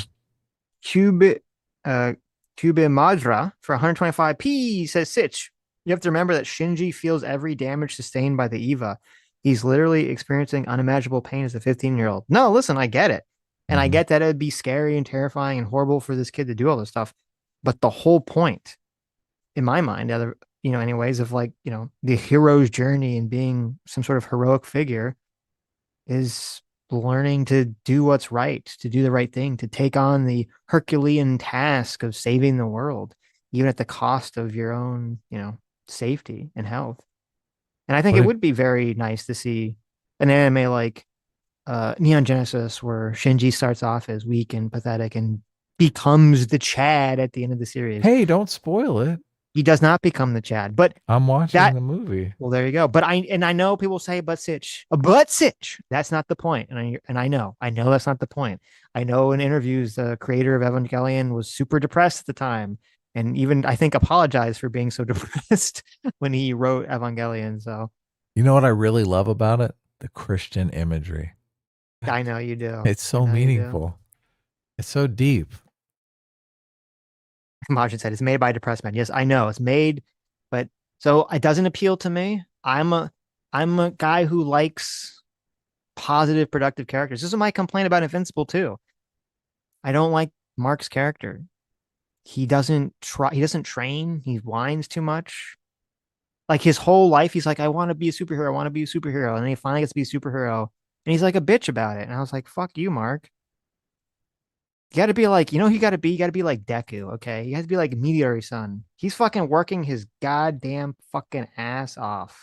[SPEAKER 1] Cubit, uh, Cubit Madra for 125p says Sitch. You have to remember that Shinji feels every damage sustained by the Eva. He's literally experiencing unimaginable pain as a 15-year-old. No, listen, I get it. And I
[SPEAKER 2] Hmm.
[SPEAKER 1] get that it'd be scary and terrifying and horrible for this kid to do all this stuff. But the whole point, in my mind, anyways, of like, the hero's journey and being some sort of heroic figure is learning to do what's right, to do the right thing, to take on the Herculean task of saving the world, even at the cost of your own, safety and health. And I think
[SPEAKER 2] What
[SPEAKER 1] it
[SPEAKER 2] if,
[SPEAKER 1] would be very nice to see an anime like Neon Genesis, where Shinji starts off as weak and pathetic and becomes the Chad at the end of the series.
[SPEAKER 2] hey, don't spoil it.
[SPEAKER 1] He does not become the Chad, but
[SPEAKER 2] I'm watching
[SPEAKER 1] that
[SPEAKER 2] the movie.
[SPEAKER 1] well, there you go. But I know people say but Sitch. That's not the point. And I know that's not the point. I know in interviews the creator of Evangelion was super depressed at the time, and even I think apologized for being so depressed when he wrote Evangelion. So
[SPEAKER 2] You know what I really love about it? The Christian imagery.
[SPEAKER 1] I know you do.
[SPEAKER 2] It's
[SPEAKER 1] I
[SPEAKER 2] so
[SPEAKER 1] know you do.
[SPEAKER 2] meaningful. It's so deep.
[SPEAKER 1] Majin said it's made by a depressed man. Yes, I know it's made, but so it doesn't appeal to me. I'm a guy who likes positive, productive characters. This is my complaint about Invincible too. I don't like Mark's character. He doesn't train. He whines too much. Like his whole life, he's like, I want to be a superhero. I want to be a superhero. And then he finally gets to be a superhero. And he's like a bitch about it. And I was like, fuck you, Mark. You got to be like, you got to be like Deku, okay? You have to be like Meteor Sun. He's fucking working his goddamn fucking ass off,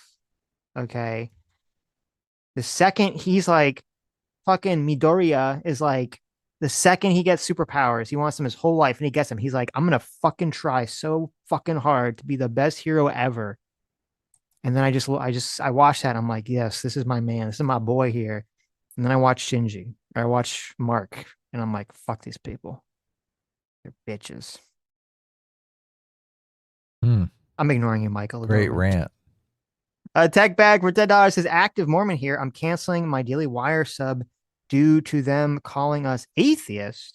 [SPEAKER 1] okay? The second he's like, fucking Midoriya is like, the second he gets superpowers, he wants them his whole life and he gets them. He's like, I'm gonna fucking try so fucking hard to be the best hero ever. And then I watched that. I'm like, yes, this is my man. This is my boy here. And then I watch Shinji or I watch Mark and I'm like, fuck these people. They're bitches.
[SPEAKER 2] Hmm.
[SPEAKER 1] I'm ignoring you, Mike, a little
[SPEAKER 2] Great
[SPEAKER 1] bit.
[SPEAKER 2] rant.
[SPEAKER 1] Tech bag for $10 says active Mormon here. I'm canceling my Daily Wire sub due to them calling us atheists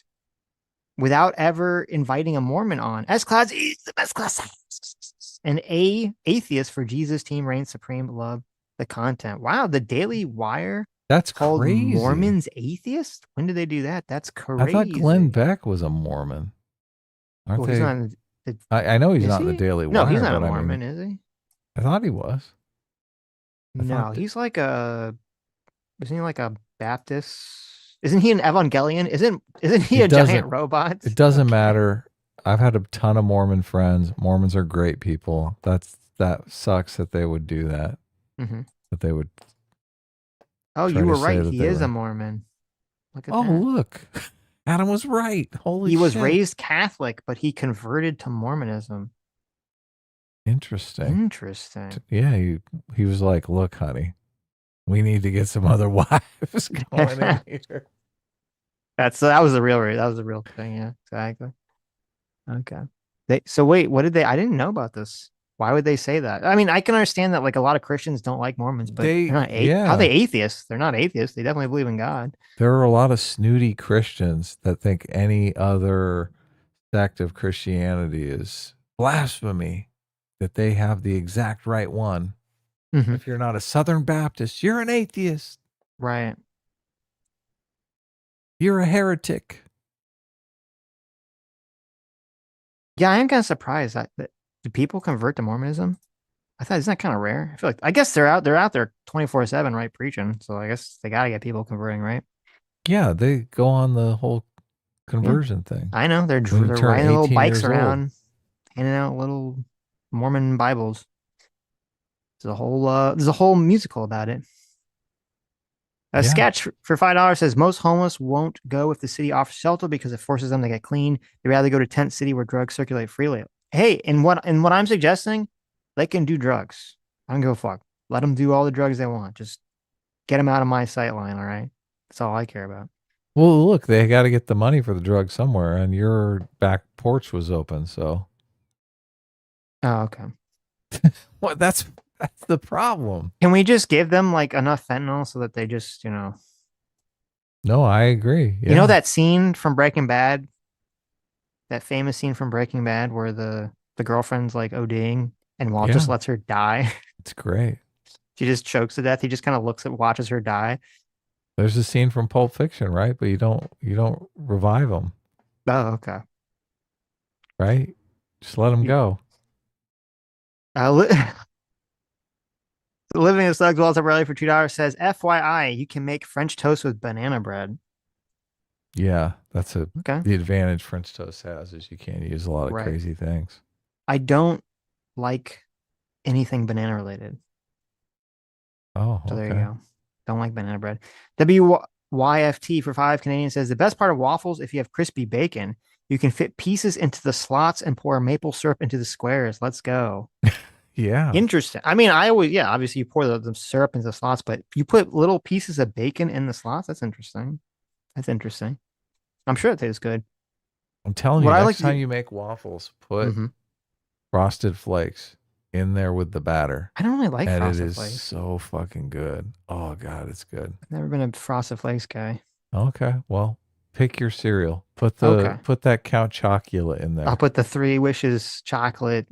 [SPEAKER 1] without ever inviting a Mormon on. S class is the best class. An atheist for Jesus team reigns supreme. Love the content. Wow, the Daily Wire
[SPEAKER 2] That's
[SPEAKER 1] called
[SPEAKER 2] crazy.
[SPEAKER 1] Mormons atheists. When did they do that? That's
[SPEAKER 2] I thought Glenn
[SPEAKER 1] crazy.
[SPEAKER 2] Beck was a mormon. Aren't
[SPEAKER 1] Well, he's
[SPEAKER 2] they?
[SPEAKER 1] not.
[SPEAKER 2] I know he's
[SPEAKER 1] Is
[SPEAKER 2] not in the
[SPEAKER 1] he?
[SPEAKER 2] Daily
[SPEAKER 1] No, he's
[SPEAKER 2] Wire,
[SPEAKER 1] not a
[SPEAKER 2] but I mean,
[SPEAKER 1] Mormon, is he?
[SPEAKER 2] I thought he was. I thought
[SPEAKER 1] No,
[SPEAKER 2] that
[SPEAKER 1] he's like a. Isn't he like a Baptist? Isn't he an Evangelion? Isn't he
[SPEAKER 2] it
[SPEAKER 1] a giant
[SPEAKER 2] doesn't.
[SPEAKER 1] robot?
[SPEAKER 2] It doesn't
[SPEAKER 1] Okay.
[SPEAKER 2] matter. I've had a ton of Mormon friends. Mormons are great people. That sucks that they would do that.
[SPEAKER 1] Hmm.
[SPEAKER 2] That they would
[SPEAKER 1] Oh,
[SPEAKER 2] try
[SPEAKER 1] you
[SPEAKER 2] to
[SPEAKER 1] were
[SPEAKER 2] say
[SPEAKER 1] right.
[SPEAKER 2] that
[SPEAKER 1] He
[SPEAKER 2] they
[SPEAKER 1] is a
[SPEAKER 2] were.
[SPEAKER 1] Mormon. Look at
[SPEAKER 2] Oh,
[SPEAKER 1] that.
[SPEAKER 2] look. Adam was right. Holy
[SPEAKER 1] He was
[SPEAKER 2] shit.
[SPEAKER 1] raised Catholic, but he converted to Mormonism.
[SPEAKER 2] Interesting.
[SPEAKER 1] Interesting.
[SPEAKER 2] Yeah, he was like, "Look, honey, we need to get some other wives going in here."
[SPEAKER 1] That was the that was the real thing. Yeah, exactly. Okay. So wait, what did they? I didn't know about this. Why would they say that? I mean, I can understand that like a lot of Christians don't like Mormons, but they're not how are they
[SPEAKER 2] Yeah,
[SPEAKER 1] atheists? They're not atheists. They definitely believe in God.
[SPEAKER 2] there are a lot of snooty Christians that think any other sect of Christianity is blasphemy, that they have the exact right one.
[SPEAKER 1] Hmm.
[SPEAKER 2] If you're not a Southern Baptist, you're an atheist.
[SPEAKER 1] Right.
[SPEAKER 2] You're a heretic.
[SPEAKER 1] Yeah, I am kind of surprised that do people convert to Mormonism? I thought isn't that kind of rare? I feel like I guess they're out there 24/7, right, preaching. So I guess they gotta get people converting, right?
[SPEAKER 2] Yeah, they go on the whole
[SPEAKER 1] Yeah.
[SPEAKER 2] conversion thing.
[SPEAKER 1] I know.
[SPEAKER 2] When you
[SPEAKER 1] They're
[SPEAKER 2] turn
[SPEAKER 1] riding little
[SPEAKER 2] 18
[SPEAKER 1] bikes
[SPEAKER 2] years old.
[SPEAKER 1] around, handing out little Mormon Bibles. There's a whole musical about it. A
[SPEAKER 2] Yeah.
[SPEAKER 1] sketch for $5 says most homeless won't go if the city offers shelter because it forces them to get clean. They'd rather go to tent city where drugs circulate freely. Hey, and what I'm suggesting, they can do drugs. I don't give a fuck. Let them do all the drugs they want. Just get them out of my sight line. All right, that's all I care about.
[SPEAKER 2] Well, look, they got to get the money for the drug somewhere, and your back porch was open. So,
[SPEAKER 1] Oh, okay.
[SPEAKER 2] what? That's the problem.
[SPEAKER 1] Can we just give them like enough fentanyl so that they just,
[SPEAKER 2] No, I agree.
[SPEAKER 1] you know
[SPEAKER 2] Yeah.
[SPEAKER 1] that scene from Breaking Bad, that famous scene from Breaking Bad where the girlfriend's like ODing and Walt just
[SPEAKER 2] Yeah.
[SPEAKER 1] lets her die.
[SPEAKER 2] It's great.
[SPEAKER 1] She just chokes to death. He just kind of watches her die.
[SPEAKER 2] There's a scene from Pulp Fiction, right? But you don't revive them,
[SPEAKER 1] Oh, okay.
[SPEAKER 2] right? Just let them go.
[SPEAKER 1] Li- Living in Slugs Walter Raleigh for $2 says, FYI, you can make French toast with banana bread.
[SPEAKER 2] Yeah, that's
[SPEAKER 1] Okay.
[SPEAKER 2] the advantage French toast has is you can't use a lot of
[SPEAKER 1] Right.
[SPEAKER 2] crazy things.
[SPEAKER 1] I don't like anything banana related.
[SPEAKER 2] Oh,
[SPEAKER 1] So there you
[SPEAKER 2] okay.
[SPEAKER 1] go. Don't like banana bread. WYFT for 5 Canadian says, the best part of waffles, if you have crispy bacon, you can fit pieces into the slots and pour maple syrup into the squares. Let's go.
[SPEAKER 2] Yeah.
[SPEAKER 1] Interesting. I mean, I always, yeah, obviously you pour the syrup into the slots, but you put little pieces of bacon in the slots. That's interesting. That's interesting. I'm sure it tastes good.
[SPEAKER 2] I'm telling
[SPEAKER 1] What
[SPEAKER 2] you,
[SPEAKER 1] I like
[SPEAKER 2] next
[SPEAKER 1] to
[SPEAKER 2] time
[SPEAKER 1] do,
[SPEAKER 2] you make waffles, put
[SPEAKER 1] hmm
[SPEAKER 2] frosted flakes in there with the batter.
[SPEAKER 1] I don't really like
[SPEAKER 2] And it
[SPEAKER 1] Frosted
[SPEAKER 2] is
[SPEAKER 1] Flakes.
[SPEAKER 2] so fucking good. Oh god, it's good.
[SPEAKER 1] I've never been a Frosted Flakes guy.
[SPEAKER 2] Okay, well, pick your cereal.
[SPEAKER 1] Okay.
[SPEAKER 2] Put that Count Chocula in
[SPEAKER 1] I'll
[SPEAKER 2] there.
[SPEAKER 1] put the Three Wishes chocolate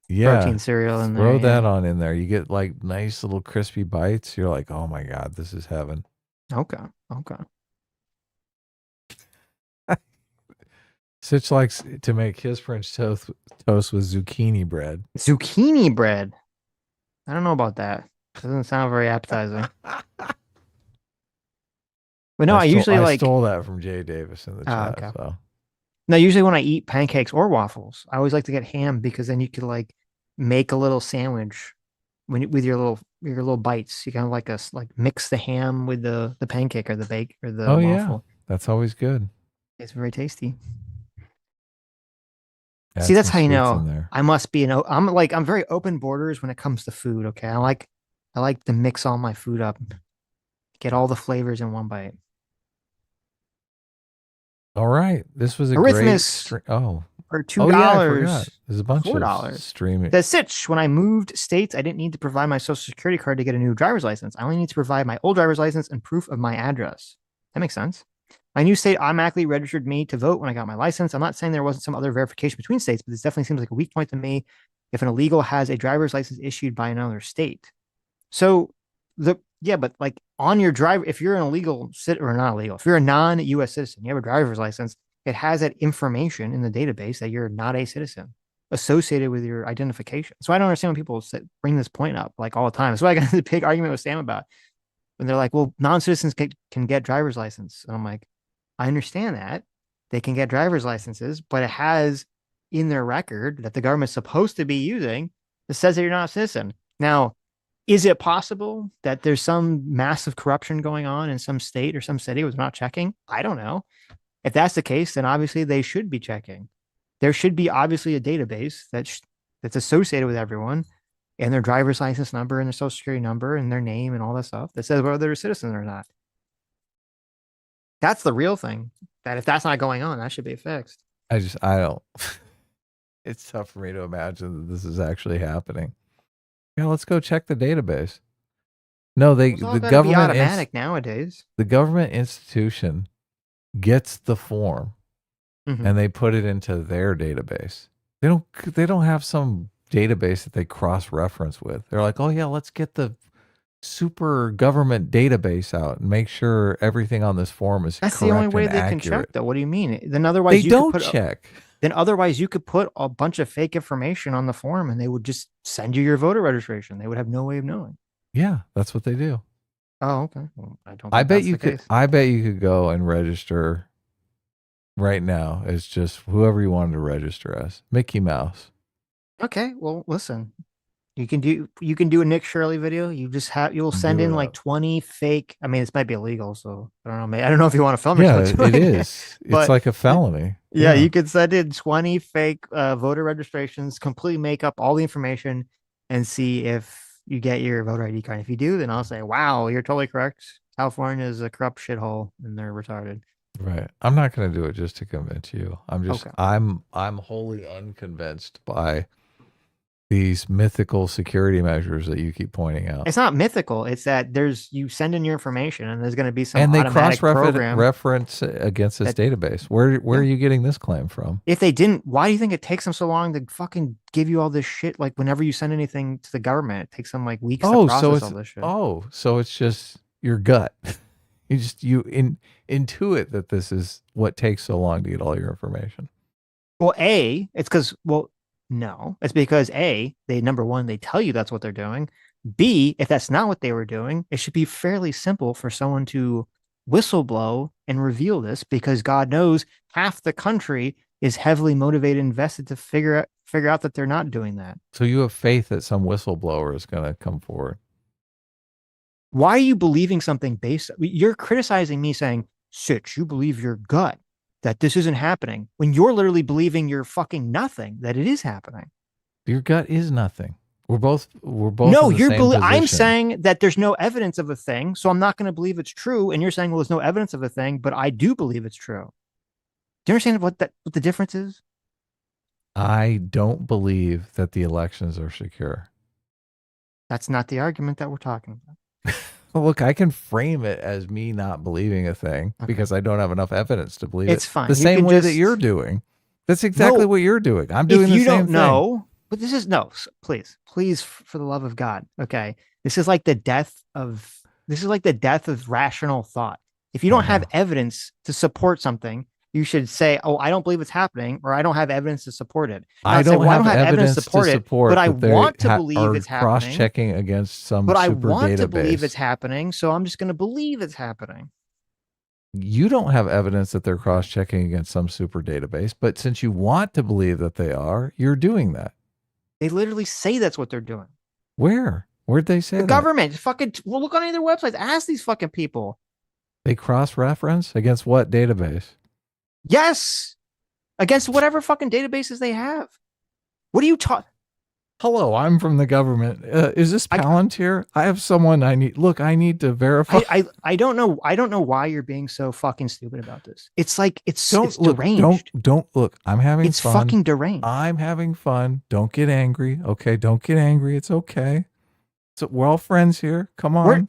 [SPEAKER 2] Yeah,
[SPEAKER 1] protein cereal in there.
[SPEAKER 2] throw
[SPEAKER 1] Yeah.
[SPEAKER 2] that on in there. You get like nice little crispy bites. You're like, oh my god, this is heaven.
[SPEAKER 1] Okay. Okay.
[SPEAKER 2] Sitch likes to make his French toast with zucchini bread.
[SPEAKER 1] Zucchini bread. I don't know about that. Doesn't sound very appetizing. But no, I usually
[SPEAKER 2] I
[SPEAKER 1] like,
[SPEAKER 2] stole that from Jay Davis in the
[SPEAKER 1] oh,
[SPEAKER 2] chat.
[SPEAKER 1] okay.
[SPEAKER 2] So
[SPEAKER 1] No, usually when I eat pancakes or waffles, I always like to get ham because then you could like make a little sandwich with your little bites. You kind of like mix the ham with the pancake or the bake or the
[SPEAKER 2] oh yeah,
[SPEAKER 1] waffle.
[SPEAKER 2] that's always good.
[SPEAKER 1] It's very tasty. See,
[SPEAKER 2] Add
[SPEAKER 1] that's
[SPEAKER 2] some
[SPEAKER 1] how you
[SPEAKER 2] sweets in
[SPEAKER 1] know
[SPEAKER 2] there.
[SPEAKER 1] I must be I'm very open borders when it comes to food, okay? I like to mix all my food up, get all the flavors in one bite.
[SPEAKER 2] All right. This was a great
[SPEAKER 1] Arrhythmus.
[SPEAKER 2] stream. Oh,
[SPEAKER 1] or two
[SPEAKER 2] Oh yeah, I forgot.
[SPEAKER 1] dollars,
[SPEAKER 2] There's a bunch of
[SPEAKER 1] $4.
[SPEAKER 2] streaming.
[SPEAKER 1] Says Sitch, when I moved states, I didn't need to provide my social security card to get a new driver's license. I only need to provide my old driver's license and proof of my address. That makes sense. My new state automatically registered me to vote when I got my license. I'm not saying there wasn't some other verification between states, but this definitely seems like a weak point to me if an illegal has a driver's license issued by another state. So the yeah, but like on your drive, if you're an illegal or not illegal, if you're a non-US citizen, you have a driver's license, it has that information in the database that you're not a citizen associated with your identification. So I don't understand when people bring this point up like all the time. So I got the big argument with Sam about when they're like, well, non-citizens can get driver's license. And I'm like, I understand that they can get driver's licenses, but it has in their record that the government's supposed to be using that says that you're not a citizen. Now, is it possible that there's some massive corruption going on in some state or some city where they're not checking? I don't know. If that's the case, then obviously they should be checking. There should be obviously a database that's associated with everyone and their driver's license number and their social security number and their name and all that stuff that says whether they're a citizen or not. That's the real thing. That if that's not going on, that should be fixed.
[SPEAKER 2] I don't. It's tough for me to imagine that this is actually happening. Yeah, let's go check the database. No,
[SPEAKER 1] It's all got to be automatic nowadays.
[SPEAKER 2] the government institution gets the form
[SPEAKER 1] Mm-hmm.
[SPEAKER 2] and they put it into their database. They don't have some database that they cross reference with. They're like, "Oh yeah, let's get the super government database out and make sure everything on this form is
[SPEAKER 1] That's the only
[SPEAKER 2] correct
[SPEAKER 1] way
[SPEAKER 2] and
[SPEAKER 1] they can check,
[SPEAKER 2] accurate."
[SPEAKER 1] though. What do you mean? Then
[SPEAKER 2] They
[SPEAKER 1] otherwise you could
[SPEAKER 2] don't
[SPEAKER 1] put
[SPEAKER 2] check.
[SPEAKER 1] then otherwise you could put a bunch of fake information on the form and they would just send you your voter registration. They would have no way of knowing.
[SPEAKER 2] Yeah, that's what they do.
[SPEAKER 1] Oh, okay. Well, I don't
[SPEAKER 2] I
[SPEAKER 1] think
[SPEAKER 2] bet
[SPEAKER 1] that's
[SPEAKER 2] you
[SPEAKER 1] the
[SPEAKER 2] could
[SPEAKER 1] case.
[SPEAKER 2] I bet you could go and register right now as just whoever you wanted to register as. Mickey Mouse.
[SPEAKER 1] Okay, well, listen. You can do a Nick Shirley video. You'll send
[SPEAKER 2] Do
[SPEAKER 1] in
[SPEAKER 2] it
[SPEAKER 1] like
[SPEAKER 2] up.
[SPEAKER 1] 20 fake. I mean, this might be illegal, so I don't know. I don't know if you want to film
[SPEAKER 2] Yeah,
[SPEAKER 1] yourself
[SPEAKER 2] it
[SPEAKER 1] doing it,
[SPEAKER 2] is. It's
[SPEAKER 1] but
[SPEAKER 2] like a felony.
[SPEAKER 1] yeah,
[SPEAKER 2] Yeah.
[SPEAKER 1] you could send in 20 fake voter registrations, completely make up all the information, and see if you get your voter ID card. If you do, then I'll say, "Wow, you're totally correct. California is a corrupt shithole, and they're retarded."
[SPEAKER 2] Right. I'm not going to do it just to convince you.
[SPEAKER 1] Okay.
[SPEAKER 2] I'm wholly unconvinced by these mythical security measures that you keep pointing out.
[SPEAKER 1] It's not mythical. It's that you send in your information, and there's going to be some
[SPEAKER 2] And they
[SPEAKER 1] automatic
[SPEAKER 2] cross
[SPEAKER 1] program
[SPEAKER 2] reference against this
[SPEAKER 1] that
[SPEAKER 2] database. Where
[SPEAKER 1] yeah.
[SPEAKER 2] are you getting this claim from?
[SPEAKER 1] If they didn't, why do you think it takes them so long to fucking give you all this shit? Like whenever you send anything to the government, it takes them like weeks to process all this shit.
[SPEAKER 2] So it's just your gut. You intuit that this is what takes so long to get all your information.
[SPEAKER 1] Well, it's because, well, no, it's because they number one, they tell you that's what they're doing. B, if that's not what they were doing, it should be fairly simple for someone to whistleblow and reveal this because God knows half the country is heavily motivated, invested to figure out that they're not doing that.
[SPEAKER 2] So you have faith that some whistleblower is going to come forward.
[SPEAKER 1] Why are you believing something based? You're criticizing me saying, Sitch, you believe your gut that this isn't happening when you're literally believing you're fucking nothing that it is happening.
[SPEAKER 2] Your gut is nothing. We're both
[SPEAKER 1] No,
[SPEAKER 2] in the same position.
[SPEAKER 1] I'm saying that there's no evidence of a thing, so I'm not going to believe it's true. And you're saying, well, there's no evidence of a thing, but I do believe it's true. Do you understand what the difference is?
[SPEAKER 2] I don't believe that the elections are secure.
[SPEAKER 1] That's not the argument that we're talking about.
[SPEAKER 2] Well, look, I can frame it as me not believing a thing
[SPEAKER 1] Okay.
[SPEAKER 2] because I don't have enough evidence to believe
[SPEAKER 1] It's
[SPEAKER 2] it.
[SPEAKER 1] fine.
[SPEAKER 2] The
[SPEAKER 1] You
[SPEAKER 2] same
[SPEAKER 1] can
[SPEAKER 2] way that
[SPEAKER 1] just
[SPEAKER 2] you're doing. That's exactly
[SPEAKER 1] no.
[SPEAKER 2] what you're doing. I'm
[SPEAKER 1] If
[SPEAKER 2] doing the
[SPEAKER 1] you
[SPEAKER 2] same
[SPEAKER 1] don't
[SPEAKER 2] thing.
[SPEAKER 1] know, but this is no. Please, for the love of God. Okay, this is like the death of rational thought. If you don't have evidence to support something, you should say, "Oh, I don't believe it's happening," or "I don't have evidence to support it."
[SPEAKER 2] I
[SPEAKER 1] Not say,
[SPEAKER 2] don't
[SPEAKER 1] "Well, I
[SPEAKER 2] have
[SPEAKER 1] don't have evidence to support it, but I
[SPEAKER 2] that they
[SPEAKER 1] want to believe
[SPEAKER 2] are
[SPEAKER 1] it's happening."
[SPEAKER 2] cross-checking against some
[SPEAKER 1] But I
[SPEAKER 2] super
[SPEAKER 1] want to believe it's
[SPEAKER 2] database.
[SPEAKER 1] happening, so I'm just going to believe it's happening.
[SPEAKER 2] You don't have evidence that they're cross-checking against some super database, but since you want to believe that they are, you're doing that.
[SPEAKER 1] They literally say that's what they're doing.
[SPEAKER 2] Where? Where'd they say
[SPEAKER 1] The
[SPEAKER 2] that?
[SPEAKER 1] government, fucking, well, look on any of their websites. Ask these fucking people.
[SPEAKER 2] They cross-reference against what database?
[SPEAKER 1] Yes, against whatever fucking databases they have. What are you talking?
[SPEAKER 2] Hello, I'm from the government. Is this
[SPEAKER 1] I,
[SPEAKER 2] Palantir? I have someone I need. Look, I need to verify.
[SPEAKER 1] I don't know. I don't know why you're being so fucking stupid about this. It's like it's
[SPEAKER 2] Don't look.
[SPEAKER 1] deranged.
[SPEAKER 2] Don't look. I'm having
[SPEAKER 1] It's
[SPEAKER 2] fun.
[SPEAKER 1] fucking deranged.
[SPEAKER 2] I'm having fun. Don't get angry. Okay, don't get angry. It's okay. So we're all friends here. Come
[SPEAKER 1] We're
[SPEAKER 2] on.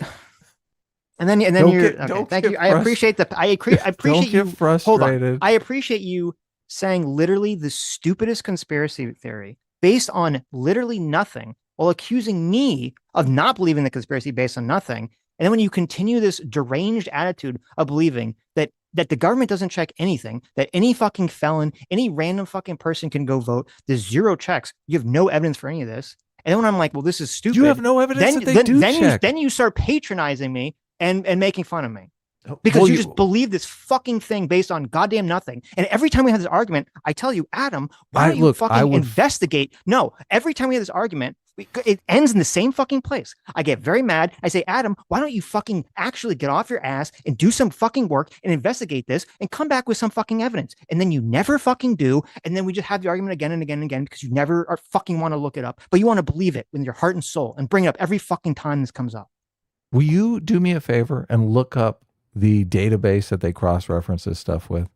[SPEAKER 1] and then you're okay.
[SPEAKER 2] Don't
[SPEAKER 1] Thank
[SPEAKER 2] get
[SPEAKER 1] you. I
[SPEAKER 2] don't
[SPEAKER 1] appreciate
[SPEAKER 2] get
[SPEAKER 1] you. Hold on.
[SPEAKER 2] frustrated.
[SPEAKER 1] I appreciate you saying literally the stupidest conspiracy theory based on literally nothing, while accusing me of not believing the conspiracy based on nothing. And then when you continue this deranged attitude of believing that the government doesn't check anything, that any fucking felon, any random fucking person can go vote, there's zero checks. You have no evidence for any of this. And then when I'm like, well, this is
[SPEAKER 2] You have
[SPEAKER 1] stupid,
[SPEAKER 2] no evidence
[SPEAKER 1] then
[SPEAKER 2] that they
[SPEAKER 1] then
[SPEAKER 2] do
[SPEAKER 1] then you
[SPEAKER 2] check.
[SPEAKER 1] then you start patronizing me and making fun of me because
[SPEAKER 2] Well,
[SPEAKER 1] you just believe this fucking thing based on goddamn nothing. And every time we have this argument, I tell you, Adam, why
[SPEAKER 2] I
[SPEAKER 1] don't you
[SPEAKER 2] look. I
[SPEAKER 1] fucking
[SPEAKER 2] would.
[SPEAKER 1] investigate? No, every time we have this argument, it ends in the same fucking place. I get very mad. I say, Adam, why don't you fucking actually get off your ass and do some fucking work and investigate this and come back with some fucking evidence? And then you never fucking do. And then we just have the argument again and again and again because you never are fucking want to look it up, but you want to believe it with your heart and soul and bring it up every fucking time this comes up.
[SPEAKER 2] Will you do me a favor and look up the database that they cross-reference this stuff with?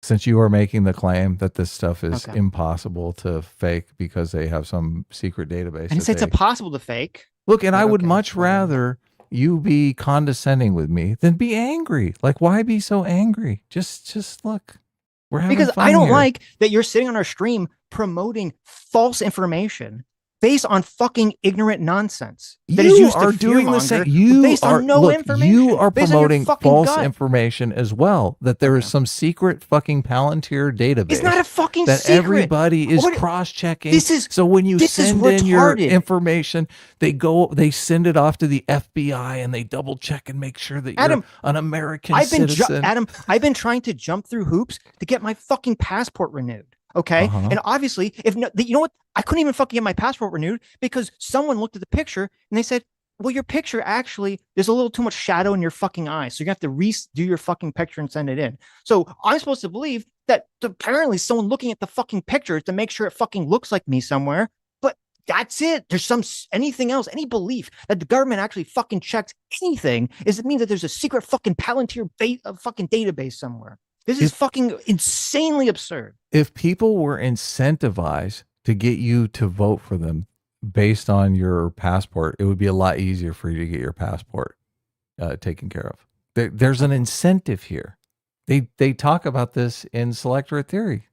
[SPEAKER 2] Since you are making the claim that this stuff is
[SPEAKER 1] Okay.
[SPEAKER 2] impossible to fake because they have some secret database
[SPEAKER 1] I didn't
[SPEAKER 2] that
[SPEAKER 1] say it's
[SPEAKER 2] they
[SPEAKER 1] impossible to fake,
[SPEAKER 2] look, and I
[SPEAKER 1] but
[SPEAKER 2] would
[SPEAKER 1] okay,
[SPEAKER 2] much
[SPEAKER 1] whatever.
[SPEAKER 2] rather you be condescending with me than be angry. Like, why be so angry? Just look. We're having
[SPEAKER 1] Because I
[SPEAKER 2] fun
[SPEAKER 1] don't
[SPEAKER 2] here.
[SPEAKER 1] like that you're sitting on our stream promoting false information based on fucking ignorant nonsense that is
[SPEAKER 2] You
[SPEAKER 1] used to
[SPEAKER 2] are doing the same.
[SPEAKER 1] fearmonger based on no
[SPEAKER 2] You
[SPEAKER 1] information,
[SPEAKER 2] are
[SPEAKER 1] based on your
[SPEAKER 2] promoting
[SPEAKER 1] fucking
[SPEAKER 2] false
[SPEAKER 1] gut.
[SPEAKER 2] information as well. That there is
[SPEAKER 1] Okay.
[SPEAKER 2] some secret fucking Palantir
[SPEAKER 1] It's not
[SPEAKER 2] database
[SPEAKER 1] a fucking
[SPEAKER 2] that
[SPEAKER 1] secret.
[SPEAKER 2] everybody is
[SPEAKER 1] What
[SPEAKER 2] cross checking.
[SPEAKER 1] this is
[SPEAKER 2] So when you
[SPEAKER 1] this is
[SPEAKER 2] send in your
[SPEAKER 1] retarded.
[SPEAKER 2] information, they send it off to the FBI and they double check and make sure that you're
[SPEAKER 1] Adam,
[SPEAKER 2] an American citizen.
[SPEAKER 1] I've been trying to jump through hoops to get my fucking passport renewed.
[SPEAKER 2] Uh
[SPEAKER 1] Okay.
[SPEAKER 2] huh.
[SPEAKER 1] And obviously, if no, you know what? I couldn't even fucking get my passport renewed because someone looked at the picture and they said, well, your picture actually, there's a little too much shadow in your fucking eye. So you have to redo your fucking picture and send it in. So I'm supposed to believe that apparently someone looking at the fucking picture to make sure it fucking looks like me somewhere. But that's it. There's anything else, any belief that the government actually fucking checks anything is it means that there's a secret fucking Palantir fucking database somewhere. This is
[SPEAKER 2] If
[SPEAKER 1] fucking insanely absurd.
[SPEAKER 2] if people were incentivized to get you to vote for them based on your passport, it would be a lot easier for you to get your passport taken care of. There's an incentive here. They talk about this in selectorate theory.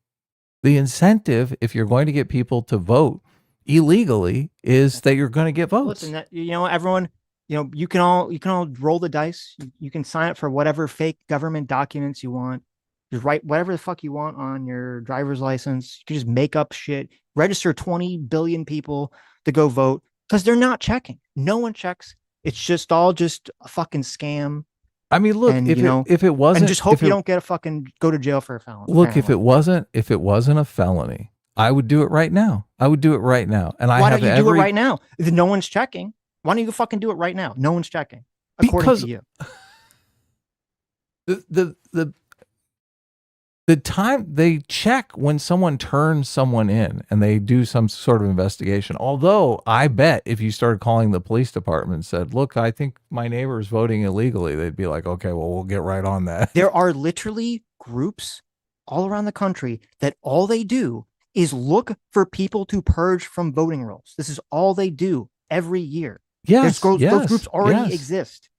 [SPEAKER 2] The incentive, if you're going to get people to vote illegally, is that you're going to get
[SPEAKER 1] Listen,
[SPEAKER 2] votes.
[SPEAKER 1] that everyone, you can all roll the dice. You can sign up for whatever fake government documents you want. Just write whatever the fuck you want on your driver's license. You can just make up shit. Register 20 billion people to go vote because they're not checking. No one checks. It's just a fucking scam.
[SPEAKER 2] I mean, look,
[SPEAKER 1] And
[SPEAKER 2] if it
[SPEAKER 1] and
[SPEAKER 2] wasn't
[SPEAKER 1] just hope you don't get a fucking go to jail for a felon.
[SPEAKER 2] look,
[SPEAKER 1] Apparently,
[SPEAKER 2] if it wasn't a felony, I would do it right now. I would do it right now. And I
[SPEAKER 1] why
[SPEAKER 2] have
[SPEAKER 1] don't you do it
[SPEAKER 2] every
[SPEAKER 1] right now? If no one's checking, why don't you fucking do it right now? No one's checking, according
[SPEAKER 2] because
[SPEAKER 1] to you.
[SPEAKER 2] the the the the time they check when someone turns someone in and they do some sort of investigation. Although I bet if you started calling the police department and said, look, I think my neighbor is voting illegally, they'd be like, okay, well, we'll get right on that.
[SPEAKER 1] There are literally groups all around the country that all they do is look for people to purge from voting rolls. This is all they do every year.
[SPEAKER 2] Yes,
[SPEAKER 1] Those groups already
[SPEAKER 2] yes,
[SPEAKER 1] exist.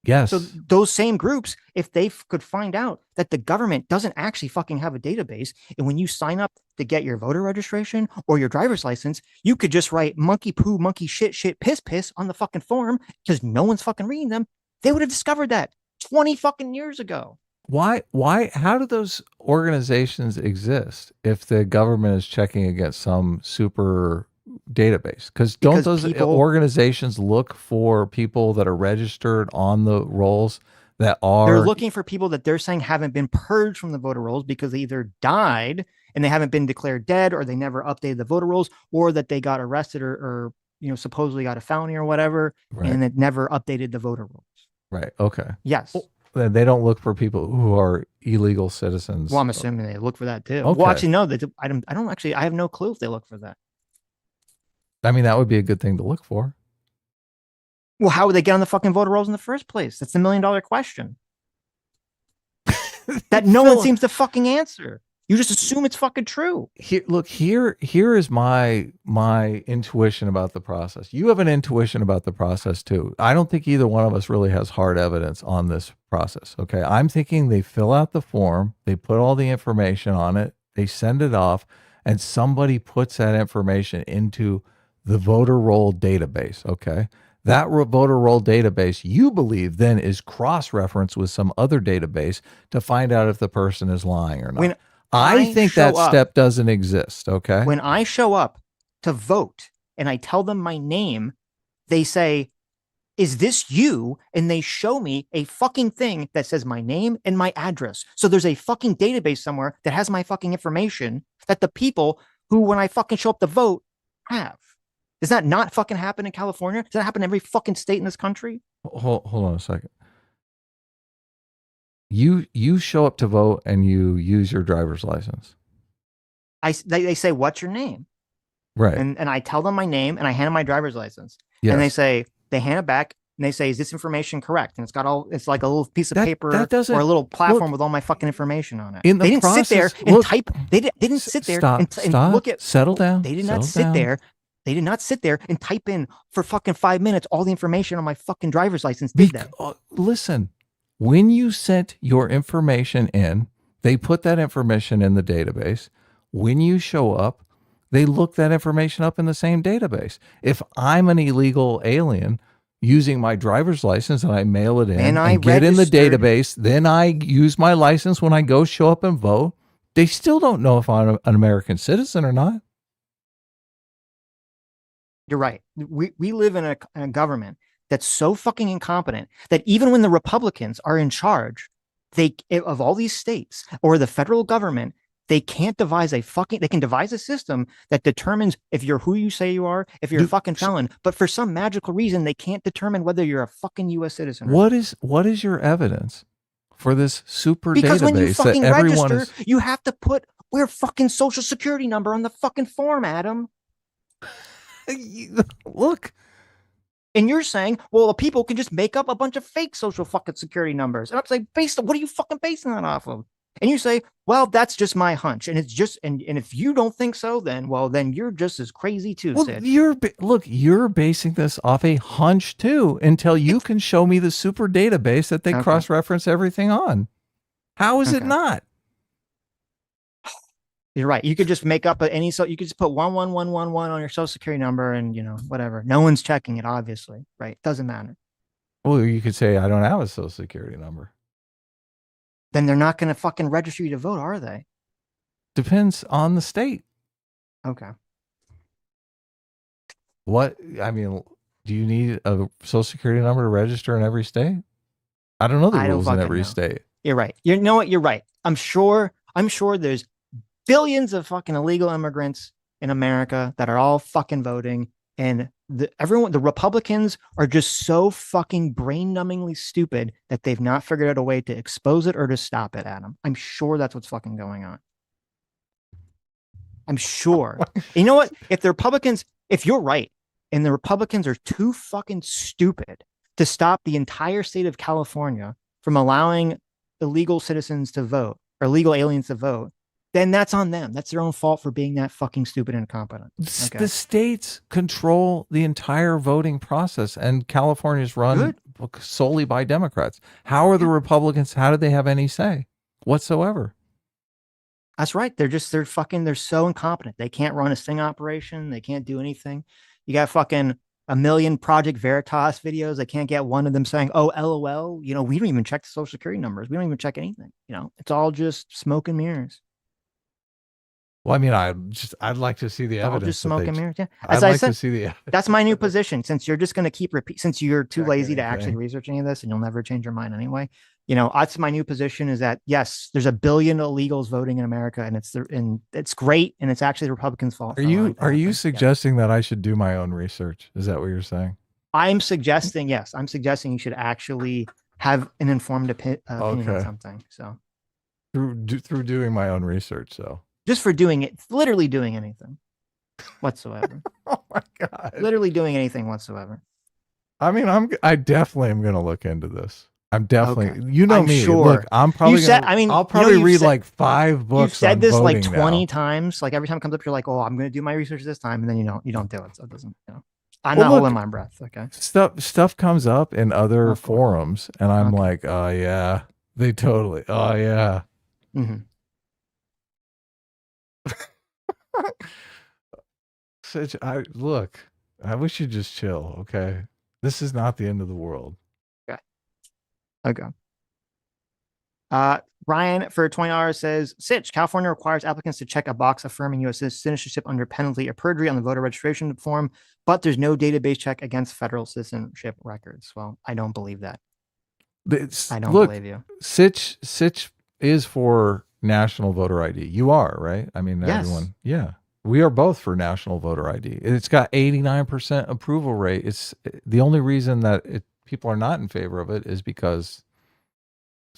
[SPEAKER 1] So
[SPEAKER 2] yes.
[SPEAKER 1] those same groups, if they could find out that the government doesn't actually fucking have a database, and when you sign up to get your voter registration or your driver's license, you could just write monkey poo, monkey shit, shit, piss, piss on the fucking form because no one's fucking reading them. They would have discovered that 20 fucking years ago.
[SPEAKER 2] How do those organizations exist if the government is checking against some super database? Because don't
[SPEAKER 1] Because
[SPEAKER 2] those
[SPEAKER 1] people
[SPEAKER 2] organizations look for people that are registered on the rolls that
[SPEAKER 1] they're
[SPEAKER 2] are
[SPEAKER 1] looking for people that they're saying haven't been purged from the voter rolls because they either died and they haven't been declared dead or they never updated the voter rolls or that they got arrested or supposedly got a felony or whatever
[SPEAKER 2] right,
[SPEAKER 1] and it never updated the voter rolls.
[SPEAKER 2] right, okay.
[SPEAKER 1] Yes.
[SPEAKER 2] Well, then they don't look for people who are illegal citizens.
[SPEAKER 1] Well, I'm assuming they look for that too. Well,
[SPEAKER 2] Okay.
[SPEAKER 1] actually, no. I don't actually. I have no clue if they look for that.
[SPEAKER 2] I mean, that would be a good thing to look for.
[SPEAKER 1] Well, how would they get on the fucking voter rolls in the first place? That's the $1 million question that no one
[SPEAKER 2] Phil,
[SPEAKER 1] seems to fucking answer. You just assume it's fucking true.
[SPEAKER 2] here is my intuition about the process. You have an intuition about the process too. I don't think either one of us really has hard evidence on this process. Okay, I'm thinking they fill out the form, they put all the information on it, they send it off, and somebody puts that information into the voter roll database. Okay, that voter roll database, you believe, then is cross-referenced with some other database to find out if the person is lying or not.
[SPEAKER 1] When
[SPEAKER 2] I
[SPEAKER 1] I
[SPEAKER 2] think that
[SPEAKER 1] show up,
[SPEAKER 2] step doesn't exist. Okay.
[SPEAKER 1] when I show up to vote and I tell them my name, they say, "Is this you?" And they show me a fucking thing that says my name and my address. So there's a fucking database somewhere that has my fucking information that the people who, when I fucking show up to vote, have. Does that not fucking happen in California? Does that happen in every fucking state in this country?
[SPEAKER 2] Hold on a second. You show up to vote and you use your driver's license.
[SPEAKER 1] They say, "What's your name?"
[SPEAKER 2] Right.
[SPEAKER 1] And I tell them my name and I hand them my driver's license. And
[SPEAKER 2] Yes.
[SPEAKER 1] they hand it back and they say, "Is this information correct?" And it's like a little piece of
[SPEAKER 2] That
[SPEAKER 1] paper or a
[SPEAKER 2] doesn't
[SPEAKER 1] little platform
[SPEAKER 2] look
[SPEAKER 1] with all my fucking information on it.
[SPEAKER 2] in the
[SPEAKER 1] They didn't sit there
[SPEAKER 2] process.
[SPEAKER 1] and
[SPEAKER 2] Look,
[SPEAKER 1] type. They didn't sit there
[SPEAKER 2] stop,
[SPEAKER 1] and
[SPEAKER 2] stop,
[SPEAKER 1] look at.
[SPEAKER 2] settle down,
[SPEAKER 1] They did not
[SPEAKER 2] settle
[SPEAKER 1] sit
[SPEAKER 2] down.
[SPEAKER 1] there. They did not sit there and type in for fucking 5 minutes all the information on my fucking driver's license, did they?
[SPEAKER 2] Listen, when you sent your information in, they put that information in the database. When you show up, they look that information up in the same database. If I'm an illegal alien using my driver's license and I mail it
[SPEAKER 1] And
[SPEAKER 2] in
[SPEAKER 1] I
[SPEAKER 2] and get in the
[SPEAKER 1] registered.
[SPEAKER 2] database, then I use my license when I go show up and vote, they still don't know if I'm an American citizen or not.
[SPEAKER 1] You're right. We live in a government that's so fucking incompetent that even when the Republicans are in charge, they of all these states or the federal government, they can't devise a fucking they can devise a system that determines if you're who you say you are, if you're a
[SPEAKER 2] Do,
[SPEAKER 1] fucking felon, but for some magical reason they can't determine whether you're a fucking US citizen or not.
[SPEAKER 2] what is your evidence for this super
[SPEAKER 1] Because when you
[SPEAKER 2] database that
[SPEAKER 1] fucking
[SPEAKER 2] everyone
[SPEAKER 1] register,
[SPEAKER 2] is
[SPEAKER 1] you have to put your fucking social security number on the fucking form, Adam.
[SPEAKER 2] look,
[SPEAKER 1] And you're saying, well, people can just make up a bunch of fake social fucking security numbers. And I'm saying, based on what are you fucking basing that off of? And you say, well, that's just my hunch. And it's just, and if you don't think so, then, well, then you're just as crazy too,
[SPEAKER 2] well,
[SPEAKER 1] Sitch.
[SPEAKER 2] you're basing this off a hunch too until you
[SPEAKER 1] It's
[SPEAKER 2] can show me the super database that they
[SPEAKER 1] okay.
[SPEAKER 2] cross-reference everything on. How is it
[SPEAKER 1] Okay.
[SPEAKER 2] not?
[SPEAKER 1] You're right. You could just make up any, so you could just put 11111 on your social security number and, whatever. No one's checking it, obviously. Right. Doesn't matter.
[SPEAKER 2] Well, you could say I don't have a social security number.
[SPEAKER 1] Then they're not going to fucking register you to vote, are they?
[SPEAKER 2] Depends on the state.
[SPEAKER 1] Okay.
[SPEAKER 2] What I mean, do you need a social security number to register in every state? I don't know the
[SPEAKER 1] I don't
[SPEAKER 2] rules in
[SPEAKER 1] fucking
[SPEAKER 2] every
[SPEAKER 1] know.
[SPEAKER 2] state.
[SPEAKER 1] You're right. You know what? You're right. I'm sure there's billions of fucking illegal immigrants in America that are all fucking voting. And the Republicans are just so fucking brain numbingly stupid that they've not figured out a way to expose it or to stop it, Adam. I'm sure that's what's fucking going on. I'm sure. And you know what? If you're right, and the Republicans are too fucking stupid to stop the entire state of California from allowing illegal citizens to vote or illegal aliens to vote, then that's on them. That's their own fault for being that fucking stupid and incompetent. Okay.
[SPEAKER 2] The states control the entire voting process, and California is run solely by Democrats. How are the
[SPEAKER 1] Yeah.
[SPEAKER 2] Republicans? How do they have any say whatsoever?
[SPEAKER 1] That's right. They're so incompetent. They can't run a sting operation. They can't do anything. You got fucking a million Project Veritas videos. They can't get one of them saying, "Oh, LOL." We don't even check the social security numbers. We don't even check anything. It's all just smoke and mirrors.
[SPEAKER 2] Well, I mean, I'd like to see the
[SPEAKER 1] It's all just
[SPEAKER 2] evidence that
[SPEAKER 1] smoke and mirrors. Yeah.
[SPEAKER 2] I'd
[SPEAKER 1] As I
[SPEAKER 2] like to
[SPEAKER 1] said,
[SPEAKER 2] see the
[SPEAKER 1] that's my new
[SPEAKER 2] evidence.
[SPEAKER 1] position. Since you're just going to since you're too
[SPEAKER 2] Check
[SPEAKER 1] lazy to actually
[SPEAKER 2] anything.
[SPEAKER 1] research any of this and you'll never change your mind anyway. That's my new position is that yes, there's a billion illegals voting in America and it's great. And it's actually the Republicans' fault
[SPEAKER 2] Are
[SPEAKER 1] for allowing
[SPEAKER 2] you
[SPEAKER 1] it to
[SPEAKER 2] are you
[SPEAKER 1] happen. Yeah.
[SPEAKER 2] suggesting that I should do my own research? Is that what you're saying?
[SPEAKER 1] I'm suggesting you should actually have an informed opinion on
[SPEAKER 2] Okay.
[SPEAKER 1] something. So
[SPEAKER 2] Through doing my own research, so
[SPEAKER 1] just for doing it, literally doing anything. whatsoever.
[SPEAKER 2] Oh my god.
[SPEAKER 1] Literally doing anything whatsoever.
[SPEAKER 2] I mean, I definitely am gonna look into this. I'm
[SPEAKER 1] Okay.
[SPEAKER 2] definitely, you know
[SPEAKER 1] I'm
[SPEAKER 2] me. Look,
[SPEAKER 1] sure. I'll probably read like 5 books said
[SPEAKER 2] on
[SPEAKER 1] this like
[SPEAKER 2] voting
[SPEAKER 1] 20
[SPEAKER 2] now.
[SPEAKER 1] times. Like every time it comes up, you're like, oh, I'm going to do my research this time. And then you don't do it. So it doesn't, I'm
[SPEAKER 2] Well,
[SPEAKER 1] not holding
[SPEAKER 2] look,
[SPEAKER 1] my breath. Okay.
[SPEAKER 2] stuff comes up in other
[SPEAKER 1] Of course.
[SPEAKER 2] forums, and I'm
[SPEAKER 1] Okay.
[SPEAKER 2] like, oh yeah, they totally, oh yeah.
[SPEAKER 1] Hmm.
[SPEAKER 2] Such, I look, I wish you'd just chill, okay? This is not the end of the world.
[SPEAKER 1] Okay. Okay. Ryan for $20 says, Sitch, California requires applicants to check a box affirming U.S. citizenship under penalty of perjury on the voter registration form, but there's no database check against federal citizenship records. Well, I don't believe that. I don't
[SPEAKER 2] Look,
[SPEAKER 1] believe you.
[SPEAKER 2] Sitch is for national voter ID. You are, right? I mean,
[SPEAKER 1] Yes.
[SPEAKER 2] everyone, yeah. We are both for national voter ID. It's got 89% approval rate. It's the only reason that people are not in favor of it is because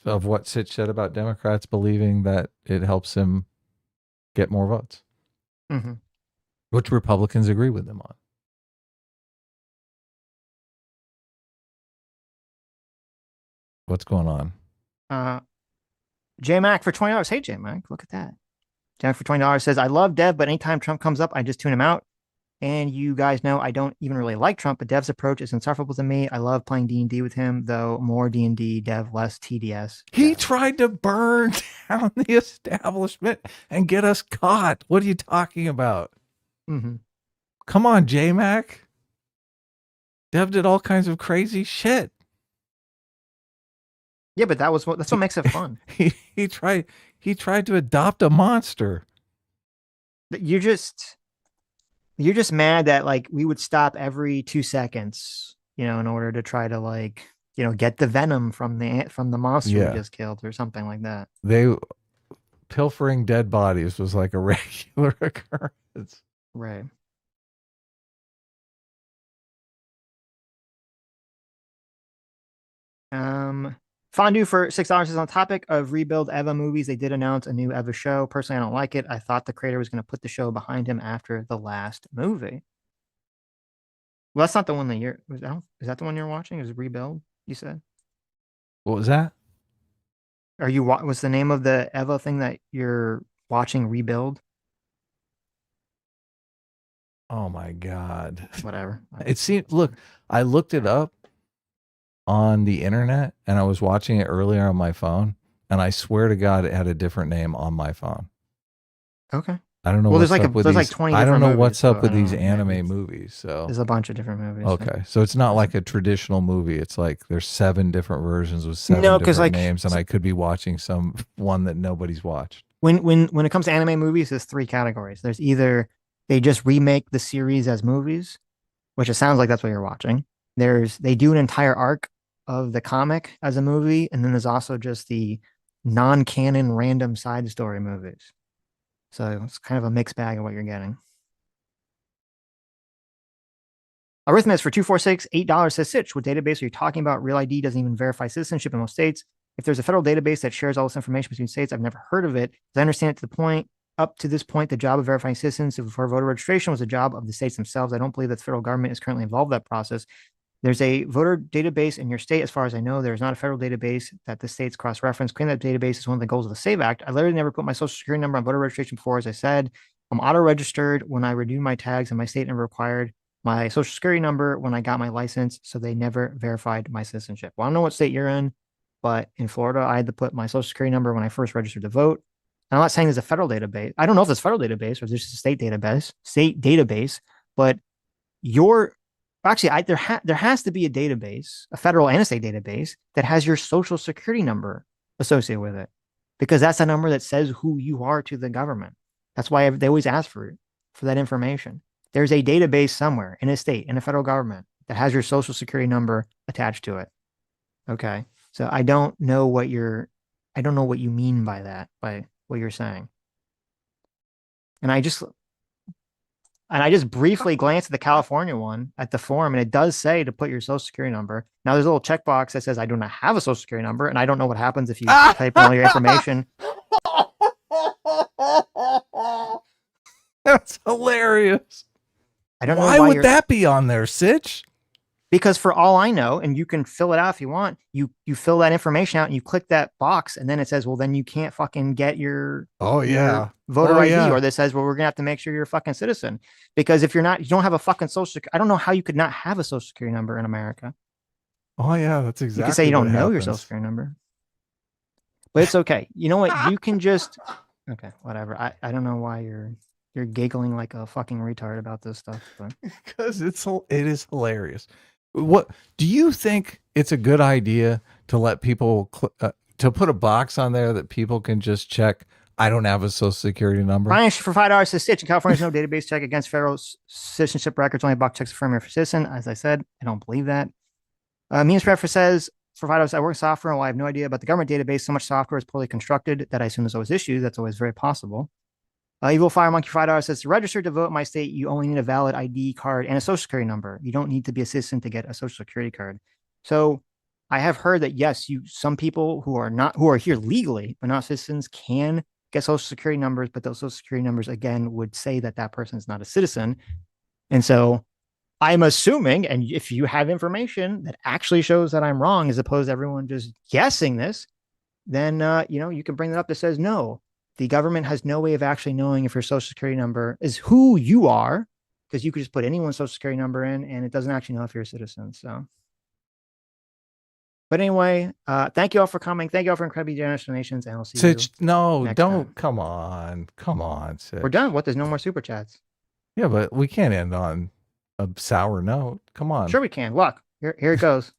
[SPEAKER 2] of what Sitch said about Democrats believing that it helps him get more votes,
[SPEAKER 1] Hmm.
[SPEAKER 2] which Republicans agree with him on. What's going on?
[SPEAKER 1] Uh, J Mac for $20. Hey, J Mac, look at that. J Mac for $20 says, I love Dev, but anytime Trump comes up, I just tune him out. And you guys know I don't even really like Trump, but Dev's approach is insufferable to me. I love playing D&D with him, though more D&D, Dev, less TDS,
[SPEAKER 2] He
[SPEAKER 1] Dev.
[SPEAKER 2] tried to burn down the establishment and get us caught. What are you talking about?
[SPEAKER 1] Mm-hmm.
[SPEAKER 2] Come on, J Mac. Dev did all kinds of crazy shit.
[SPEAKER 1] Yeah, but that's what
[SPEAKER 2] He,
[SPEAKER 1] makes it fun.
[SPEAKER 2] he tried to adopt a monster.
[SPEAKER 1] You're just you're just mad that like we would stop every 2 seconds, in order to try to like, get the venom from the monster we
[SPEAKER 2] Yeah.
[SPEAKER 1] just killed or something like that.
[SPEAKER 2] They pilfering dead bodies was like a regular occurrence.
[SPEAKER 1] Right. Um, Fondue for $6 is on topic of rebuild Eva movies. They did announce a new Eva show. Personally, I don't like it. I thought the creator was going to put the show behind him after the last movie. Well, that's not the one that you're. Is that the one you're watching? Is Rebuild? You said.
[SPEAKER 2] What was that?
[SPEAKER 1] Was the name of the Eva thing that you're watching Rebuild?
[SPEAKER 2] Oh my god.
[SPEAKER 1] Whatever.
[SPEAKER 2] It seemed, look, I looked it up on the internet and I was watching it earlier on my phone, and I swear to God it had a different name on my phone.
[SPEAKER 1] Okay.
[SPEAKER 2] I don't know
[SPEAKER 1] Well,
[SPEAKER 2] what's up with
[SPEAKER 1] there's like
[SPEAKER 2] these.
[SPEAKER 1] 20
[SPEAKER 2] I don't
[SPEAKER 1] different
[SPEAKER 2] know
[SPEAKER 1] movies,
[SPEAKER 2] what's
[SPEAKER 1] so
[SPEAKER 2] up
[SPEAKER 1] I
[SPEAKER 2] with
[SPEAKER 1] don't
[SPEAKER 2] these
[SPEAKER 1] know. Maybe
[SPEAKER 2] anime movies. So
[SPEAKER 1] there's a bunch of different movies. So
[SPEAKER 2] okay, so it's not
[SPEAKER 1] doesn't.
[SPEAKER 2] like a traditional movie. It's like there's 7 different versions with seven
[SPEAKER 1] No, because
[SPEAKER 2] different
[SPEAKER 1] like
[SPEAKER 2] names, and I could be watching some one that nobody's watched.
[SPEAKER 1] when it comes to anime movies, there's three categories. There's either they just remake the series as movies, which it sounds like that's what you're watching. They do an entire arc of the comic as a movie, and then there's also just the non-canon random side story movies. So it's kind of a mixed bag of what you're getting. Arithmetic for 246, $8 says Sitch. What database are you talking about? Real ID doesn't even verify citizenship in most states. If there's a federal database that shares all this information between states, I've never heard of it. As I understand it to the point, up to this point, the job of verifying citizens for voter registration was a job of the states themselves. I don't believe that the federal government is currently involved in that process. There's a voter database in your state. As far as I know, there's not a federal database that the states cross-reference. Creating that database is one of the goals of the SAVE Act. I literally never put my social security number on voter registration before. As I said, I'm auto-registered when I renewed my tags, and my state never required my social security number when I got my license, so they never verified my citizenship. Well, I don't know what state you're in, but in Florida, I had to put my social security number when I first registered to vote. And I'm not saying there's a federal database. I don't know if there's a federal database or if there's just a state database, but your actually there has to be a database, a federal and a state database that has your social security number associated with it, because that's a number that says who you are to the government. That's why they always ask for that information. There's a database somewhere in a state, in a federal government, that has your social security number attached to it. Okay. So I don't know what you mean by that, by what you're saying. And I just briefly glanced at the California one at the form, and it does say to put your social security number. Now there's a little checkbox that says I do not have a social security number, and I don't know what happens if you type in all your information.
[SPEAKER 2] That's hilarious.
[SPEAKER 1] I don't know
[SPEAKER 2] Why
[SPEAKER 1] why
[SPEAKER 2] would
[SPEAKER 1] you're
[SPEAKER 2] that be on there, Sitch?
[SPEAKER 1] because for all I know, and you can fill it out if you want, you fill that information out and you click that box, and then it says, well, then you can't fucking get
[SPEAKER 2] Oh
[SPEAKER 1] your
[SPEAKER 2] yeah.
[SPEAKER 1] voter
[SPEAKER 2] Oh
[SPEAKER 1] ID,
[SPEAKER 2] yeah.
[SPEAKER 1] or this says, well, we're gonna have to make sure you're a fucking citizen. Because if you're not, you don't have a fucking social security. I don't know how you could not have a social security number in America.
[SPEAKER 2] Oh yeah, that's
[SPEAKER 1] You could say
[SPEAKER 2] exactly
[SPEAKER 1] you
[SPEAKER 2] what
[SPEAKER 1] don't know your social
[SPEAKER 2] happens.
[SPEAKER 1] security number, but it's okay. You know what? You can just okay, whatever. I don't know why you're giggling like a fucking retard about this stuff, but
[SPEAKER 2] Because it is hilarious. What do you think? It's a good idea to let people to put a box on there that people can just check. I don't have a social security number.
[SPEAKER 1] fine for $5 to Sitch. In California, there's no database check against federal citizenship records. Only a box checks affirm you're a citizen. As I said, I don't believe that. Means Prefer says for $5, I work in software. And while I have no idea about the government database, so much software is poorly constructed that I assume there's always issues. That's always very possible. Evil Fire Monkey $5 says to register to vote in my state, you only need a valid ID card and a social security number. You don't need to be a citizen to get a social security card. So I have heard that yes, some people who are here legally but not citizens can get social security numbers, but those social security numbers again would say that that person is not a citizen. And so I'm assuming, and if you have information that actually shows that I'm wrong, as opposed to everyone just guessing this, then you can bring that up that says no. The government has no way of actually knowing if your social security number is who you are, because you could just put anyone's social security number in, and it doesn't actually know if you're a citizen. So, but anyway, thank you all for coming. Thank you all for incredibly generous donations, and I'll see you
[SPEAKER 2] Sitch, no,
[SPEAKER 1] next
[SPEAKER 2] don't.
[SPEAKER 1] time.
[SPEAKER 2] Come on,
[SPEAKER 1] We're
[SPEAKER 2] Sitch.
[SPEAKER 1] done. What? There's no more super chats.
[SPEAKER 2] Yeah, but we can't end on a sour note. Come on.
[SPEAKER 1] Sure, we can. Look, here it goes.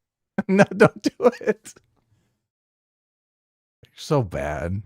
[SPEAKER 2] No, don't do it. You're so bad.